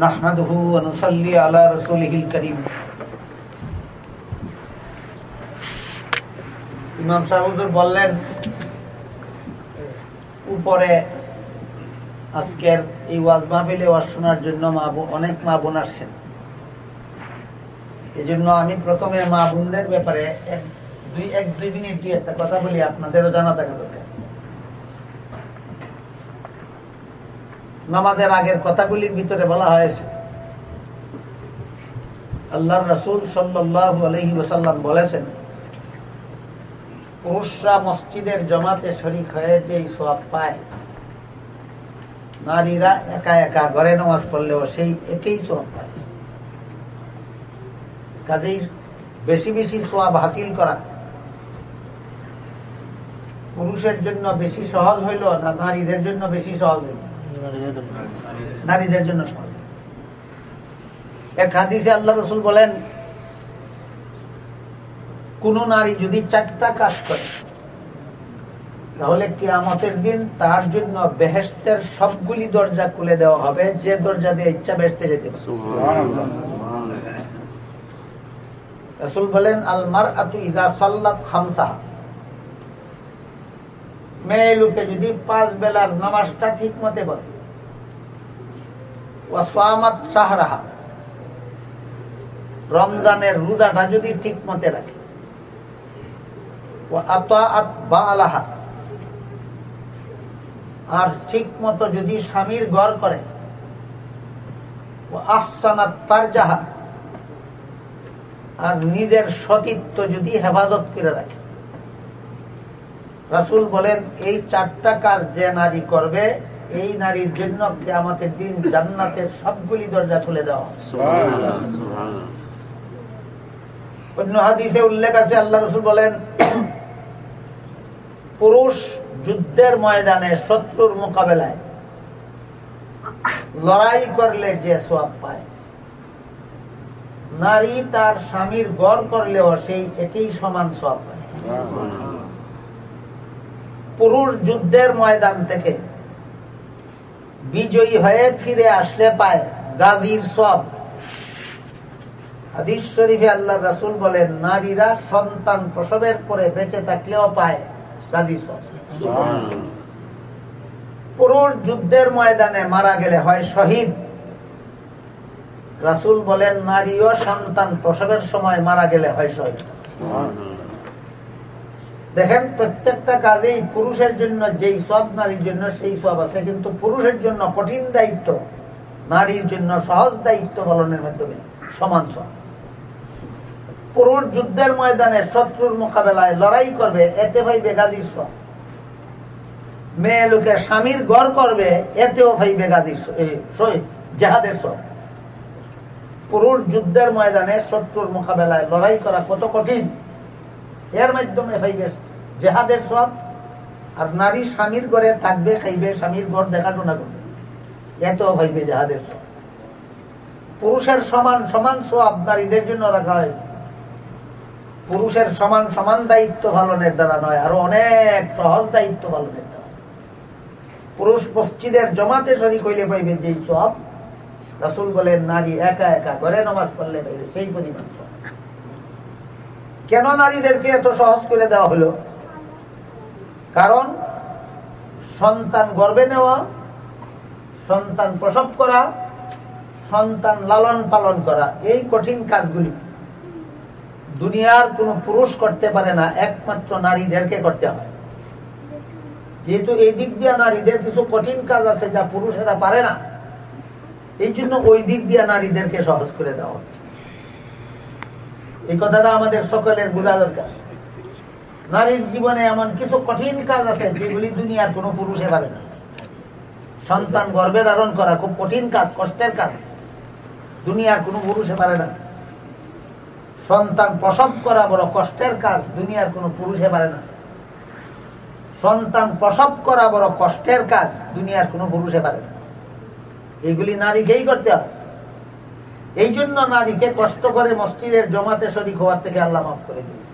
নাহমাদুহু ওয়া নুসাল্লি আলা রাসূলিহিল কারীম। ইমাম সাহেব বললেন উপরে আজকের এই ওয়াজ মাহফিলে ওয়াজ শোনার জন্য অনেক মা বোন আসছেন। এই জন্য আমি প্রথমে মা বোনদের ব্যাপারে এক দুই মিনিট দিয়ে একটা কথা বলি, আপনাদেরও জানা থাকা দরকার। নামাজের আগের কথাগুলির ভিতরে বলা হয়েছে, আল্লাহর রাসূল সাল্লাল্লাহু আলাইহি ওয়াসাল্লাম বলেছেন, পুরুষরা মসজিদের জমাতে শরীক হয়ে যেই সওয়াব পায়, নারীরা একা একা ঘরে নামাজ পড়লেও সেই একই সওয়াব পায়। কাজেই বেশি বেশি সওয়াব হাসিল করা পুরুষের জন্য বেশি সহজ হইল না নারীদের জন্য বেশি সহজ হইল? নারীদের জন্য সহজ। এক হাদিসে আল্লাহ রাসূল বলেন, কোন নারী যদি 4টা কাজ করে তাহলে কিয়ামতের দিন তার জন্য বেহেশতের সবগুলি দরজা খুলে দেওয়া হবে, যে দরজা দিয়ে ইচ্ছা বেহেশতে যেতে পারে। সুবহানাল্লাহ। রাসূল বলেন, আল মারআতু ইযা সাল্লাত খামসাহা, মেয়ে লোকে যদি 5 বেলার নামাজটা ঠিকমতে পড়ে, ওয়া সামাত শাহরাহা, রমজানের রোজাটা যদি ঠিকমতে রাখে, ওয়া আতাআত বালাহা, আর ঠিক মতো যদি স্বামীর ঘর করে, আহসানাত ফারজাহা, আর নিজের সতীত্ব যদি হেফাজত করে রাখে। রাসূল বলেন এই 4টা কাজ যে নারী করবে, এই নারীর জন্য কিয়ামতের দিন জান্নাতের সবগুলি দরজা খুলে দেওয়া হবে। সুবহানাল্লাহ, সুবহানাল্লাহ। অন্য হাদিসে উল্লেখ আছে, আল্লাহ রাসূল বলেন, পুরুষ যুদ্ধের ময়দানে শত্রুর মোকাবেলায় লড়াই করলে যে সওয়াব পায়, নারী তার স্বামীর ঘর করলেও সেই একই সমান সওয়াব পায়। পুরুষ যুদ্ধের ময়দান থেকে বিজয়ী হয়ে ফিরে আসলে পায় গাজীর সওয়াব। হাদিস শরীফে আল্লাহর রাসূল বলেন, নারীরা সন্তান প্রসবের পরে বেঁচে থাকলেও পায় গাজীর সওয়াব। পুরুষ যুদ্ধের ময়দানে মারা গেলে হয় শহীদ। রাসূল বলেন, নারীও সন্তান প্রসবের সময় মারা গেলে হয় শহীদ। দেখেন, প্রত্যেকটা কাজেই পুরুষের জন্য যেই সওয়াব নারীর জন্য সেই সওয়াব আছে, কিন্তু পুরুষের জন্য কঠিন দায়িত্ব, নারীর জন্য সহজ দায়িত্ব পালনের মাধ্যমে সমান সওয়াব। পুরুষ যুদ্ধের ময়দানে শত্রুর মোকাবেলায় লড়াই করবে, এতে পাইবে গাজীর সওয়াব। মেয়ে লোকে স্বামীর ঘর করবে, এতেও পাইবে গাজীর জিহাদের সওয়াব। পুরুষ যুদ্ধের ময়দানে শত্রুর মোকাবেলায় লড়াই করা কত কঠিন, এর মাধ্যমে পাইবে জিহাদের সওয়াব। আর নারী স্বামীর ঘরে থাকবে, খাইবে, স্বামীর ঘর দেখাশোনা করবে, এতেও পাইবে জিহাদের সওয়াব। পুরুষের সমান সমান সওয়াব নারীদের জন্য রাখা হয়েছে। পুরুষের সমান সমান দায়িত্ব পালনের দ্বারা নয়, আরো অনেক সহজ দায়িত্ব পালনের দ্বারা। পুরুষ মসজিদের জমাতে শরীক হইলে পাইবে যেই সওয়াব, রাসূল বলেন নারী একা একা ঘরে নামাজ পড়লে পাইবে সেই পরিমাণ সওয়াব। কেন নারীদেরকে এত সহজ করে দেওয়া হলো? কারণ সন্তান গর্ভে নেওয়া, সন্তান প্রসব করা, সন্তান লালন পালন করা, এই কঠিন কাজগুলি দুনিয়ার কোনো পুরুষ করতে পারে না, একমাত্র নারীদেরকে করতে হয়। যেহেতু এই দিক দিয়ে নারীদের কিছু কঠিন কাজ আছে যা পুরুষেরা পারে না, এই জন্য ওই দিক দিয়ে নারীদেরকে সহজ করে দেওয়া হচ্ছে। এই কথাটা আমাদের সকলের বোঝা দরকার। নারীর জীবনে এমন কিছু কঠিন কাজ আছে যেগুলি দুনিয়ার কোনো পুরুষে পারে না। সন্তান গর্ভে ধারণ করা খুব কঠিন কাজ, কষ্টের কাজ, দুনিয়ার কোনো পুরুষে পারে না। সন্তান প্রসব করা বড় কষ্টের কাজ, দুনিয়ার কোনো পুরুষে পারে না। সন্তান প্রসব করা বড় কষ্টের কাজ, দুনিয়ার কোনো পুরুষে পারে না। এগুলি নারীকেই করতে হয়। এই জন্য নারীকে কষ্ট করে মসজিদের জমাতে শরীক হওয়ার থেকে আল্লাহ মাফ করে দিয়েছে।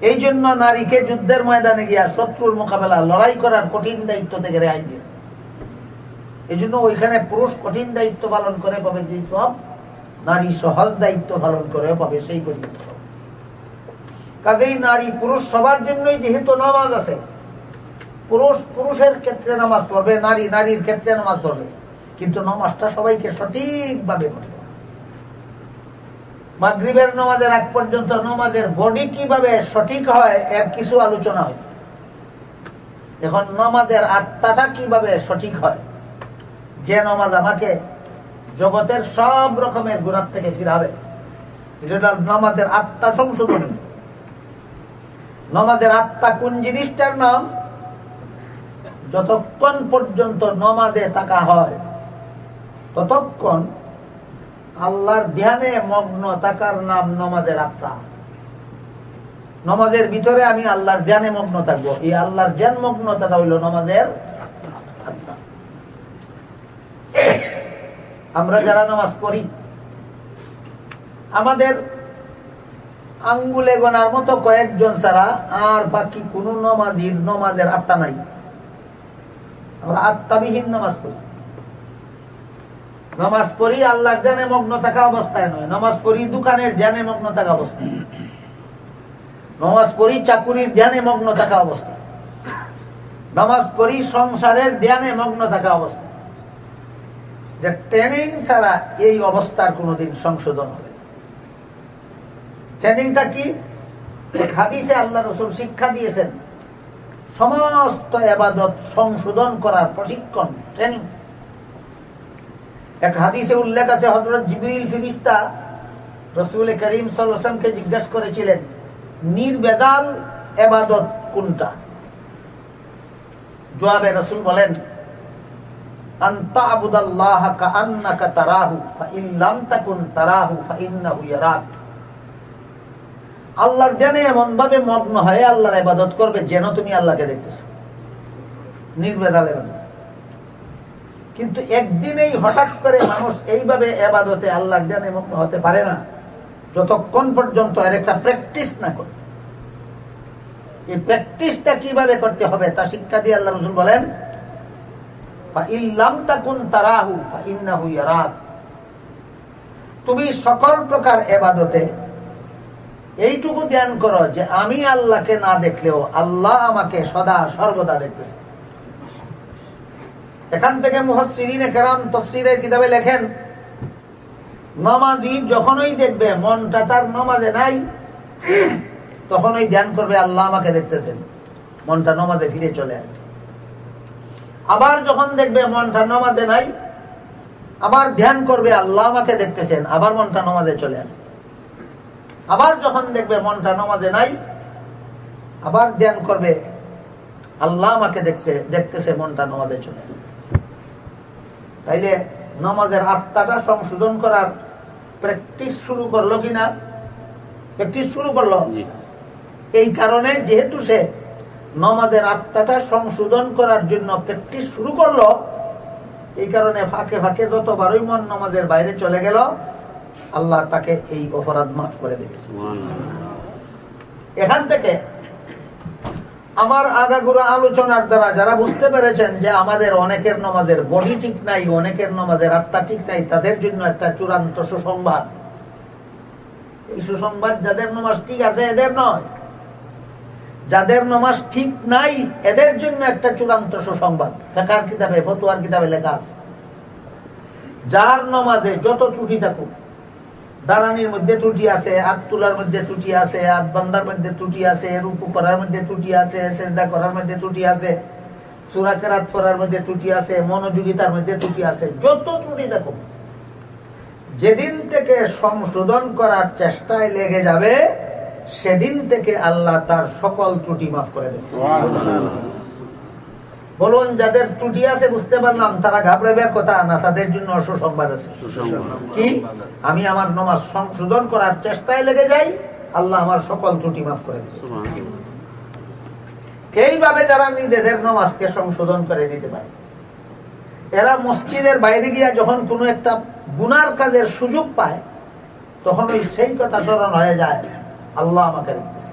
এই জন্য নারীকে যুদ্ধের ময়দানে গিয়া শত্রুর মোকাবেলা লড়াই করার কঠিন দায়িত্ব থেকে রেহাই দিয়েছে। এই জন্য ওইখানে পুরুষ কঠিন দায়িত্ব পালন করে পাবে যে সব, নারী সহজ দায়িত্ব পালন করে পাবে সেই পরিমাণ। কাজেই নারী পুরুষ সবার জন্যই যেহেতু নামাজ আছে, পুরুষ পুরুষের ক্ষেত্রে নামাজ পড়বে, নারী নারীর ক্ষেত্রে নামাজ পড়বে, কিন্তু নামাজটা সবাইকে সঠিকভাবে পড়বে। মাগরিবের নামাজের আগ পর্যন্ত নামাজের বডি কিভাবে সঠিক হয় এর কিছু আলোচনা হয়। এখন নামাজের আত্মাটা কিভাবে সঠিক হয়, যে নামাজ আমাকে জগতের সব রকমের গুনাহ থেকে ফিরাবে, এটা নামাজের আত্মা সংশোধন। নামাজের আত্মা কোন জিনিসটার নাম? যতক্ষণ পর্যন্ত নামাজে থাকা হয় ততক্ষণ আল্লাহর ধ্যানে মগ্ন থাকার নাম নামাজের আত্মা। নামাজের ভিতরে আমি আল্লাহর ধ্যানে মগ্ন থাকবো, এই আল্লাহর ধ্যান মগ্নতাটা হইল নামাজের আত্মা। আমরা যারা নামাজ পড়ি, আমাদের আঙ্গুলে গোনার মতো কয়েকজন ছাড়া আর বাকি কোন নামাজির নামাজের আত্মা নাই। আমরা আত্মাবিহীন নামাজ পড়ি। নামাজ পড়ি আল্লাহর ধ্যানে মগ্ন থাকা অবস্থায় নয়, নামাজ পড়ি দোকানের ধ্যানে মগ্ন থাকা অবস্থায়, নামাজ পড়ি চাকুরির ধ্যানে মগ্ন থাকা অবস্থায়, নামাজ পড়ি সংসারের ধ্যানে মগ্ন থাকা অবস্থায়। যে ট্রেনিং ছাড়া এই অবস্থার কোনোদিন সংশোধন হবে। ট্রেনিংটা কি? এক হাদিসে আল্লাহ রাসূল শিক্ষা দিয়েছেন, সমস্ত ইবাদত সংশোধন করার প্রশিক্ষণ, ট্রেনিং। এক হাদিসে উল্লেখ আছে হযরত জিবরিল ফেরেশতা রাসূল করিম সাল্লাল্লাহু আলাইহি ওয়াসাল্লামকে জিজ্ঞাসা করেছিলেন নির্ভেজাল ইবাদত কোনটা? জবাবে রাসূল বলেন আনতা আবুদাল্লাহ কাআন্নাকা তারাহু ফাইন লাম তাকুন তারাহু ফাইন্নাহু ইয়ারাক। আল্লাহর ধ্যানে এমন ভাবে মগ্ন হয়ে আল্লাহর ইবাদত করবে যেন তুমি আল্লাহকে দেখতেছো, নির্ভেজাল ইবাদত। কিন্তু একদিনেই হঠাৎ করে মানুষ এইভাবে ইবাদতে আল্লাহর ধ্যানে মগ্ন হতে পারে না যতক্ষণ পর্যন্ত এর একটা প্র্যাকটিস না করে। এই প্র্যাকটিসটা কিভাবে করতে হবে তা শিক্ষা দিয়ে আল্লাহ রাসূল বলেন ফাইন লাম তাকুন তারাহু ফাইন্নাহু ইয়ারাক। তুমি সকল প্রকার ইবাদতে এইটুকু ধ্যান করো যে আমি আল্লাহকে না দেখলেও আল্লাহ আমাকে সদা সর্বদা দেখতেছে। এখান থেকে মুফাসসিরিনে কেরাম তাফসীরের কিতাবে লেখেন নামাজি যখনই দেখবে মনটা তার নামাজে নাই তখনই ধ্যান করবে আল্লাহ আমাকে দেখতেছেন, মনটা নামাজে ফিরে চলে আসবে। আবার যখন দেখবে মনটা নামাজে নাই আবার ধ্যান করবে আল্লাহ আমাকে দেখতেছেন, আবার মনটা নামাজে চলে আসবে। আবার যখন দেখবে মনটা নামাজে নাই আবার ধ্যান করবে আল্লাহ আমাকে দেখতেছে, মনটা নামাজে চলে আসবে। তাইলে নামাজের আত্মাটা সংশোধন করার প্র্যাকটিস শুরু করলো কিনা? প্র্যাকটিস শুরু করলো। এই কারণে যেহেতু সে নামাজের আত্মাটা সংশোধন করার জন্য প্র্যাকটিস শুরু করলো, এই কারণে ফাঁকে ফাঁকে যতবারই মন নামাজের বাইরে চলে গেল আল্লাহ তাকে এই অপরাধ মাফ করে দেবে। এখান থেকে আমার আগাগোড়া আলোচনার দ্বারা যারা বুঝতে পেরেছেন যে আমাদের অনেকের নামাজের বডি ঠিক নাই, অনেকের নামাজের আত্মা ঠিক নাই, তাদের জন্য একটা চূড়ান্ত সুসংবাদ। এই সুসংবাদ যাদের নামাজ ঠিক আছে এদের নয়, যাদের নামাজ ঠিক নাই এদের জন্য একটা চূড়ান্ত সুসংবাদ। ফিকহের কিতাবে, ফতোয়ার কিতাবে লেখা আছে যার নামাজে যত ত্রুটি থাকুক, দাঁড়ানির মধ্যে ত্রুটি আছে, হাত তোলার মধ্যে ত্রুটি আছে, হাত বান্ধার মধ্যে ত্রুটি আছে, রুকু করার মধ্যে ত্রুটি আছে, সেজদা করার মধ্যে ত্রুটি আছে, সূরা কেরাত পড়ার মধ্যে ত্রুটি আছে, মনোযোগিতার মধ্যে ত্রুটি আছে, যত ত্রুটি থাকুক যেদিন থেকে সংশোধন করার চেষ্টায় লেগে যাবে সেদিন থেকে আল্লাহ তার সকল ত্রুটি মাফ করে দেবে। বলুন যাদের ত্রুটি আছে বুঝতে পারলাম তারা ঘাবড়াবার কথা না, তাদের জন্য সুসংবাদ আছে। কি? আমি আমার নামাজ সংশোধন করার চেষ্টায় লেগে যাই, আল্লাহ আমার সকল ত্রুটি মাফ করে দেবে। এইভাবে যারা নিজেদের নামাজকে সংশোধন করে নিতে পারে, এরা মসজিদের বাইরে গিয়া যখন কোনো একটা গুনার কাজের সুযোগ পায় তখন ওই সেই কথা স্মরণ হয়ে যায় আল্লাহ আমাকে দেখতেছে।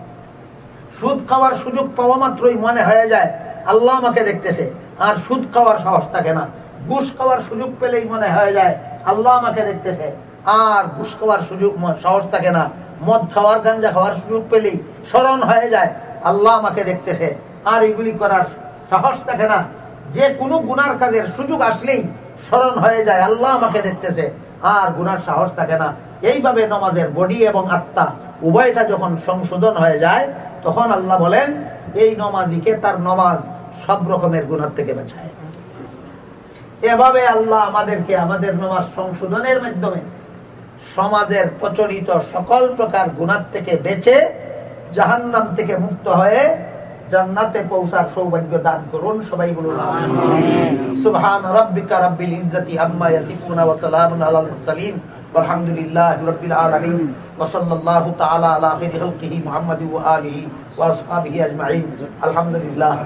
সুদ খাওয়ার সুযোগ পাওয়া মাত্রই মনে হয়ে যায় আল্লাহ আমাকে দেখতেছে, আর সুদ খাওয়ার সাহস থাকে না। ঘুষ খাওয়ার সুযোগ পেলেই মনে হয়ে যায় আল্লাহ আমাকে দেখতেছে, আর ঘুষ খাওয়ার সুযোগ সাহস থাকে না। মদ খাওয়ার, গাঞ্জা খাওয়ার সুযোগ পেলেই স্মরণ হয়ে যায় আল্লাহ আমাকে দেখতেছে, আর এগুলি করার সাহস থাকে না। যে কোনো গুনার কাজের সুযোগ আসলেই স্মরণ হয়ে যায় আল্লাহ আমাকে দেখতেছে, আর গুনার সাহস থাকে না। এইভাবে নামাজের বডি এবং আত্মা উভয়টা যখন সংশোধন হয়ে যায় তখন আল্লাহ বলেন এই নামাজিকে তার নামাজ সব রকমের গুনাহ থেকে বাঁচায়। এভাবে আল্লাহ আমাদেরকে আমাদের নামাজ সংশোধনের মাধ্যমে সমাজের প্রচলিত সকল প্রকার গুনাহ থেকে বেঁচে জাহান্নাম থেকে মুক্ত হয়ে জান্নাতে পৌঁছার সৌভাগ্য দান করুন। সবাই বলুন আমিন। সুবহান রাব্বিকা রাব্বিল ইজ্জাতি আম্মা ইয়াসিফুন ওয়া সালামুন আলাল মুরসালিন ওয়ালহামদুলিল্লাহি রাব্বিল আলামিন ওয়া সাল্লাল্লাহু তাআলা আলা খাইরি খালকিহি মুহাম্মাদিন ওয়া আলিহি ওয়া আসহাবিহি আজমাইন। আলহামদুলিল্লাহ।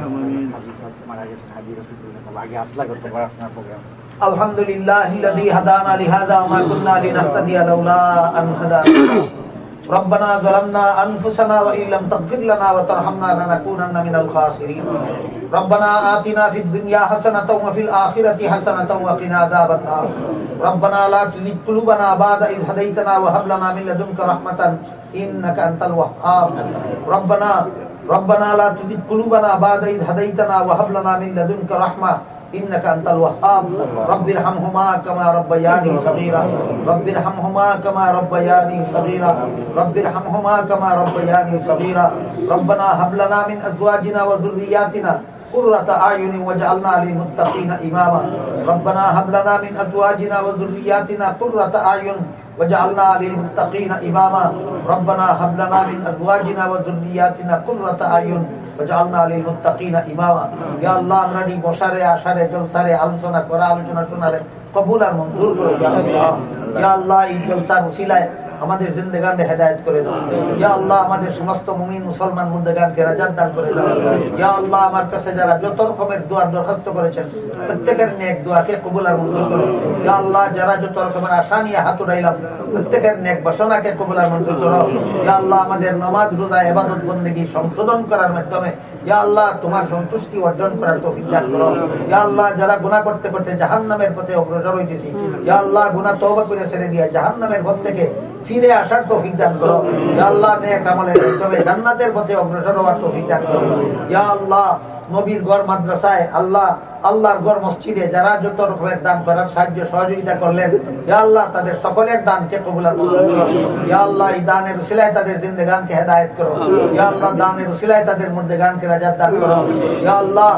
আলহামদুলিল্লাহিল্লাযী হাদানা লিহাযা ওয়া মা কুন্না লিনাহতাদিয়া লাউলা আন হাদানা। ربنا ظلمنا أنفسنا وإن لم تغفر لنا وترحمنا لنكونن من الخاسرين. ربنا آتنا في الدنيا حسنة وفي الآخرة حسنة وقنا عذاب النار. ربنا لا تزغ قلوبنا بعد إذ هديتنا وهب لنا من لدنك رحمة إنك أنت الوهاب. ربنا لا تزغ قلوبنا بعد إذ هديتنا وهب لنا من لدنك رحمة إنك أنت الوهاب. رب ارحمهما كما ربياني صغيرا. رب ارحمهما كما ربياني صغيرا. رب ارحمهما كما ربياني صغيرا. ربنا هب لنا من أزواجنا وذرياتنا قرة أعين واجعلنا للمتقين إماما ربنا هب لنا من أزواجنا وذرياتنا قرة أعين واجعلنا للمتقين إماما ربنا هب لنا من أزواجنا وذرياتنا قرة أعين واجعلنا للمتقين إماما يا الله আমরা এই বসারে আশারে জলসারে আলোচনা করা আলোচনা শোনারে কবুল আর মঞ্জুর করো ইয়া আল্লাহ ইয়া আল্লাহ এই জলসার উসিলায় আমাদের জিন্দেগানে হেদায়েত করে দাও ইয়া আল্লাহ আমাদের সমস্ত মুমিন মুসলমান মুর্দাগানকে রাজাত দান করে দাও ইয়া আল্লাহ আমার কাছে যারা যত রকমের দোয়া দরখাস্ত করেছেন প্রত্যেকের নেক দোয়াকে কবুল আর মঞ্জুর করো ইয়া আল্লাহ যারা যত রকমের আশা নিয়ে হাত উঠাইলাম প্রত্যেকের নেক বাসনাকে কবুল আর মঞ্জুর করো ইয়া আল্লাহ আমাদের নামাজ রোজা ইবাদত বندگی সংশোধন করার মাধ্যমে ইয়া আল্লাহ তোমার সন্তুষ্টি অর্জন করার তৌফিক দান করো ইয়া আল্লাহ যারা গুনাহ করতে করতে জাহান্নামের পথে অগ্রসর হইতেছি ইয়া আল্লাহ গুনাহ তওবা করে ছেড়ে দিয়ে জাহান্নামের পথ থেকে ফিরে আসার তৌফিক দান করো ইয়া আল্লাহ নেক আমলের মাধ্যমে জান্নাতের পথে অগ্রসর হওয়ার তৌফিক দান করো ইয়া আল্লাহ নবীর ঘর মাদ্রাসায় আল্লাহ আল্লাহর ঘর মসজিদে যারা যত রকমের দান করার সাহায্য সহযোগিতা করলেন ইয়া আল্লাহ তাদের সকলের দানকে কবুল আর মঞ্জুর করো ইয়া আল্লাহ এই দানের উসিলায় তাদের জিন্দেগানকে হেদায়েত করো ইয়া আল্লাহ দানের উসিলায় তাদের মুর্দাগানকে রাজাত দান করো ইয়া আল্লাহ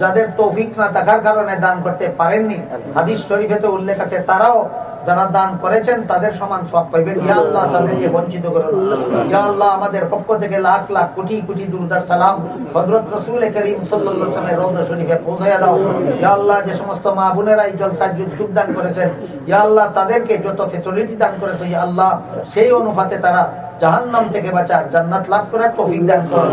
যাদের তৌফিক না থাকার কারণে দান করতে পারেননি হাদিস শরীফে তো উল্লেখ আছে তারাও যারা দান করেছেন তাদের সমান সওয়াব পাইবেন ইয়া আল্লাহ তাদেরকে বঞ্চিত করো না ইয়া আল্লাহ আমাদের পক্ষ থেকে লাখ লাখ কোটি কোটি দুরূদ আর সালাম হযরত রাসূল করিম সাল্লাল্লাহু আলাইহি ওয়াসাল্লামের রওজা শরীফে পৌঁছায়া দাও ইয়া আল্লাহ যে সমস্ত মা বোনেরা এই জলসায় যোগদান করেছেন ইয়া আল্লাহ তাদেরকে যত ফ্যাসিলিটি দান করেছো ইয়া আল্লাহ সেই অনুপাতে তারা জাহান্নাম থেকে বাঁচার জান্নাত লাভ করার তৌফিক দান করো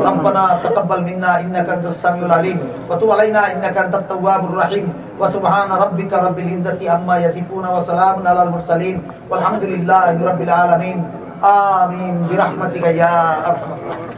রব্বানা তাকাব্বাল মিন্না ইন্নাকা আনতাস সামিউল আলিম ওয়া তুব আলাইনা ইন্নাকা আনতাত তাওয়াবুর রহিম ওয়া সুবহানা রাব্বিকা রাব্বিল ইজ্জাতি আম্মা ইয়াসিফুন ওয়া সালামুন আলাল মুরসালিন ওয়ালহামদুলিল্লাহি রাব্বিল আলামিন আমিন বিরহমাতিকা ইয়া আরহামার